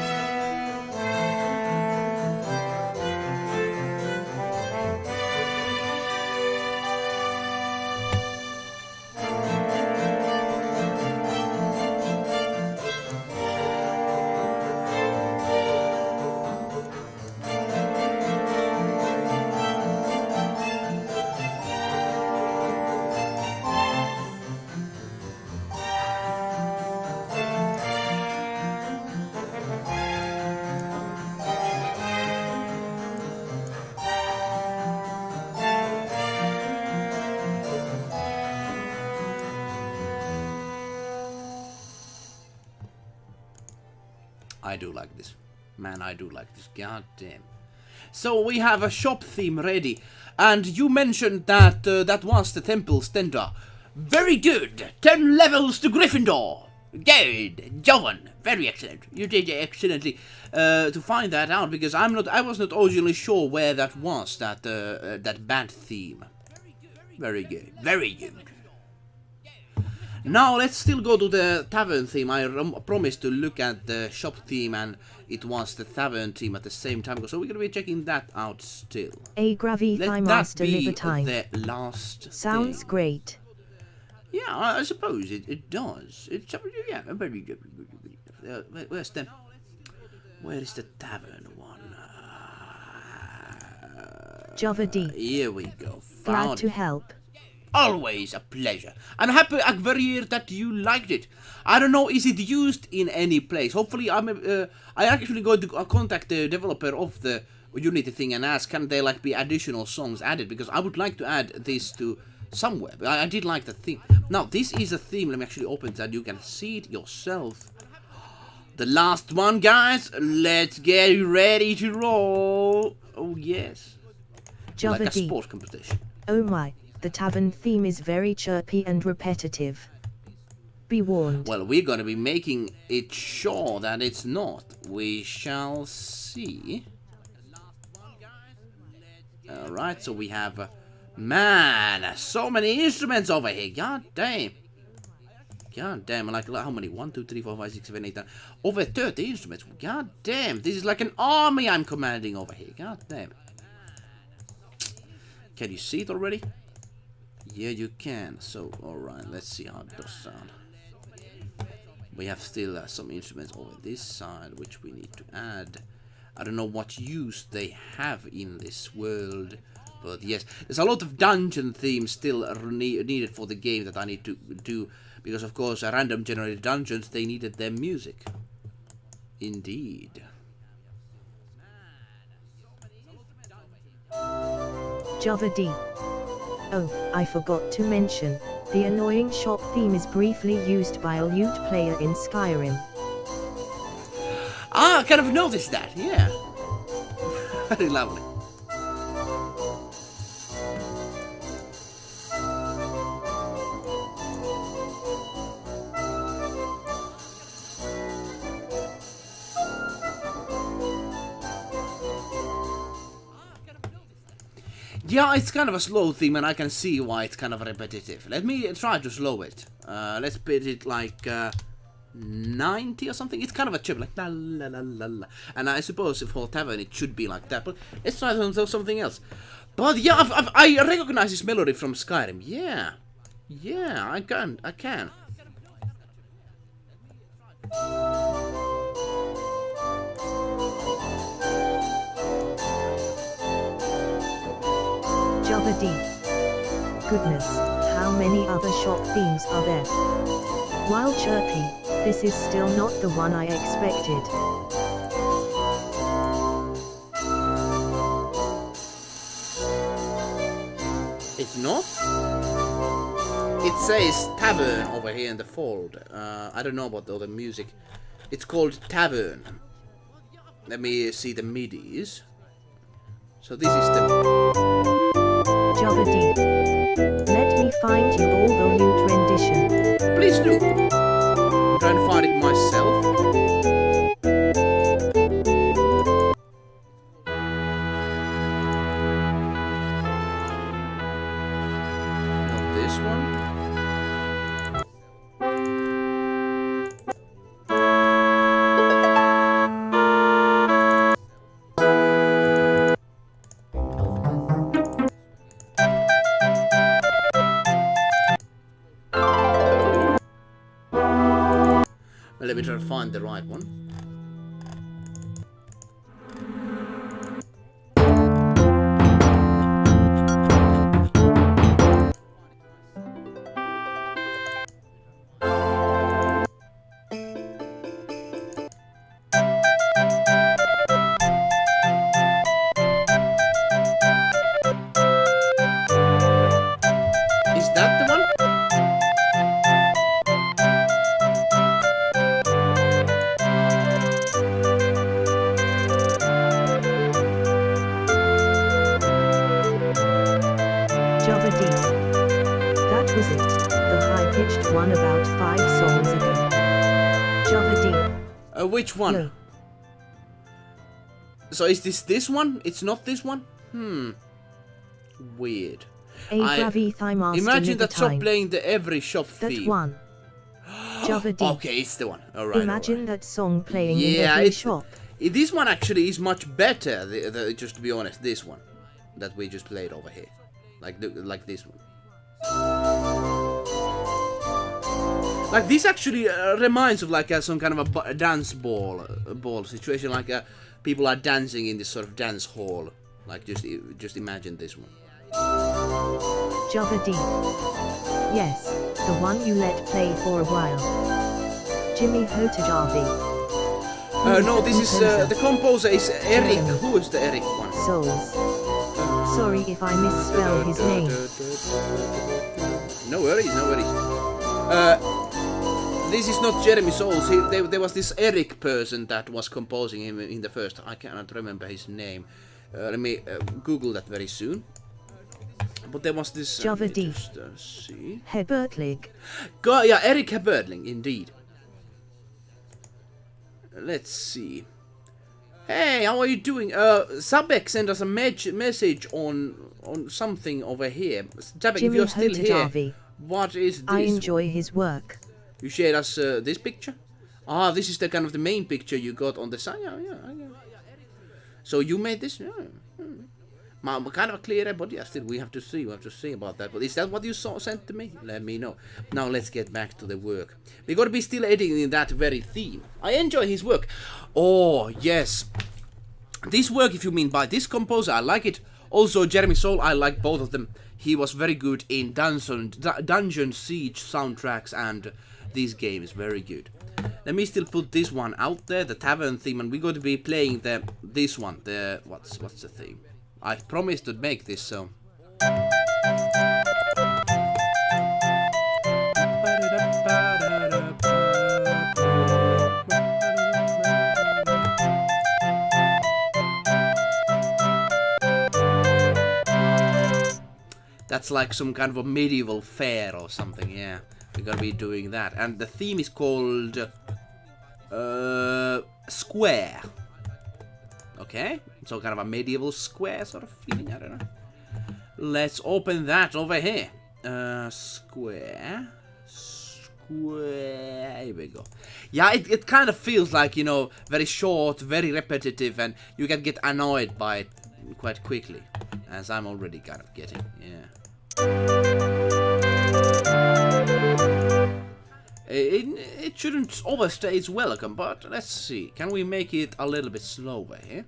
I do like this. Man, I do like this. God damn. So we have a shop theme ready. And you mentioned that that was the Temple Stender. Very good. 10 levels to Gryffindor. Good. Jovan. Very excellent. You did excellently to find that out, because I was not originally sure where that was, that band theme. Very good. Very good. Now let's still go to the tavern theme. I promised to look at the shop theme, and it was the tavern theme at the same time. So we're gonna be checking that out still. A Gravy Thigh Master Libertine. The last Sounds thing. Great. Yeah, I suppose it does. It's yeah, very good. Where is the tavern one? Java D. Here we go. Glad to help. Always a pleasure. I'm happy, Akverir, that you liked it. I don't know, is it used in any place? Hopefully, I actually going to contact the developer of the Unity thing and ask, can there like be additional songs added? Because I would like to add this to somewhere. I did like the theme. Now, this is a theme. Let me actually open it so you can see it yourself. The last one, guys. Let's get ready to roll. Oh, yes. Java like a D. sport competition. Oh my. The tavern theme is very chirpy and repetitive. Be warned. Well, we're gonna be making it sure that it's not. We shall see. Alright, so we have... man, so many instruments over here. God damn. God damn, like how many? 1, 2, 3, 4, 5, 6, 7, 8, 9. Over 30 instruments. God damn, this is like an army I'm commanding over here. God damn. Can you see it already? Yeah, you can. So, alright, let's see how it does sound. We have still some instruments over this side, which we need to add. I don't know what use they have in this world, but yes, there's a lot of dungeon themes still needed for the game that I need to do, because of course, random generated dungeons, they needed their music. Indeed. Java D. Oh, I forgot to mention, the annoying shop theme is briefly used by a lute player in Skyrim. Ah, I kind of noticed that, yeah. Very lovely. Yeah, it's kind of a slow theme, and I can see why it's kind of repetitive. Let me try to slow it. Let's put it like 90 or something. It's kind of a chip, like la la la la la. And I suppose for tavern it should be like that, but let's try something else. But yeah, I recognize this melody from Skyrim. Yeah, yeah, I can. Java D. Goodness, how many other shop themes are there? While chirpy, this is still not the one I expected. It's not? It says tavern over here in the fold. I don't know about the other music. It's called tavern. Let me see the midis. So this is the... Java D. Let me find you all the lute rendition. Please do. I'm trying to find it myself. Not this one. Let me try to find the right one. Is that the one? Java D. That was it, the high-pitched one about 5 songs ago. Java D. Which one? No. So is this one? It's not this one? Weird. Imagine that shop playing the every shop theme. That one. Java D. Okay, it's the one. Alright. Imagine that song playing in every shop. This one actually is much better, just to be honest, this one. That we just played over here. Like this one. Like this actually reminds of like some kind of a dance ball situation, like people are dancing in this sort of dance hall. Like just imagine this one. Java D. Yes, the one you let play for a while. Jimmy Hotajavi. No, this is the composer is Eric. Who is the Eric one? Souls. Sorry if I misspelled his name. No worries, no worries. This is not Jeremy Souls. There was this Eric person that was composing him in the first. I cannot remember his name. Let me Google that very soon. but there was this... Java D. See. Hebertlig. Yeah, Eric Hebertling, indeed. Let's see. Hey, how are you doing? Zabek sent us a message on something over here. Zabek, if you're still here, what is this? I enjoy his work. You shared us this picture? Ah, this is the kind of the main picture you got on the side. Yeah. So you made this? Yeah. Kind of clear, but yeah, still we have to see about that. But is that what you sent to me? Let me know. Now let's get back to the work. We're gonna be still editing that very theme. I enjoy his work. Oh yes, this work, if you mean by this composer, I like it. Also Jeremy Soule, I like both of them. He was very good in Dungeon Siege soundtracks, and this game is very good. Let me still put this one out there, the tavern theme, and we're going to be playing this one. What's the theme? I promised to make this, so... That's like some kind of a medieval fair or something, yeah. We're gonna be doing that. And the theme is called... Square. Okay, so kind of a medieval square sort of feeling, I don't know. Let's open that over here. Square. Here we go. Yeah, it kind of feels like, you know, very short, very repetitive, and you can get annoyed by it quite quickly. As I'm already kind of getting, yeah. It shouldn't overstay its welcome, but let's see. Can we make it a little bit slower here?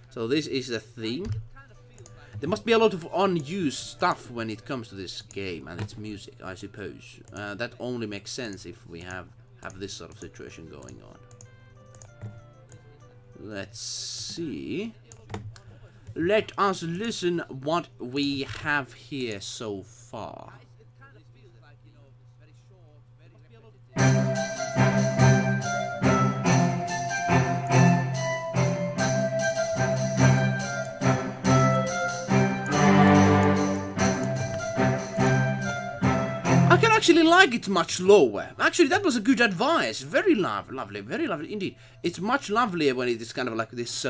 So this is the theme. There must be a lot of unused stuff when it comes to this game and its music, I suppose. That only makes sense if we have this sort of situation going on. Let's see. Let us listen what we have here so far. I can actually like it much lower. Actually, that was a good advice. Very lovely, very lovely indeed. It's much lovelier when it is kind of like this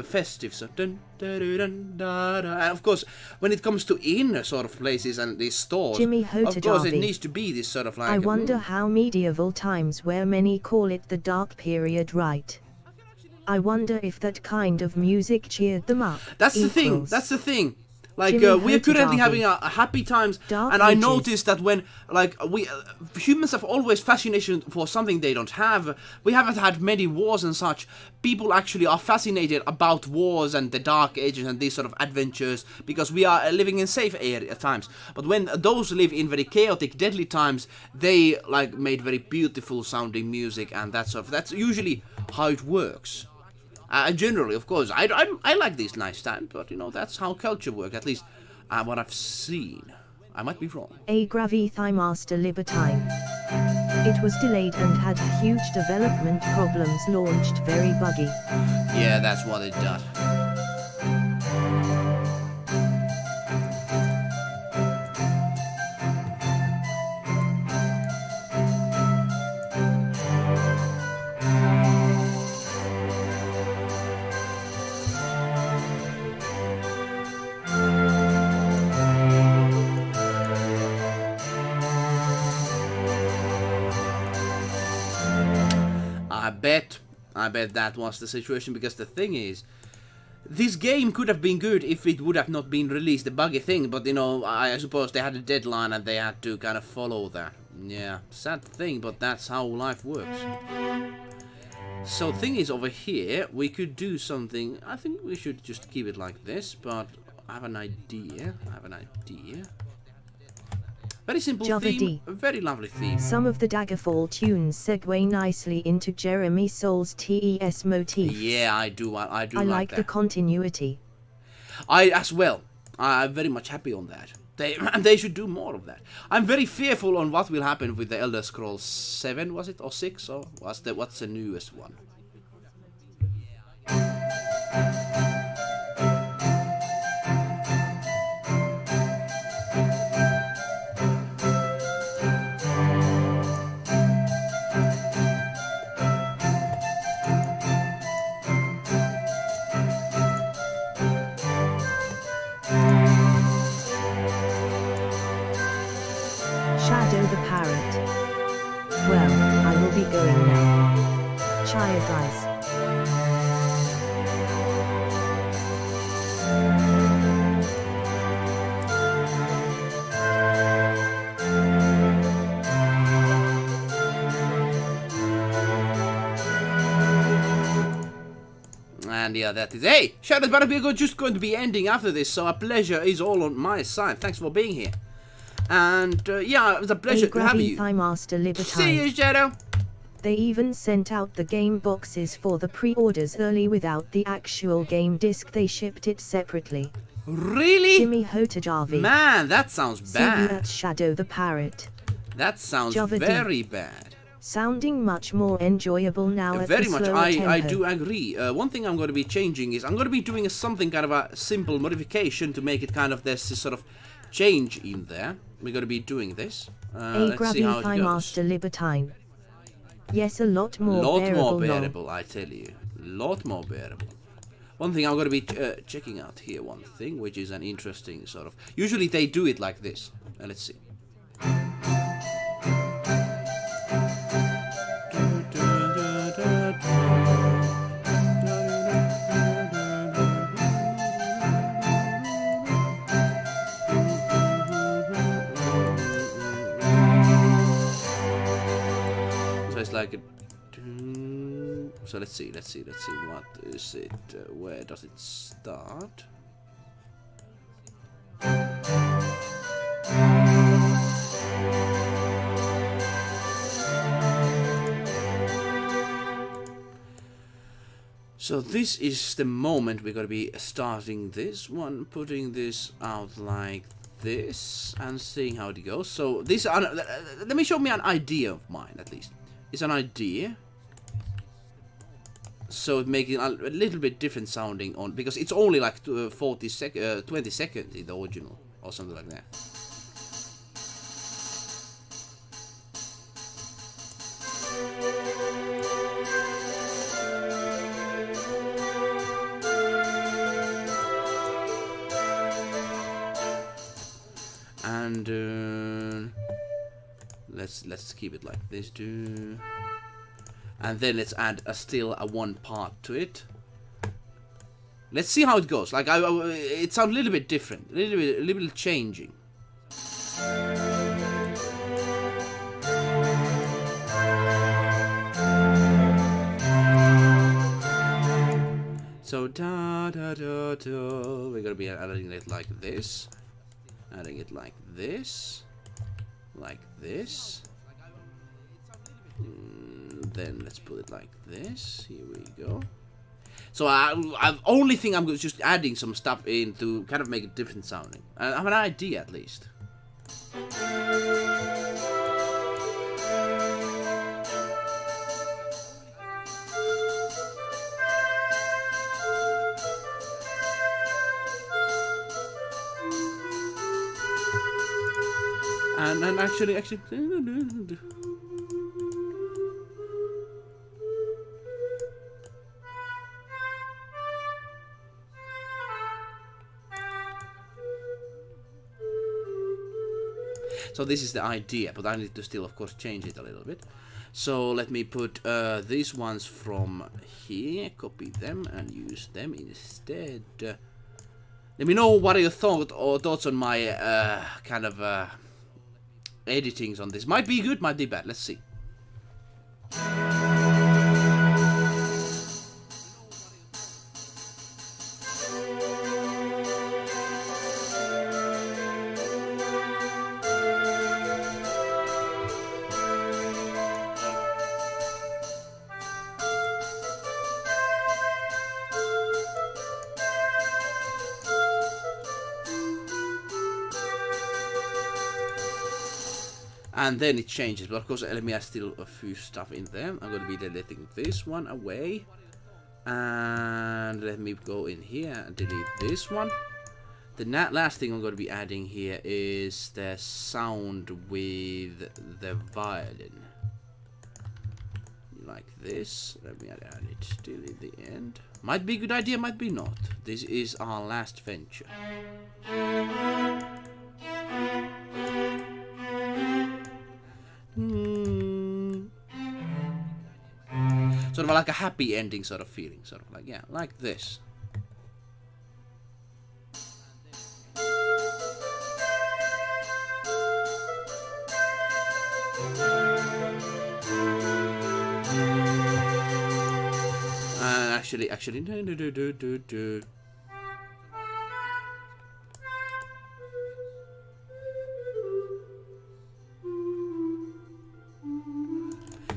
festive. So, dun, dun, dun, dun, dun, dun. And of course, when it comes to inner sort of places and these stores, of course it needs to be this sort of like... I wonder how medieval times where many call it the dark period, right? I wonder if that kind of music cheered them up. That's the thing, that's the thing. Like, we are currently having a happy times, and I noticed that when, like, humans have always fascination for something they don't have. We haven't had many wars and such. People actually are fascinated about wars and the Dark Ages and these sort of adventures, because we are living in safe times. But when those live in very chaotic, deadly times, they, like, made very beautiful sounding music and that sort of... That's usually how it works. Generally, of course, I like these nice times, but you know, that's how culture works, at least what I've seen. I might be wrong. A Gravy Master Libertine. It was delayed and had huge development problems, launched very buggy. Yeah, that's what it does. I bet that was the situation, because the thing is, this game could have been good if it would have not been released, the buggy thing, but you know, I suppose they had a deadline and they had to kind of follow that. Yeah, sad thing, but that's how life works. So thing is, over here, we could do something. I think we should just keep it like this, but I have an idea. Very simple theme, very lovely theme. Some of the Daggerfall tunes segue nicely into Jeremy Soule's TES motif. Yeah, I do. I like the continuity. I as well. I'm very much happy on that. They should do more of that. I'm very fearful on what will happen with the Elder Scrolls 7, was it, or 6, or what's the newest one? fire guys. And yeah, that is... Hey! Shoutout, but we're just going to be ending after this, so a pleasure is all on my side. Thanks for being here. And yeah, it was a pleasure to have you. Master See you, Shadow! They even sent out the game boxes for the pre-orders early without the actual game disc. They shipped it separately. Really? Jimmy Hotajavi. Man, that sounds bad. Shadow the Parrot. That sounds Javadi. very bad. Sounding much more enjoyable now at Very the much, slower I tempo. do agree. One thing I'm going to be changing is I'm going to be doing something kind of a simple modification to make it kind of this sort of change in there. We're going to be doing this. Let's see how it goes. Master Libertine. Yes, a lot more bearable, I tell you. Lot more bearable. One thing I'm going to be checking out here, one thing, which is an interesting sort of... Usually they do it like this. Let's see. Like a, so let's see what is it, where does it start? So this is the moment we're gonna be starting this one, putting this out like this and seeing how it goes. So this, let me show me an idea of mine at least. It's an idea, so it makes it a little bit different sounding on, because it's only like 20 seconds in the original or something like that. And let's keep it like this, too. And then let's add still a one part to it. Let's see how it goes. Like it sounds a little bit different, a little bit changing. So da da da da. We're gonna be adding it like this, adding it like this. Like this. Then let's put it like this. Here we go. So I only think I'm just adding some stuff in to kind of make it different sounding. I have an idea at least. And actually. So this is the idea, but I need to still, of course, change it a little bit. So let me put these ones from here, copy them, and use them instead. Let me know what are your thoughts on my kind of editings on this. Might be good, might be bad. Let's see. And then it changes, but of course let me add still a few stuff in there. I'm going to be deleting this one away. And let me go in here and delete this one. The last thing I'm going to be adding here is the sound with the violin. Like this. Let me add it still in the end. Might be a good idea, might be not. This is our last venture. Sort of like a happy ending sort of feeling, sort of like, yeah, like this. Actually, no.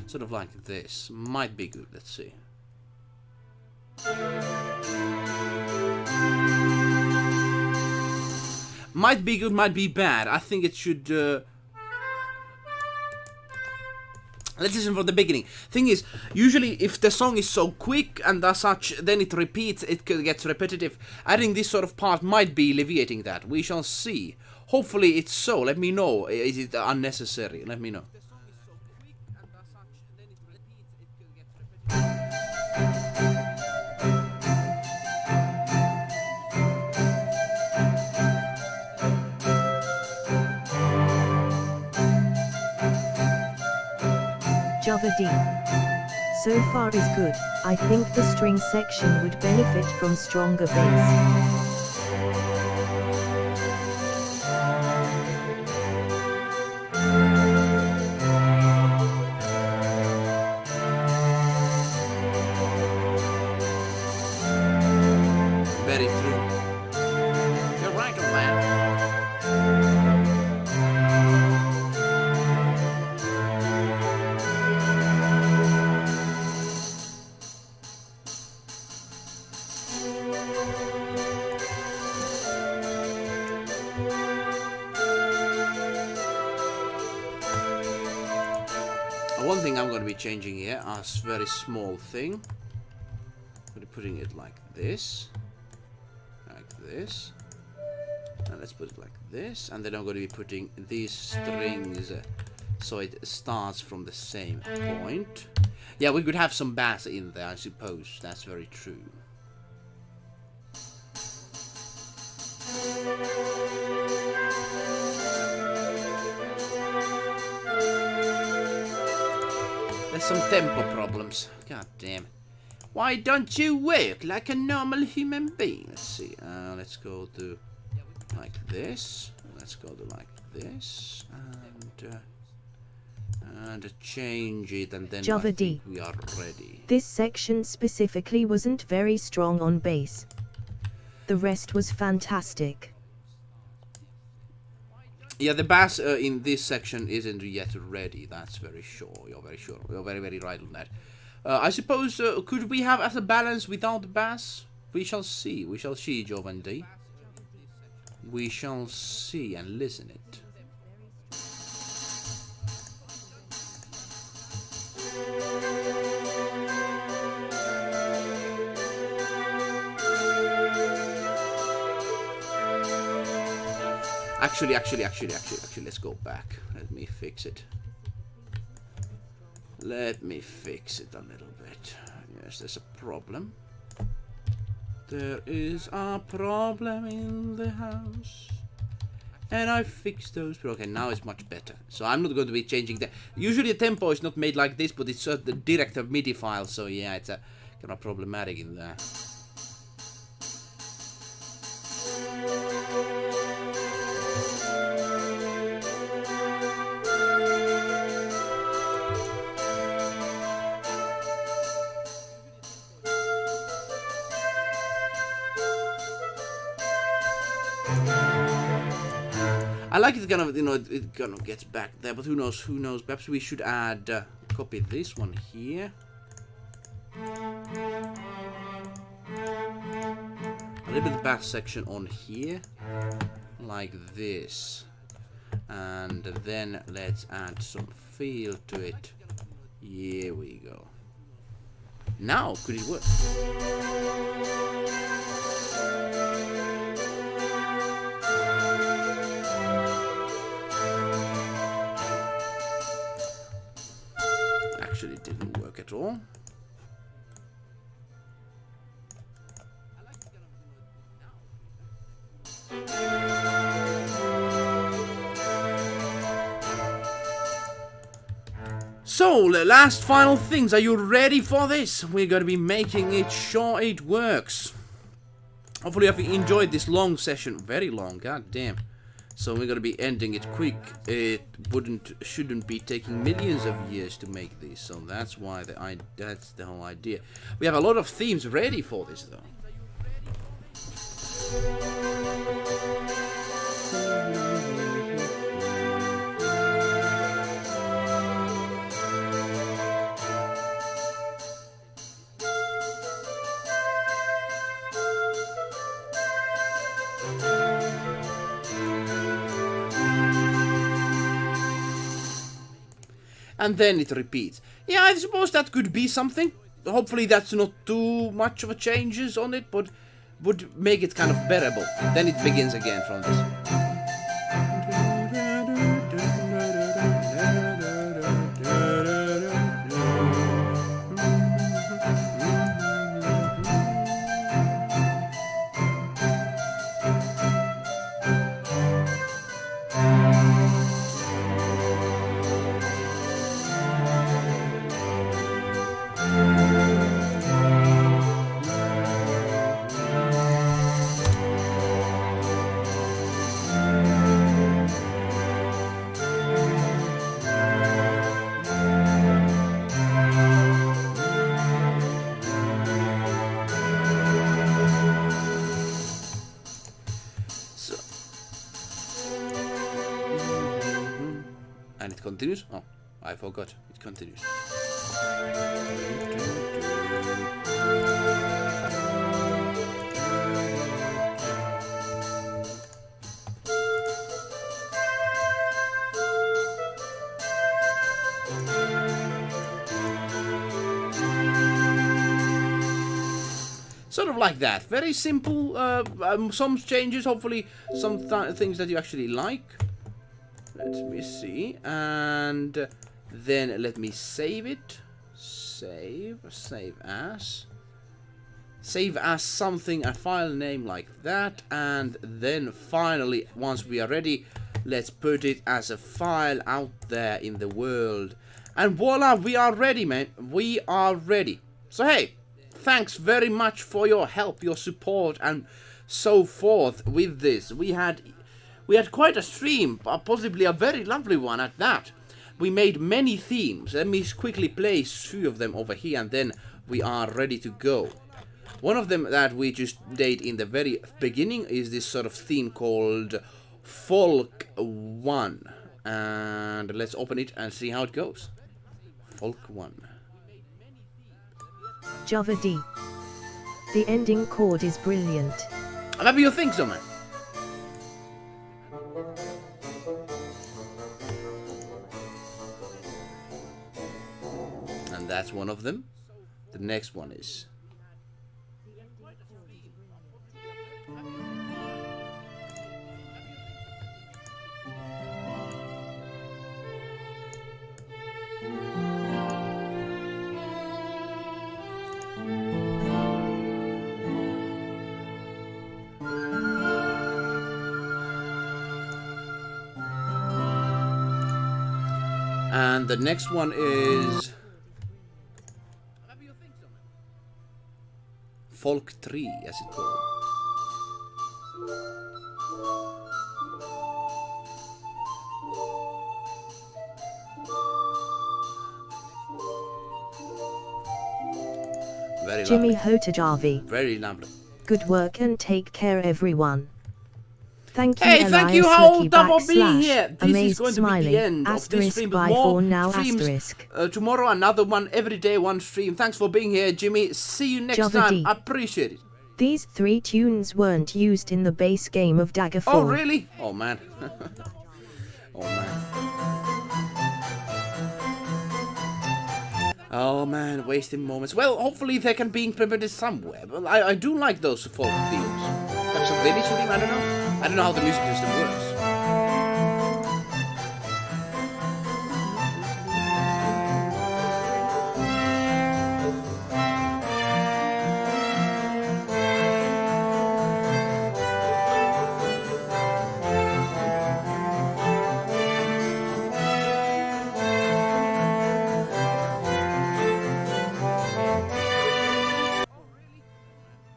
Sort of like this. Might be good, let's see. Might be good, might be bad. I think it should... Let's listen from the beginning. Thing is, usually if the song is so quick and as such, then it repeats, it gets repetitive. Adding this sort of part might be alleviating that. We shall see. Hopefully it's so. Let me know. Is it unnecessary? Let me know. Java D. So far is good. I think the string section would benefit from stronger bass. Very true. You're right on that. One thing I'm going to be changing here, a very small thing. I'm going to be putting it like this. And let's put it like this, and then I'm going to be putting these strings so it starts from the same point. Yeah, we could have some bass in there, I suppose. That's very true. There's some tempo problems. God damn. Why don't you work like a normal human being? Let's see. Let's go to like this. Let's go to like this, and change it, and then Java I D. think we are ready. This section specifically wasn't very strong on bass. The rest was fantastic. Yeah, the bass in this section isn't yet ready. That's very sure. You're very sure. You're very, very right on that. I suppose, could we have as a balance without bass? We shall see. We shall see, Jovan D. We shall see and listen it. Actually, let's go back. Let me fix it. Let me fix it a little bit. Yes, there's a problem. There is a problem in the house. And I fixed those. Okay, now it's much better. So I'm not going to be changing the... Usually the tempo is not made like this, but it's the direct MIDI file. So yeah, it's a kind of problematic in there. I like it kind of, you know, it kind of gets back there, but who knows, perhaps we should add, copy this one here. A little bit of bass section on here, like this. And then let's add some feel to it. Here we go. Now, could it work? Actually, it didn't work at all. So, the last final things. Are you ready for this? We're going to be making it sure it works. Hopefully you have enjoyed this long session. Very long, god damn. So we're going to be ending it quick. It shouldn't be taking millions of years to make this. So that's why that's the whole idea. We have a lot of themes ready for this though. And then it repeats. Yeah, I suppose that could be something. Hopefully that's not too much of a changes on it, but would make it kind of bearable. Then it begins again from this. And it continues? Oh, I forgot. It continues. Sort of like that. Very simple. Some changes, hopefully some things that you actually like. Let me see. And then let me save it. Save as something, a file name like that. And then finally, once we are ready, let's put it as a file out there in the world. And voila, we are ready, man. We are ready. So hey, thanks very much for your help, your support, and so forth with this. We had quite a stream, possibly a very lovely one at that. We made many themes. Let me quickly place 2 of them over here, and then we are ready to go. One of them that we just did in the very beginning is this sort of theme called Folk 1. And let's open it and see how it goes. Folk 1. Java D. The ending chord is brilliant. Maybe you think so, man. And that's one of them. The next one is... And the next one is Folk 3, as it's called. Very Jimmy lovely. Hotajavi. Very lovely. Good work and take care, everyone. Thank you, Hey, thank you, Elias Hold for being / here. This amazed is going smiling, to be the end of this stream. by More for now, streams. asterisk. Tomorrow, another one. Every day, one stream. Thanks for being here, Jimmy. See you next Java time. D. Appreciate it. These 3 tunes weren't used in the base game of Daggerfall. Oh, really? Oh, man. Oh, man. Oh, man. Wasting moments. Well, hopefully they can be implemented somewhere. But I do like those folk themes. Perhaps a village theme? I don't know. I don't know how the music system works.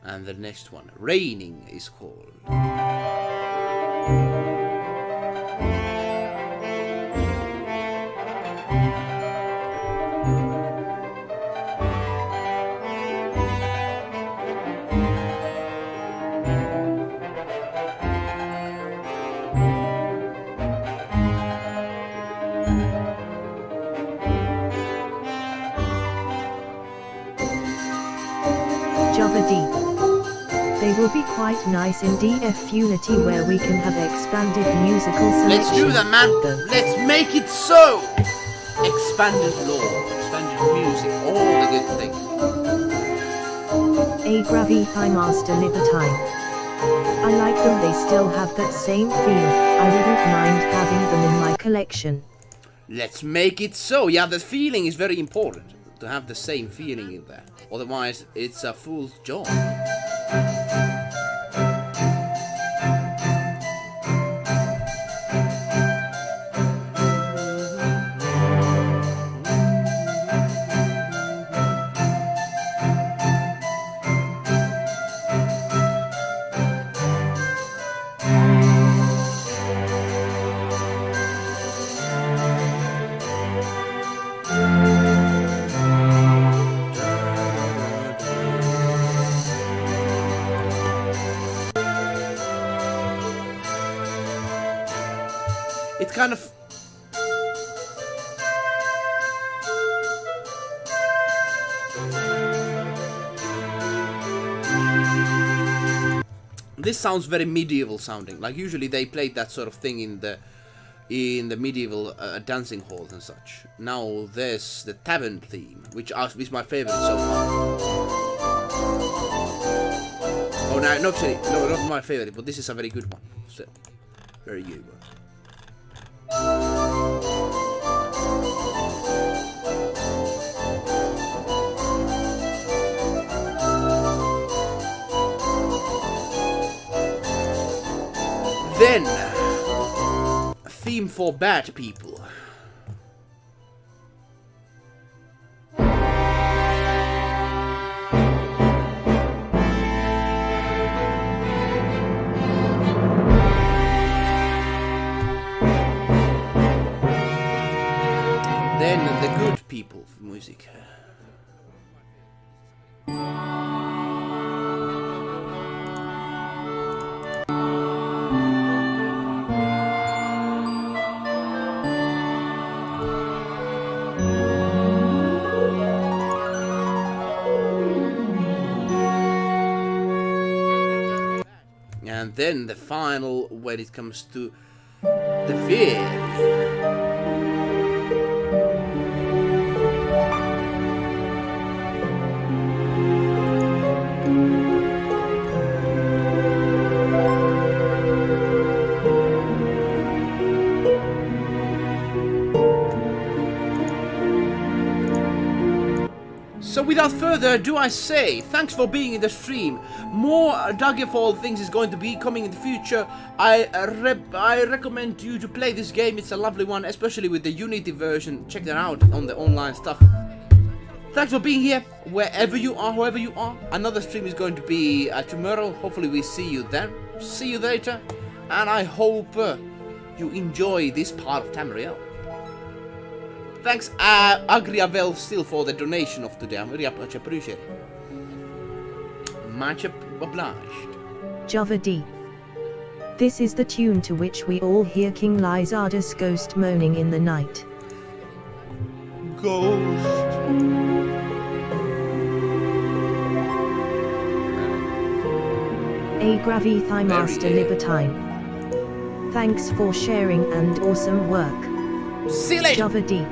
And the next one, Raining, is called. Java D. They will be quite nice in DF Unity where we can have expanded musical selection. Let's do that, man. Let's make it so. Expanded lore, expanded music, all the good things. A Gravy Master Libertine. I like them, they still have that same feel. I wouldn't mind having them in my collection. Let's make it so. Yeah, the feeling is very important. To have the same feeling in there. Otherwise, it's a fool's job. It's kind of... This sounds very medieval sounding. Like usually they played that sort of thing in the medieval dancing halls and such. Now there's the tavern theme, which is my favorite so far. Oh no, actually, no, not my favorite, but this is a very good one. So, very good one. Then, a theme for bad people. Then the good people music. And then the final when it comes to the fear. So without further ado, I say thanks for being in the stream. More Daggerfall things is going to be coming in the future. I recommend you to play this game. It's a lovely one, especially with the Unity version. Check that out on the online stuff. Thanks for being here, wherever you are, whoever you are. Another stream is going to be tomorrow. Hopefully we see you then. See you later. And I hope you enjoy this part of Tamriel. Thanks, Agriavel, still for the donation of today. I'm very much appreciated. Much obliged. Java D. This is the tune to which we all hear King Lyzardus' ghost moaning in the night. Ghost. A Gravy Master Libertine. Thanks for sharing and awesome work. See you later. Java D.